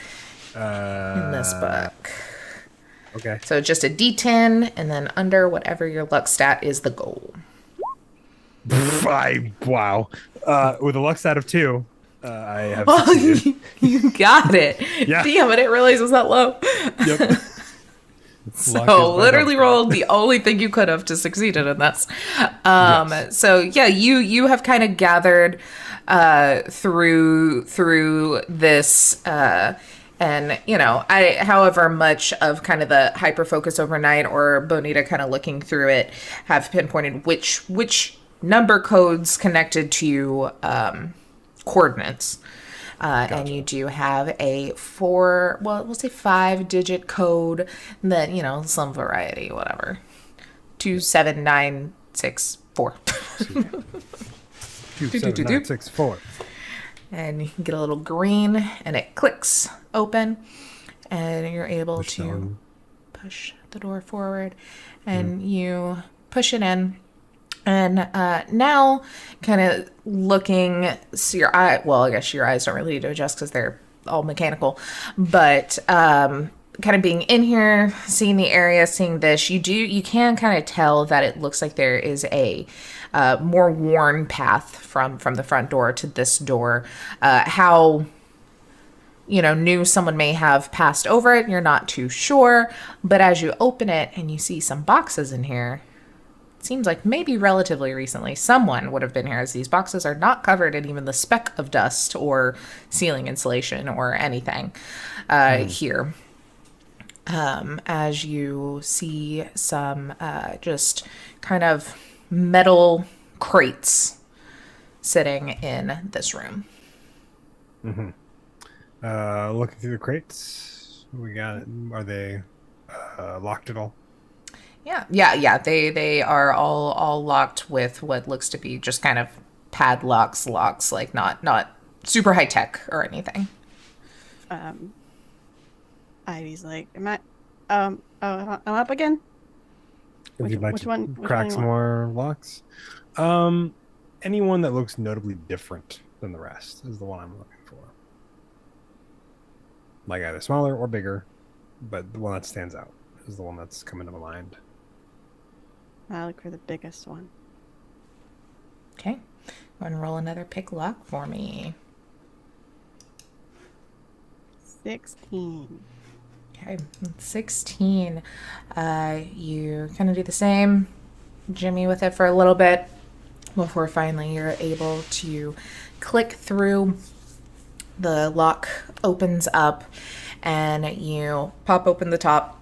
in this book. Okay. So just a D10, and then under whatever your luck stat is the goal. Wow. With a luck stat of 2, I have Oh, succeeded. you got it. Yeah. Damn, I didn't realize it was that low. Yep. So literally rolled the only thing you could have to succeeded in this. Yes. So yeah, you have kind of gathered through this and you know, however much of kind of the hyper focus overnight or Bonita kind of looking through it have pinpointed which number codes connected to coordinates. Gotcha. And you do have a 5-digit code that, you know, some variety, whatever. 27964. 27964. And you can get a little green and it clicks open and you're able to push the door forward and you push it in. And now, kind of looking, so your eye, well, I guess your eyes don't really need to adjust because they're all mechanical, but kind of being in here, seeing the area, seeing this, you can kind of tell that it looks like there is a more worn path from the front door to this door. How, you know, new someone may have passed over it, you're not too sure, but as you open it and you see some boxes in here, seems like maybe relatively recently someone would have been here, as these boxes are not covered in even the speck of dust or ceiling insulation or anything here. As you see some just kind of metal crates sitting in this room. Mm-hmm. Looking through the crates, we got. Are they locked at all? Yeah. They are all locked with what looks to be just kind of padlocks, locks, like not super high tech or anything. Ivy's like, I'm up again. If you'd like to which crack one some more locks, anyone that looks notably different than the rest is the one I'm looking for. Like either smaller or bigger, but the one that stands out is the one that's coming to my mind. I look for the biggest one. Okay. Go and roll another pick luck for me. 16. Okay, 16. You kind of do the same, Jimmy, with it for a little bit before finally you're able to click through. The lock opens up and you pop open the top.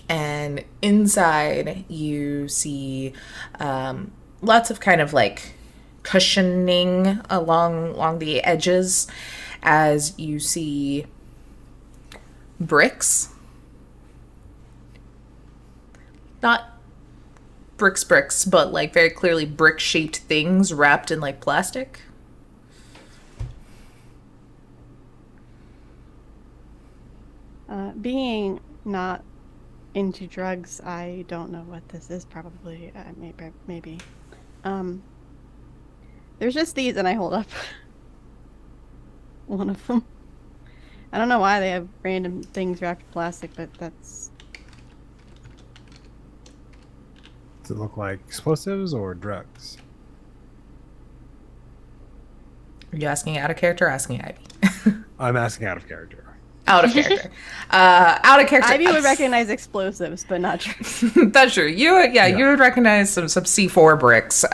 And inside you see lots of kind of like cushioning along the edges as you see bricks, not bricks, but like very clearly brick-shaped things wrapped in like plastic. Being not into drugs, I don't know what this is. Probably, maybe. There's just these, and I hold up one of them. I don't know why they have random things wrapped in plastic, but that's. Does it look like explosives or drugs? Are you asking out of character or asking Ivy? I'm asking out of character. Out of character. Out of character. Ivy would recognize explosives, but not drugs. That's true. You would recognize some C4 bricks.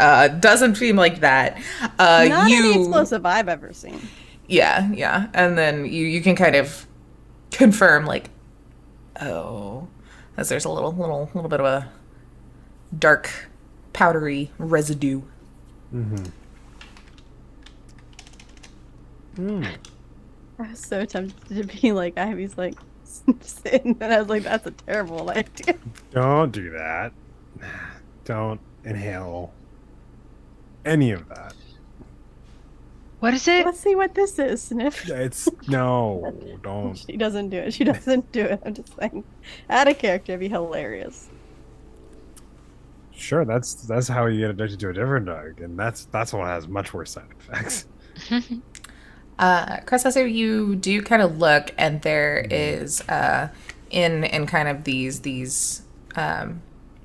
Doesn't seem like that. Not any explosive I've ever seen. Yeah. And then you can kind of confirm, like, oh, as there's a little bit of a dark, powdery residue. I was so tempted to be like Ivy's like sitting, and I was like, that's a terrible idea. Don't do that. Don't inhale any of that. What is it? Let's see what this is, Sniff. It's no, don't. She doesn't do it. She doesn't do it. I'm just saying, out of character, it'd be hilarious. Sure, that's how you get addicted to a different drug, and that's one that has much worse side effects. Chris, as you do kind of look, and there is in kind of these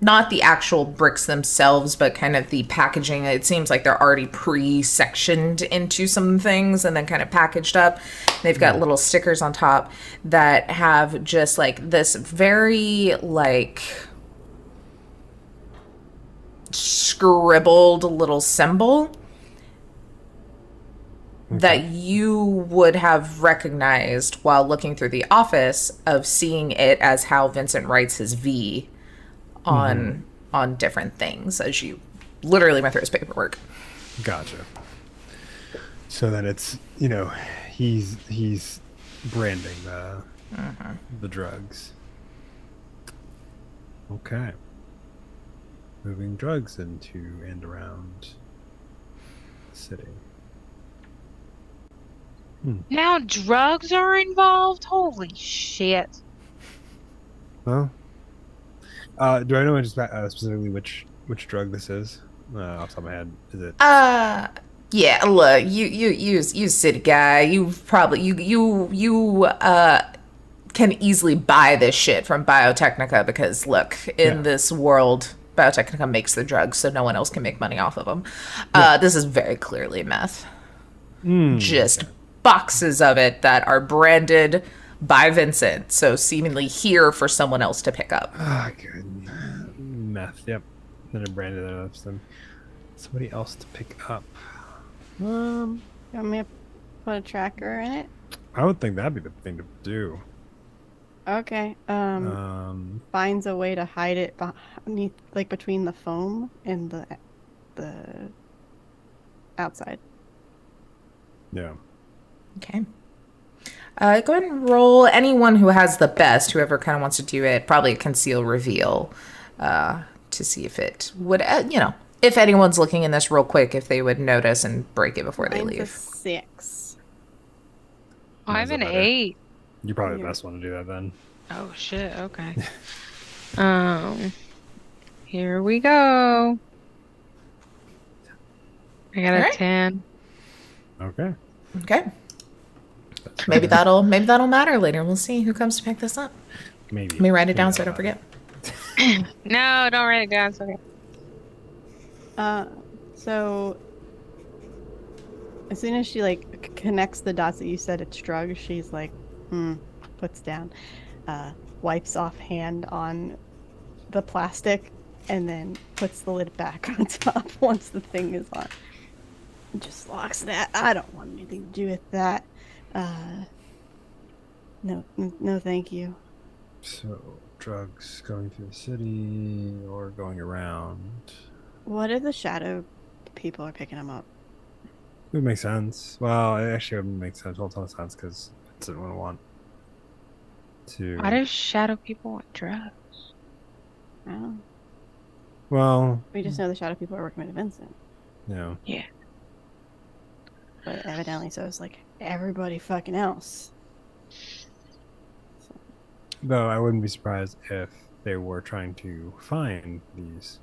not the actual bricks themselves, but kind of the packaging. It seems like they're already pre-sectioned into some things and then kind of packaged up. They've got little stickers on top that have just like this very like scribbled little symbol that you would have recognized while looking through the office of seeing it as how Vincent writes his V on different things as you literally went through his paperwork. Gotcha. So then it's, he's branding the drugs. Okay. Moving drugs into and around the city. Now drugs are involved? Holy shit. Well, do I know specifically which drug this is? Off the top of my head, is it? Yeah. Look, you city guy. You probably you can easily buy this shit from Biotechnica because look, in this world, Biotechnica makes the drugs, so no one else can make money off of them. This is very clearly meth. Just boxes of it that are branded by Vincent, so seemingly here for someone else to pick up. Good. Meth, yep. Then it branded it up, so somebody else to pick up. You want me to put a tracker in it? I would think that'd be the thing to do. Okay. Finds a way to hide it beneath, like between the foam and the outside. Yeah. Okay. Go ahead and roll anyone who has the best, whoever kind of wants to do it, probably a conceal reveal, to see if it would, if anyone's looking in this real quick, if they would notice and break it before they leave. 6. I have an 8. You're probably the best one to do that then. Oh shit, okay. Here we go. I got a 10. Okay. Maybe that'll matter later. We'll see who comes to pick this up. Maybe. Let me write it down so I don't forget. No, don't write it down. It's okay. So as soon as she like connects the dots that you said it's drugs, she's like, puts down, wipes off hand on the plastic, and then puts the lid back on top once the thing is on. Just locks that. I don't want anything to do with that. No, thank you. So, drugs going through the city or going around. What if the shadow people are picking them up? It would make sense. Well, it actually would make sense. Well, a ton of sense because it's what I want to. Why do shadow people want drugs? Oh. Well, We just know the shadow people are working with Vincent. yeah. Yeah. But evidently so is like everybody fucking else. Though I wouldn't be surprised if they were trying to find these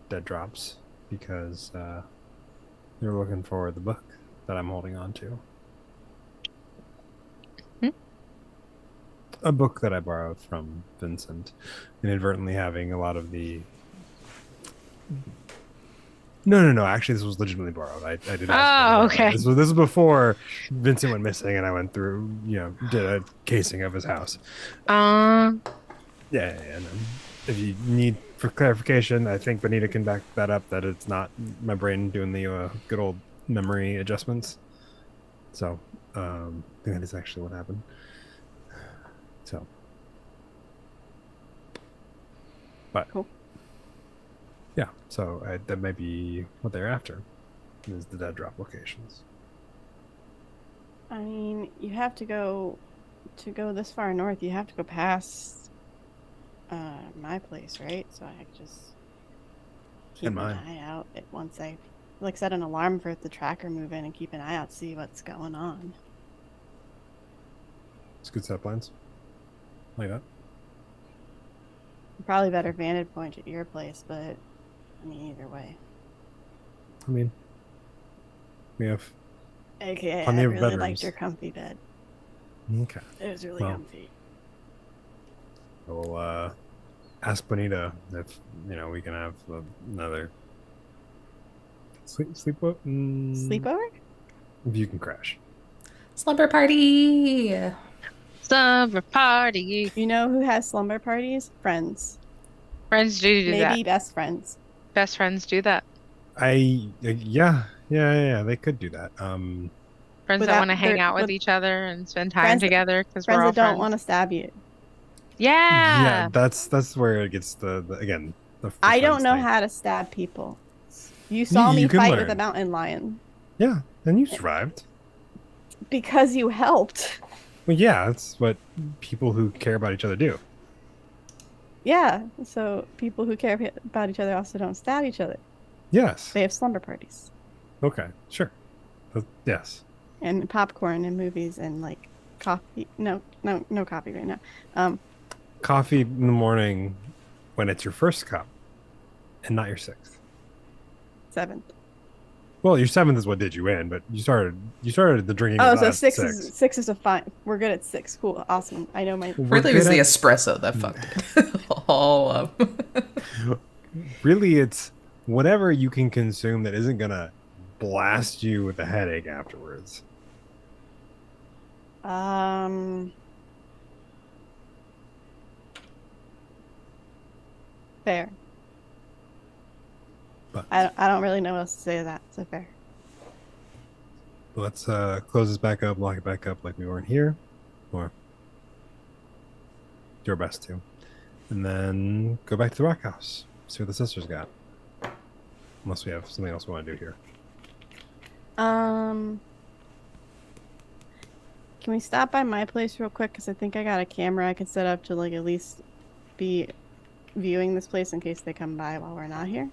dead drops because they're looking for the book that I'm holding on to. A book that I borrowed from Vincent, inadvertently having a lot of the. No. Actually, this was legitimately borrowed. I did not. Oh, okay. This was before Vincent went missing, and I went through, did a casing of his house. Yeah. And if you need for clarification, I think Benita can back that up. That it's not my brain doing the good old memory adjustments. So, I think that is actually what happened. So, but cool. Yeah, so that might be what they're after, is the dead drop locations. I mean, you have to go this far north. You have to go past my place, right? So I just keep an eye out once I set an alarm for the tracker move in and keep an eye out, see what's going on. It's good set plans. Like that. Probably better vantage point at your place, but I mean, either way. I mean, we have AKA, plenty I of really bedrooms. liked your comfy bed. Okay. It was really comfy. We'll ask Bonita if we can have another sleepover. Sleepover? If you can crash. Slumber party. Slumber party. You know who has slumber parties? Friends. Friends do that. Maybe best friends. Best friends do that. Yeah, they could do that. Friends that want to hang out with each other and spend time together because we're all friends that don't friends. want to stab you. Yeah. That's where it gets the I don't friends know thing. how to stab people. You saw me you can fight with learn. a mountain lion. Yeah, and you survived. Because you helped. Well, yeah, that's what people who care about each other do. Yeah, so people who care about each other also don't stab each other. Yes. They have slumber parties. Okay, sure. Yes. And popcorn and movies and coffee. No coffee right now. Coffee in the morning when it's your first cup and not your sixth. 7th. Well, your 7th is what did you in, but you started the drinking. Oh, of so that at 6 is a fine. We're good at 6. Cool, awesome. I know my. Really, it was the espresso that fucked it all up. Really, it's whatever you can consume that isn't gonna blast you with a headache afterwards. Fair. But I don't really know what else to say to that. So fair. let's close this back up, lock it back up like we weren't here, or do your best to, and then go back to the rock house. See what the sisters got. Unless we have something else we want to do here. Can we stop by my place real quick? Because I think I got a camera I can set up to at least be viewing this place in case they come by while we're not here.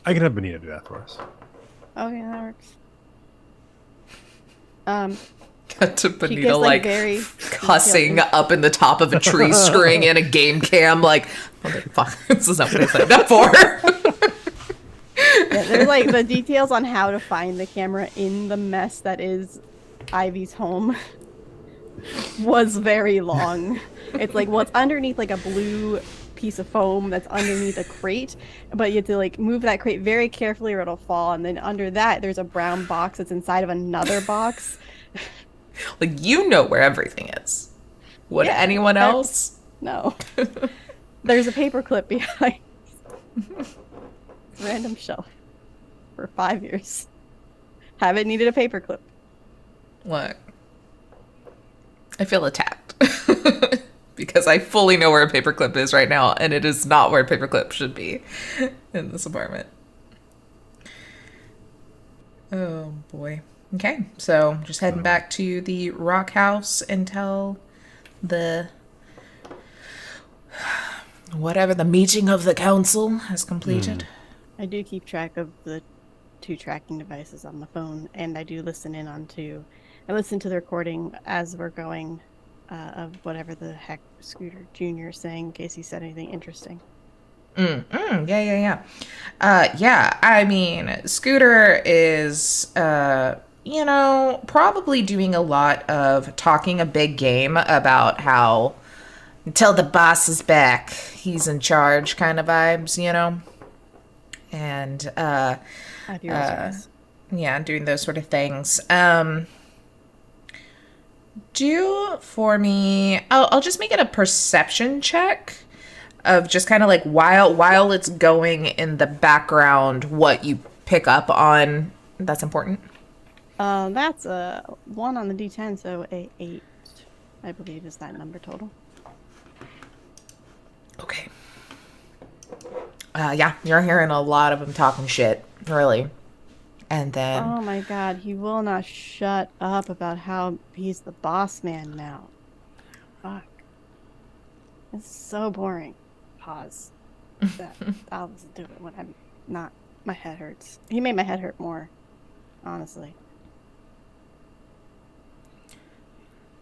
I can have Benita do that for us. Okay, that works. Cut to Benita gets, very cussing up in the top of a tree, screwing in a game cam, motherfucker, this is not what I signed up for. Yeah, there's the details on how to find the camera in the mess that is Ivy's home was very long. It's what's underneath a blue piece of foam that's underneath a crate, but you have to move that crate very carefully or it'll fall, and then under that there's a brown box that's inside of another box. You know where everything is. Would anyone else? No. There's a paperclip behind random shelf for 5 years. Haven't needed a paperclip. Look, I feel attacked because I fully know where a paperclip is right now, and it is not where a paperclip should be in this apartment. Oh boy. Okay, so just heading back to the rock house until the whatever the meeting of the council has completed. I do keep track of the 2 tracking devices on the phone, and I do listen I listen to the recording as we're going of whatever the heck Scooter Jr. is saying in case he said anything interesting. Yeah. I mean, Scooter is, probably doing a lot of talking a big game about how until the boss is back, he's in charge kind of vibes, and doing those sort of things. Do for me, I'll just make it a perception check of just kind of like while it's going in the background, what you pick up on that's important. That's a 1 on the D10, so a 8, I believe, is that number total. Okay. You're hearing a lot of them talking shit, really. And then... Oh my god, he will not shut up about how he's the boss man now. Fuck. It's so boring. Pause. I'll just do it when I'm not... My head hurts. He made my head hurt more, honestly.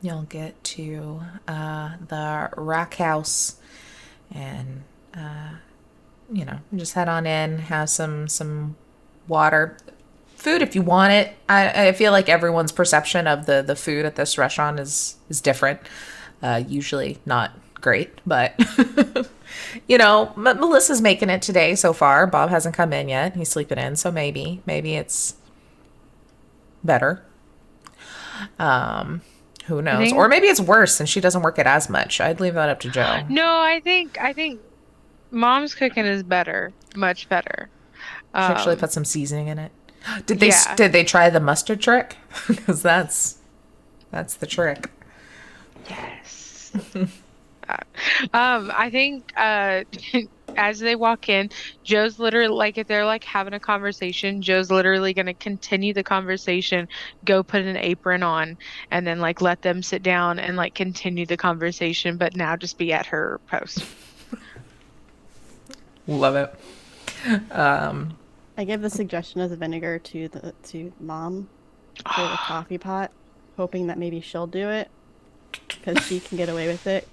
You'll get to the rack house and, just head on in, have some water. Food if you want it. I feel like everyone's perception of the food at this restaurant is different. Usually not great, but Melissa's making it today so far. Bob hasn't come in yet. He's sleeping in, so maybe it's better. Who knows? Or maybe it's worse and she doesn't work it as much. I'd leave that up to Joe. No, I think Mom's cooking is better, much better. She actually put some seasoning in it. Did they try the mustard trick? Because that's the trick. Yes. I think as they walk in, Joe's literally, like, if they're like having a conversation, Joe's literally going to continue the conversation, go put an apron on, and then like let them sit down and like continue the conversation, but now just be at her post. Love it. I give the suggestion of the vinegar to Mom for the coffee pot, hoping that maybe she'll do it because she can get away with it.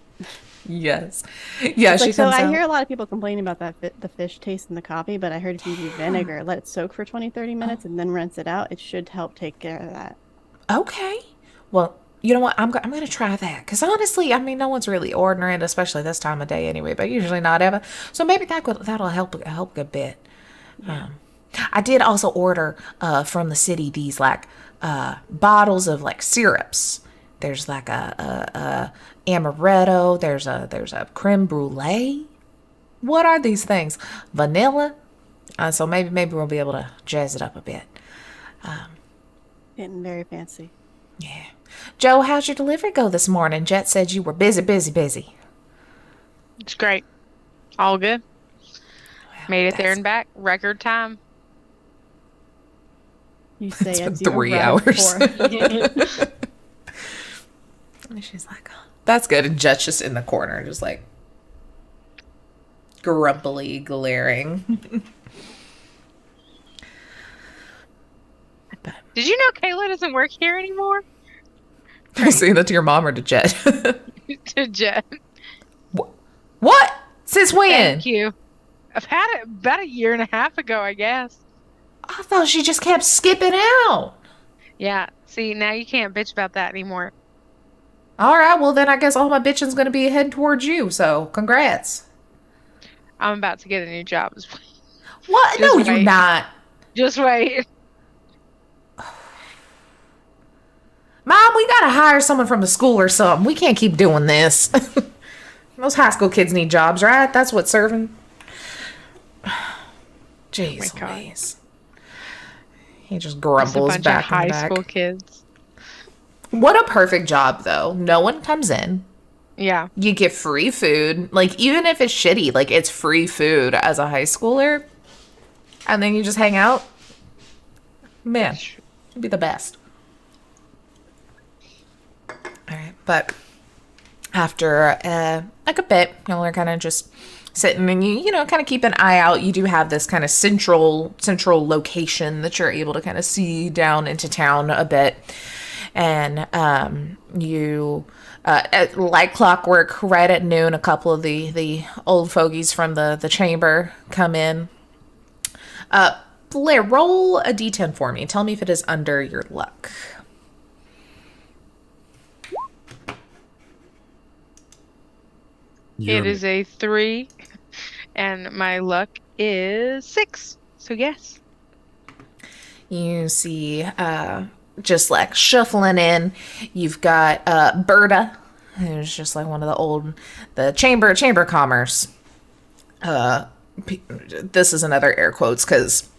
Yes. Yeah, it's she like, so comes I out. hear a lot of people complaining about the fish taste in the coffee, but I heard if you do vinegar, let it soak for 20-30 minutes and then rinse it out, it should help take care of that. Okay. Well, you know what? I'm going to try that because honestly, I mean, no one's really ordering it, especially this time of day anyway, but usually not ever. So maybe that'll help a bit. Yeah. I did also order from the city these like bottles of like syrups. There's like a amaretto. There's a creme brulee. What are these things? Vanilla. So maybe we'll be able to jazz it up a bit. Getting very fancy. Yeah. Joe, how's your delivery go this morning? Jet said you were busy. It's great. All good. Made it there and back. Record time. You say it's been as you 3 arrived hours. for. She's like, oh, that's good. And Jet's just in the corner, just like grumpily glaring. Did you know Kayla doesn't work here anymore? Are you saying that to your mom or to Jet? To Jet. What? Since when? Thank you. I've had it about 1.5 years ago, I guess. I thought she just kept skipping out. Yeah. See, now you can't bitch about that anymore. All right. Well, then I guess all my bitching's going to be heading towards you. So congrats. I'm about to get a new job. What? No, you're not. Just wait. Mom, we got to hire someone from the school or something. We can't keep doing this. Those high school kids need jobs, right? That's what's serving. Jeez Louise. He just grumbles back and back. High school kids. What a perfect job, though. No one comes in. Yeah. You get free food. Like, even if it's shitty, like, it's free food as a high schooler. And then you just hang out. Man, it'd be the best. All right. But after, like a bit, they're kind of just sitting, and you know, kind of keep an eye out. You do have this kind of central location that you're able to kind of see down into town a bit. And you, like clockwork, right at noon, a couple of the old fogies from the chamber come in. Blair, roll a d10 for me. Tell me if it is under your luck. It is a 3, and my luck is 6. So yes. You see, just like shuffling in, you've got Berta, who's just like one of the chamber of commerce. This is another air quotes, because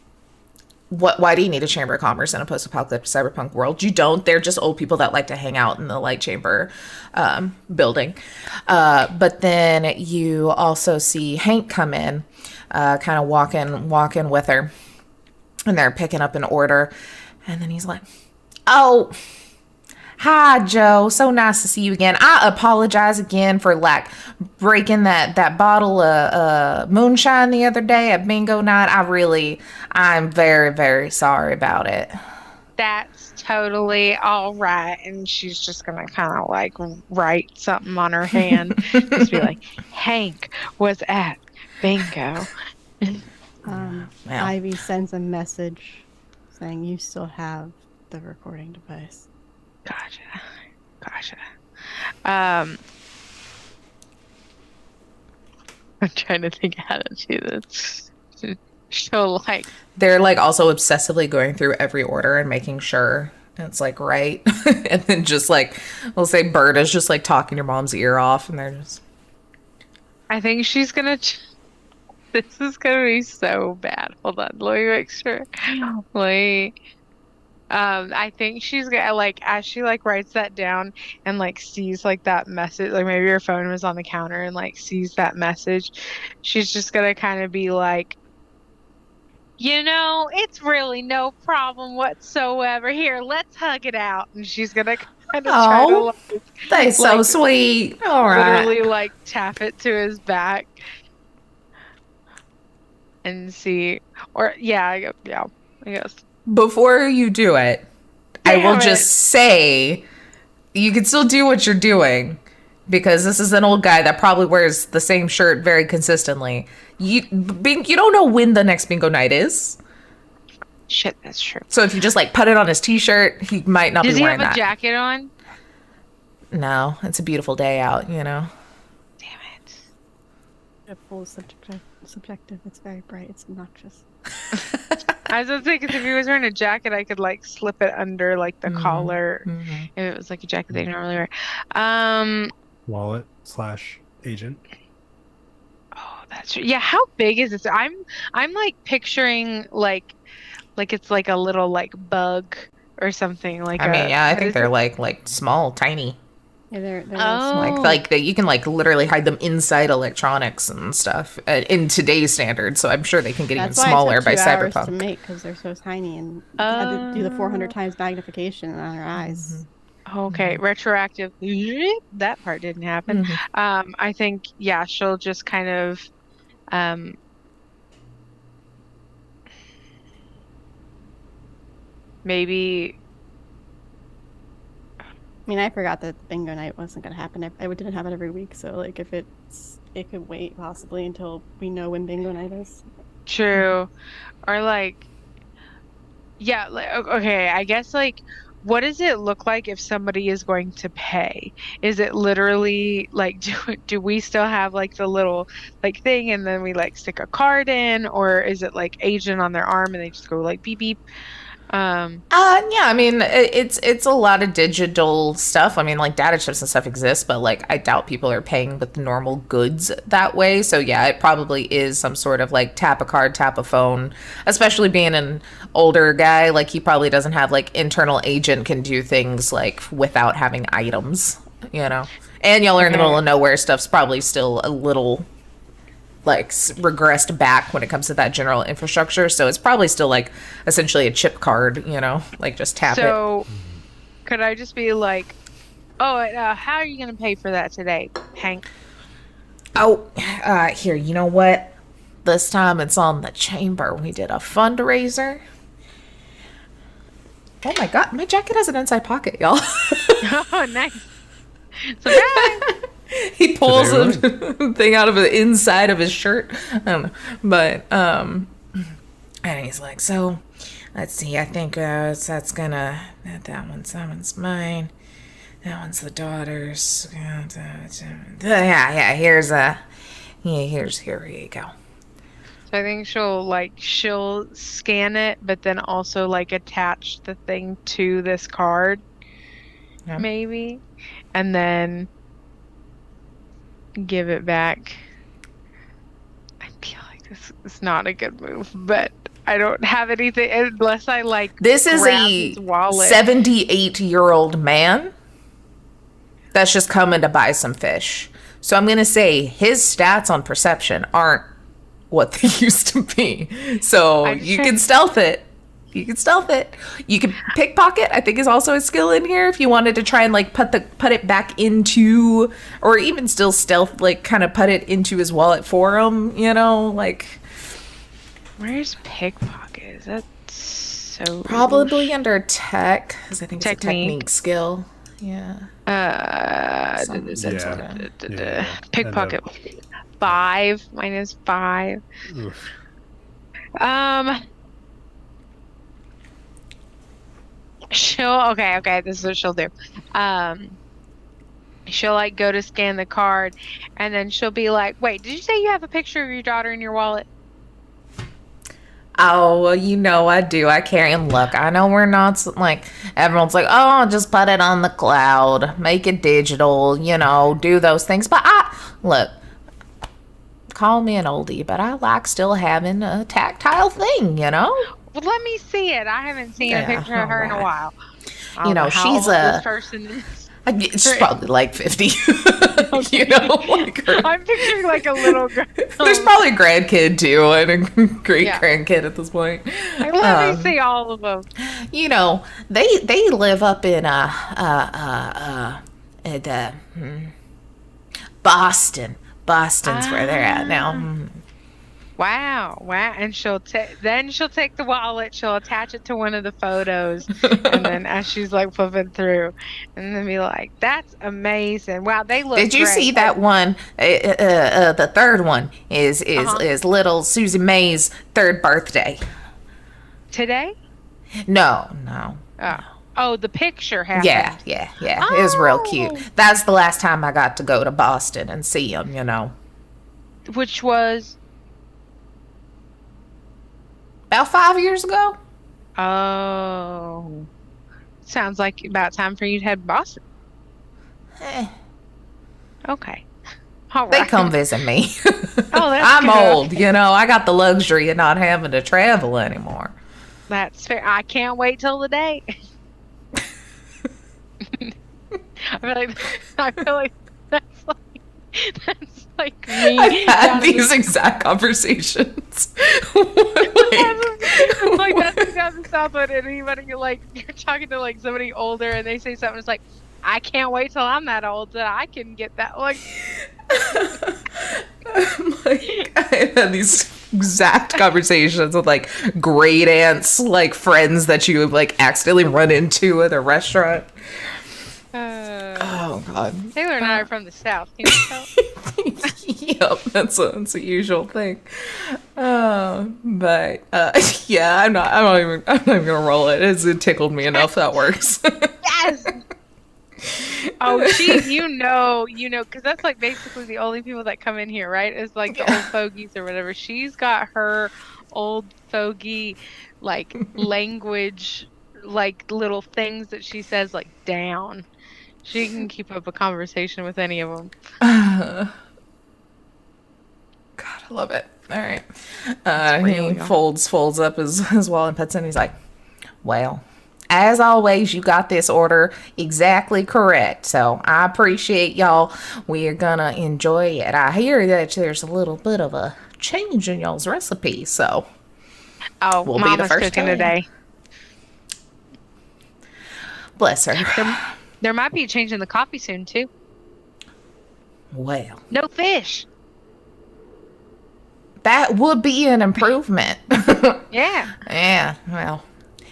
why do you need a chamber of commerce in a post-apocalyptic cyberpunk world? You don't. They're just old people that like to hang out in the light chamber building. But then you also see Hank come in, kind of walking with her, and they're picking up an order. And then he's like, "Oh, hi, Joe. So nice to see you again. I apologize again for like breaking that bottle of moonshine the other day at bingo night. I'm very, very sorry about it." That's totally all right. And she's just going to kind of like write something on her hand. Just be like, Hank was at bingo. Ivy sends a message saying you still have the recording device. Gotcha. I'm trying to think how to do this. She'll like... They're like also obsessively going through every order and making sure it's like right. And then just like, we'll say Berta's just like talking your mom's ear off, and they're just... I think she's gonna... This is gonna be so bad. Hold on, let me make sure. I think she's gonna like, as she like writes that down and like sees like that message, like maybe her phone was on the counter and like sees that message, she's just gonna kind of be like, you know, it's really no problem whatsoever. Here, let's hug it out. And she's gonna kind of try to like, that's so sweet. All right, literally like tap it to his back and see, or I guess. Before you do it, I will just say you can still do what you're doing, because this is an old guy that probably wears the same shirt very consistently. You don't know when the next bingo night is. Shit, that's true. So if you just like put it on his t-shirt, he might not be wearing that. Does he have a jacket on? No, it's a beautiful day out, you know. Damn it. A full subjective. It's very bright. It's obnoxious. I was thinking, because if he was wearing a jacket, I could like slip it under like the collar if it was like a jacket they normally wear. Wallet/agent. Oh, that's true. Yeah, how big is this? I'm like picturing like it's like a little like bug or something. Like I think they're like small, tiny. Yeah, they're like that. You can like literally hide them inside electronics and stuff in today's standards. So I'm sure they can get even smaller by Cyberpunk. To make, because they're so tiny, and had to do the 400 times magnification on her eyes. Okay, retroactive. That part didn't happen. I think she'll just kind of maybe. I mean, I forgot that bingo night wasn't going to happen. It didn't happen every week, so like if it could wait possibly until we know when bingo night is. True, or like, okay. I guess like, what does it look like if somebody is going to pay? Is it literally like, do we still have like the little like thing, and then we like stick a card in, or is it like agent on their arm and they just go like beep beep? I mean, it's a lot of digital stuff. I mean, like data chips and stuff exist, but like I doubt people are paying with normal goods that way. So yeah, it probably is some sort of like tap a card, tap a phone, especially being an older guy. Like he probably doesn't have like internal agent can do things like without having items, you know. And y'all are in the middle of nowhere. Stuff's probably still a little like regressed back when it comes to that general infrastructure, so it's probably still like essentially a chip card, you know, like just tap it. So could I just be like, how are you gonna pay for that today, Hank? Oh, here, you know what? This time it's on the chamber. We did a fundraiser. Oh my god, my jacket has an inside pocket, y'all. Oh, nice. Surprise! He pulls a thing out of the inside of his shirt. I don't know. But, and he's like, so, let's see, I think that's gonna, that one's mine. That one's the daughter's. Yeah, here you go. So I think she'll scan it, but then also like attach the thing to this card, maybe, and then give it back. I feel like this is not a good move, but I don't have anything unless I like. This is a 78-year-old man that's just coming to buy some fish. So I'm gonna say his stats on perception aren't what they used to be. So you can stealth it. You can pickpocket, I think, is also a skill in here if you wanted to try and like put it back into, or even still stealth, like kind of put it into his wallet for him, you know, like. Where's pickpocket? Is that so? Probably under tech, because I think it's a technique skill. Yeah. Pickpocket. 5 minus 5. Oof. Okay, this is what she'll do. She'll like go to scan the card, and then she'll be like, wait, did you say you have a picture of your daughter in your wallet? Oh, well, you know I do. I carry and look. I know we're not like everyone's like, oh, just put it on the cloud, make it digital, you know, do those things. But look, call me an oldie, but I like still having a tactile thing, you know. Well, let me see it. I haven't seen a picture of her in a while. You know, she's a person is. She's probably like 50. You know, like I'm picturing like a little girl. There's probably a grandkid too, and a great grandkid at this point. Let me see all of them. You know, they live up in Boston. Boston's where they're at now. Wow. And she'll take the wallet, she'll attach it to one of the photos, and then as she's like flipping through, and then be like, that's amazing. Wow, they look Did you great. see that one? The third one is little Susie May's 3rd birthday. Today? No. Oh, the picture happened. Yeah. It was real cute. That's the last time I got to go to Boston and see him, you know. Which was? About 5 years ago. Oh. Sounds like about time for you to head to Boston. Okay. All right. They come visit me. Oh, that's I'm good. old, you know. I got the luxury of not having to travel anymore. That's fair. I can't wait till the day. I feel like that's like me. I've had these exact conversations. like that's down the South End, and anybody you're talking to like somebody older, and they say something. It's like, I can't wait till I'm that old that I can get that. Like, I've had these exact conversations with like great aunts, like friends that you like accidentally run into at a restaurant. Oh God. Taylor and I are from the South. Can you tell? Yep, that's a usual thing. But yeah, I'm not even gonna roll it. It tickled me enough. That works. Yes. Oh, you know, because that's like basically the only people that come in here, right? Is like the old fogies or whatever. She's got her old fogey, like language, like little things that she says like down. She can keep up a conversation with any of them. God, I love it. All right. He folds up his wallet and puts in. He's like, well, as always, you got this order exactly correct. So I appreciate y'all. We are going to enjoy it. I hear that there's a little bit of a change in y'all's recipe. So we'll Mama's be the first cooking today. Bless her. There might be a change in the coffee soon, too. Well. No fish. That would be an improvement. Yeah. Yeah, well,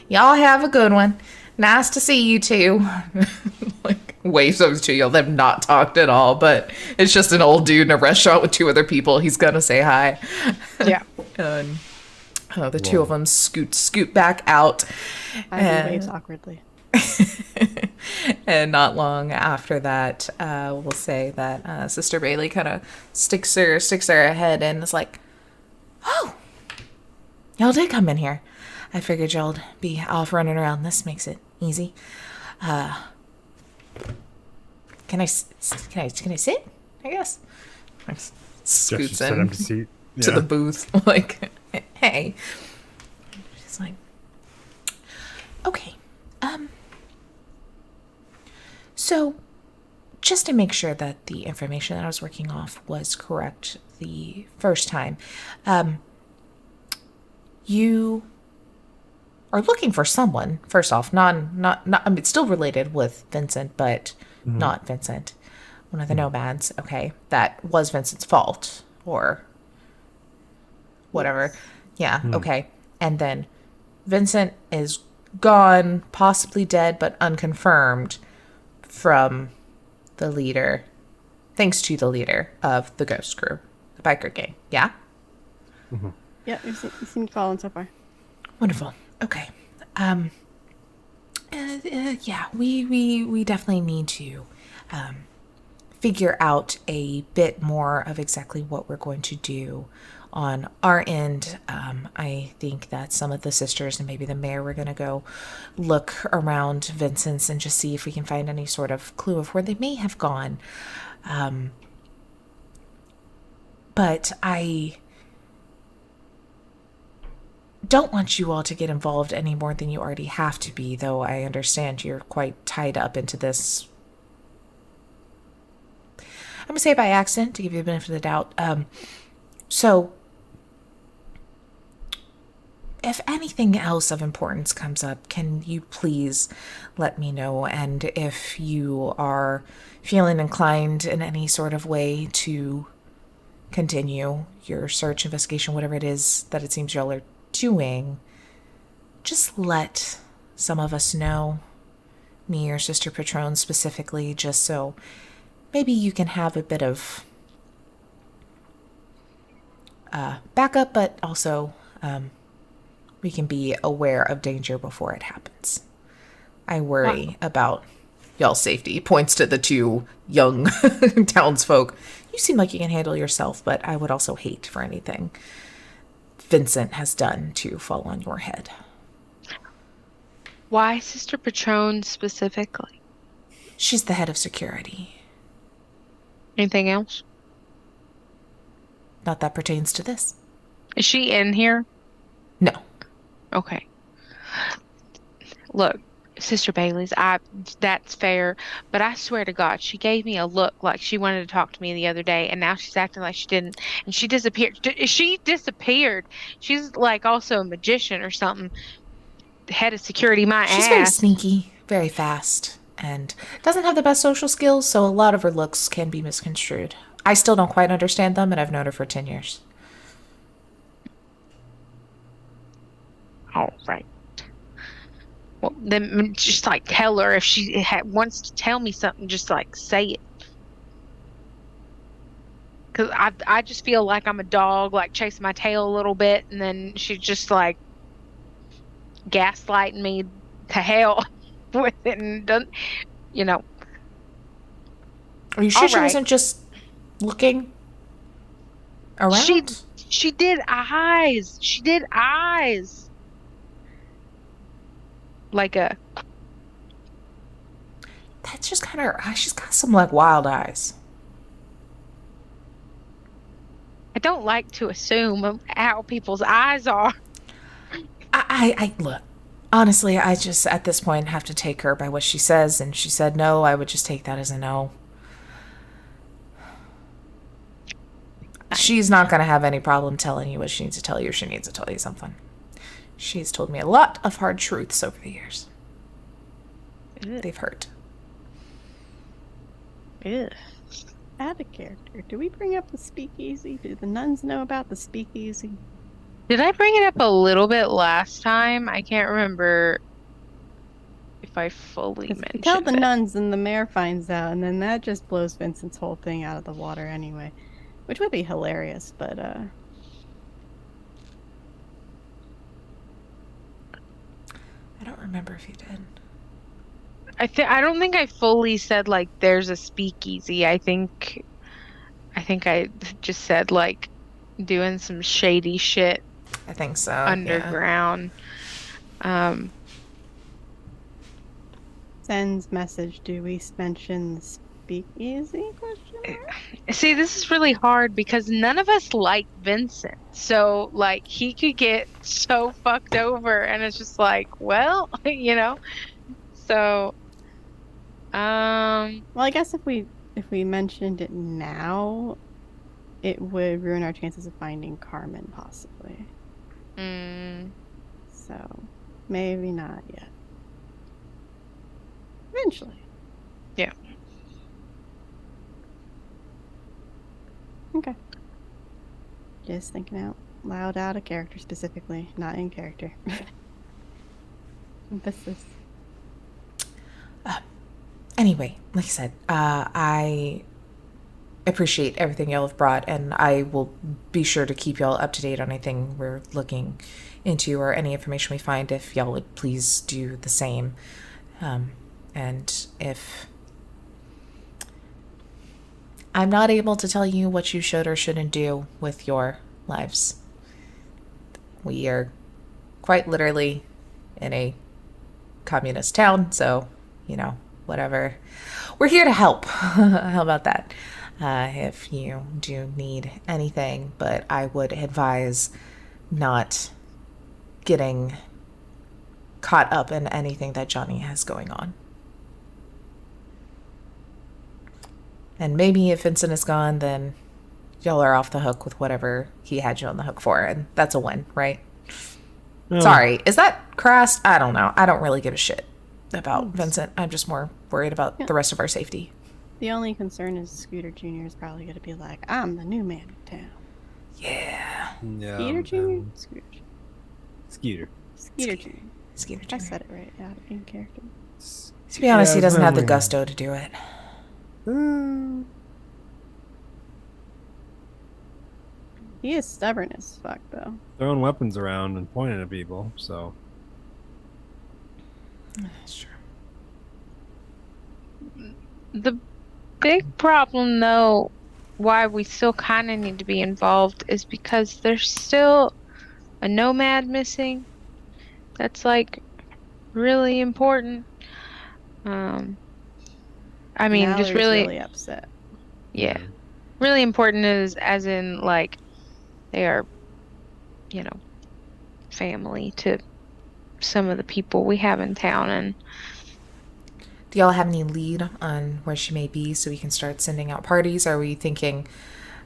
y'all have a good one. Nice to see you two. Like, waves over to you. They've not talked at all, but it's just an old dude in a restaurant with two other people. He's gonna say hi. Yeah. And the two of them scoot back out. Ivy waves awkwardly. And not long after that, we'll say that Sister Bailey kind of sticks her head in and is like, "Oh, y'all did come in here. I figured y'all'd be off running around. This makes it easy. Can I sit? I guess." Scoots Set in him to seat. to Yeah. the booth, like, "Hey." She's like, "Okay, so just to make sure that the information that I was working off was correct the first time, you are looking for someone, first off, not I mean, it's still related with Vincent, but not Vincent, one of the nomads, okay? That was Vincent's fault, or whatever. Yeah, okay. And then Vincent is gone, possibly dead, but unconfirmed from the leader, thanks to the leader of the ghost crew, the biker gang. Yeah? Yeah, you seem following so far. Wonderful. Okay. Yeah, we definitely need to figure out a bit more of exactly what we're going to do on our end. I think that some of the sisters and maybe the mayor were going to go look around Vincent's and just see if we can find any sort of clue of where they may have gone. But I don't want you all to get involved any more than you already have to be, though I understand you're quite tied up into this. I'm going to say by accident to give you the benefit of the doubt. So if anything else of importance comes up, can you please let me know? And if you are feeling inclined in any sort of way to continue your search, investigation, whatever it is that it seems y'all are doing, just let some of us know, me or Sister Patron specifically, just so maybe you can have a bit of backup, but also we can be aware of danger before it happens. I worry about y'all's safety. Points to the two young townsfolk. You seem like you can handle yourself, but I would also hate for anything Vincent has done to fall on your head. Why Sister Patron specifically? She's the head of security. Anything else? Not that pertains to this. Is she in here? No. Okay. Look, Sister Bailey's, that's fair, but I swear to God, she gave me a look like she wanted to talk to me the other day, and now she's acting like she didn't, and she disappeared. She disappeared. She's like also a magician or something. Head of security, my ass. She's very sneaky, very fast, and doesn't have the best social skills, so a lot of her looks can be misconstrued. I still don't quite understand them, and I've known her for 10 years. All right. Well, then just like tell her if she wants to tell me something, just like say it. Because I just feel like I'm a dog, like chasing my tail a little bit, and then she's just like gaslighting me to hell with it, and doesn't, you know. Are you sure she wasn't just looking around? She did eyes. She did eyes. Like a... That's just kind of her eyes. She's got some like wild eyes. I don't like to assume how people's eyes are. I look, honestly, I just at this point have to take her by what she says, and she said no. I would just take that as a no. She's not going to have any problem telling you what she needs to tell you. She needs to tell you something. She's told me a lot of hard truths over the years. They've hurt. Ew. Add a character. Do we bring up the speakeasy? Do the nuns know about the speakeasy? Did I bring it up a little bit last time? I can't remember if I fully Because if we tell the mentioned it. nuns, then the mayor finds out, and then that just blows Vincent's whole thing out of the water anyway. Which would be hilarious, but I don't remember if you did. I don't think I fully said like there's a speakeasy. I think I just said like doing some shady shit I think so. underground. Sends message. Do we mention the speakeasy? Question mark? See, this is really hard because none of us like Vincent. So like he could get so fucked over and it's just like, well, you know. So Well, I guess if we mentioned it now, it would ruin our chances of finding Carmen, possibly. So, maybe not yet. Eventually. Yeah. Okay. Just thinking out loud out of character specifically, not in character. Emphasis. Anyway, like I said, I appreciate everything y'all have brought, and I will be sure to keep y'all up to date on anything we're looking into or any information we find, if y'all would please do the same. And if I'm not able to tell you what you should or shouldn't do with your lives, we are quite literally in a communist town, so, you know, whatever. We're here to help. How about that? If you do need anything, but I would advise not getting caught up in anything that Johnny has going on. And maybe if Vincent is gone, then y'all are off the hook with whatever he had you on the hook for, and that's a win, right? Sorry, is that crass? I don't know. I don't really give a shit about Vincent. I'm just more worried about the rest of our safety. The only concern is Scooter Jr. is probably going to be like, I'm the new man in town. Yeah. Skeeter Jr.? Scooter. Skeeter. Skeeter Jr. Skeeter I Jr. said it right, out in character. To be honest, he doesn't have the gusto to do it. He is stubborn as fuck, though. Throwing weapons around and pointing at people, so. That's true. the big problem, though, why we still kind of need to be involved is because there's still a nomad missing. That's like really important. I mean, Mallory's just really upset. Yeah. Really important is as in like they are, you know, family to some of the people we have in town. And do y'all have any lead on where she may be so we can start sending out parties? Are we thinking,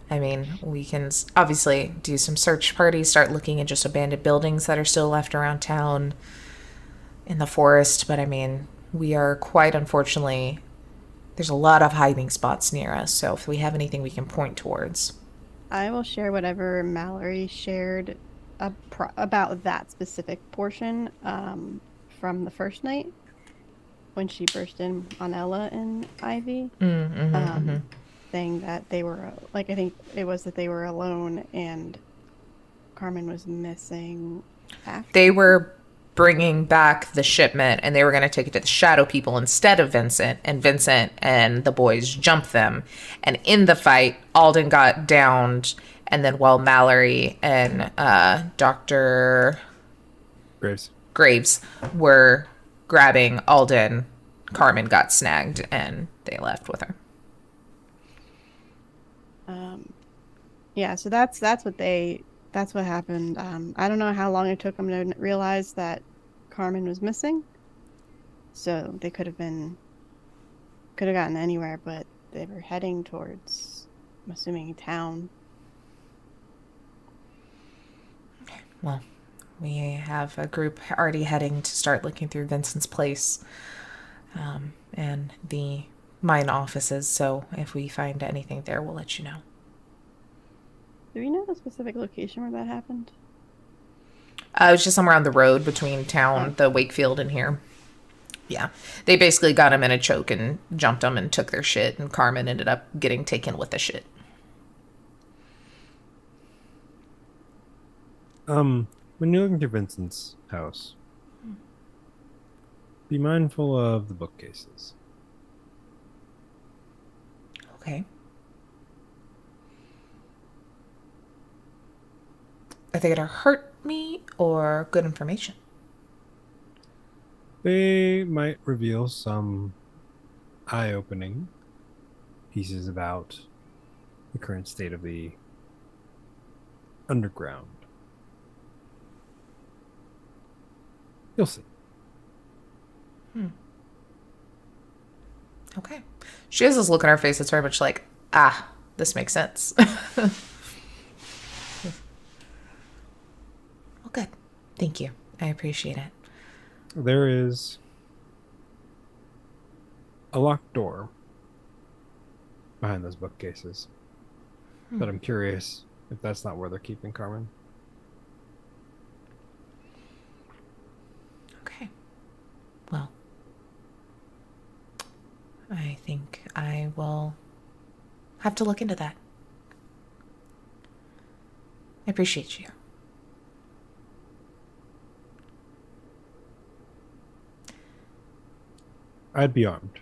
I mean, we can obviously do some search parties, start looking at just abandoned buildings that are still left around town in the forest, but I mean, we are quite unfortunately, there's a lot of hiding spots near us, so if we have anything we can point towards. I will share whatever Mallory shared about that specific portion from the first night when she burst in on Ella and Ivy, saying that they were, like, I think it was that they were alone and Carmen was missing after. They were bringing back the shipment and they were going to take it to the shadow people instead of Vincent, and Vincent and the boys jumped them, and in the fight Alden got downed, and then while Mallory and Dr. Graves were grabbing Alden, Carmen got snagged and they left with her. Yeah, so that's what happened. I don't know how long it took them to realize that Carmen was missing. So they could have gotten anywhere, but they were heading towards, I'm assuming, town. Well, we have a group already heading to start looking through Vincent's place. And the mine offices, so if we find anything there, we'll let you know. Do we know the specific location where that happened? It was just somewhere on the road between town, the Wakefield, and here. Yeah. They basically got him in a choke and jumped him and took their shit, and Carmen ended up getting taken with the shit. When you're looking through Vincent's house, be mindful of the bookcases. Okay. Are they gonna hurt me or good information? They might reveal some eye-opening pieces about the current state of the underground. You'll see. Okay. She has this look on her face that's very much like, this makes sense. Well, good. Thank you. I appreciate it. There is a locked door behind those bookcases. But I'm curious if that's not where they're keeping Carmen. Okay. Well, I think I will have to look into that. I appreciate you. I'd be armed.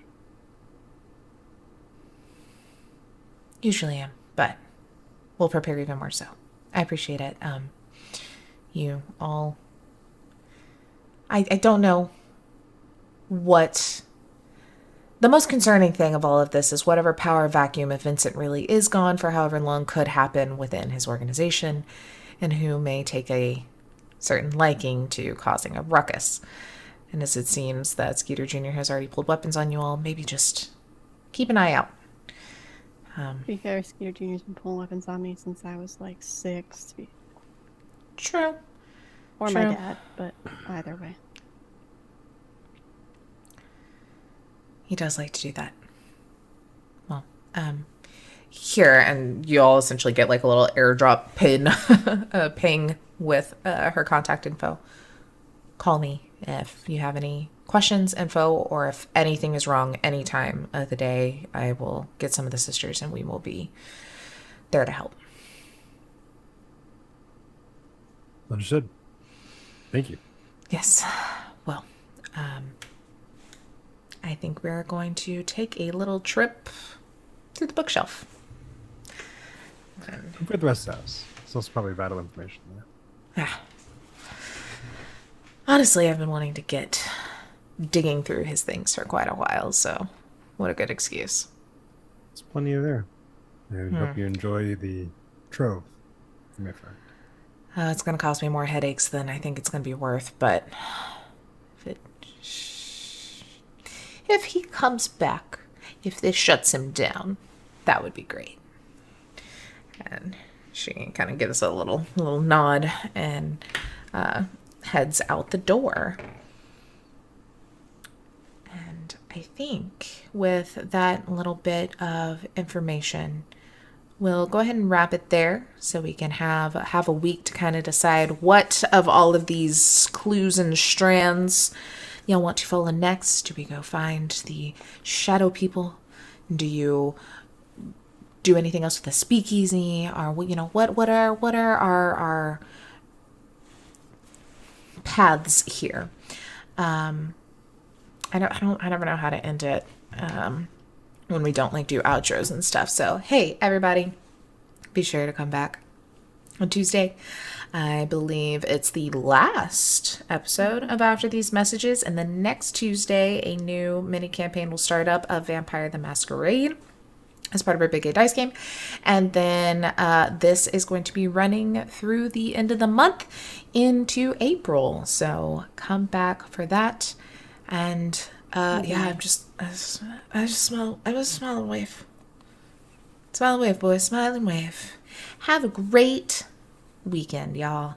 Usually am, but we'll prepare even more so. I appreciate it. You all... I don't know what... The most concerning thing of all of this is whatever power vacuum, if Vincent really is gone for however long, could happen within his organization, and who may take a certain liking to causing a ruckus. And as it seems that Skeeter Jr. has already pulled weapons on you all, maybe just keep an eye out. To be fair, Skeeter Jr.'s been pulling weapons on me since I was like 6. True. Or True. my dad, but either way. He does like to do that. Well, here, and you all essentially get like a little airdrop pin, ping with her contact info. Call me if you have any questions, info, or if anything is wrong any time of the day. I will get some of the sisters and we will be there to help. Understood. Thank you. Yes. Well, I think we're going to take a little trip through the bookshelf. And for the rest of the house. So it's probably vital information there. Yeah. Honestly, I've been wanting to get digging through his things for quite a while, so what a good excuse. There's plenty of there. I hope you enjoy the trove, my friend. It's going to cause me more headaches than I think it's going to be worth, but if he comes back, if this shuts him down, that would be great. And she kind of gives a little nod and heads out the door. And I think with that little bit of information, we'll go ahead and wrap it there so we can have a week to kind of decide what of all of these clues and strands you'll want to follow next. Do we go find the shadow people? Do you do anything else with the speakeasy? Or what are our paths here? I never know how to end it when we don't like do outros and stuff. So hey everybody, be sure to come back on Tuesday. I believe it's the last episode of After These Messages, and the next Tuesday a new mini campaign will start up of Vampire the Masquerade as part of our Big Gay Dice game. And then this is going to be running through the end of the month into April. So come back for that. And yeah, I just smile and wave. Smile and wave, boys. Smile and wave. Have a great weekend, y'all.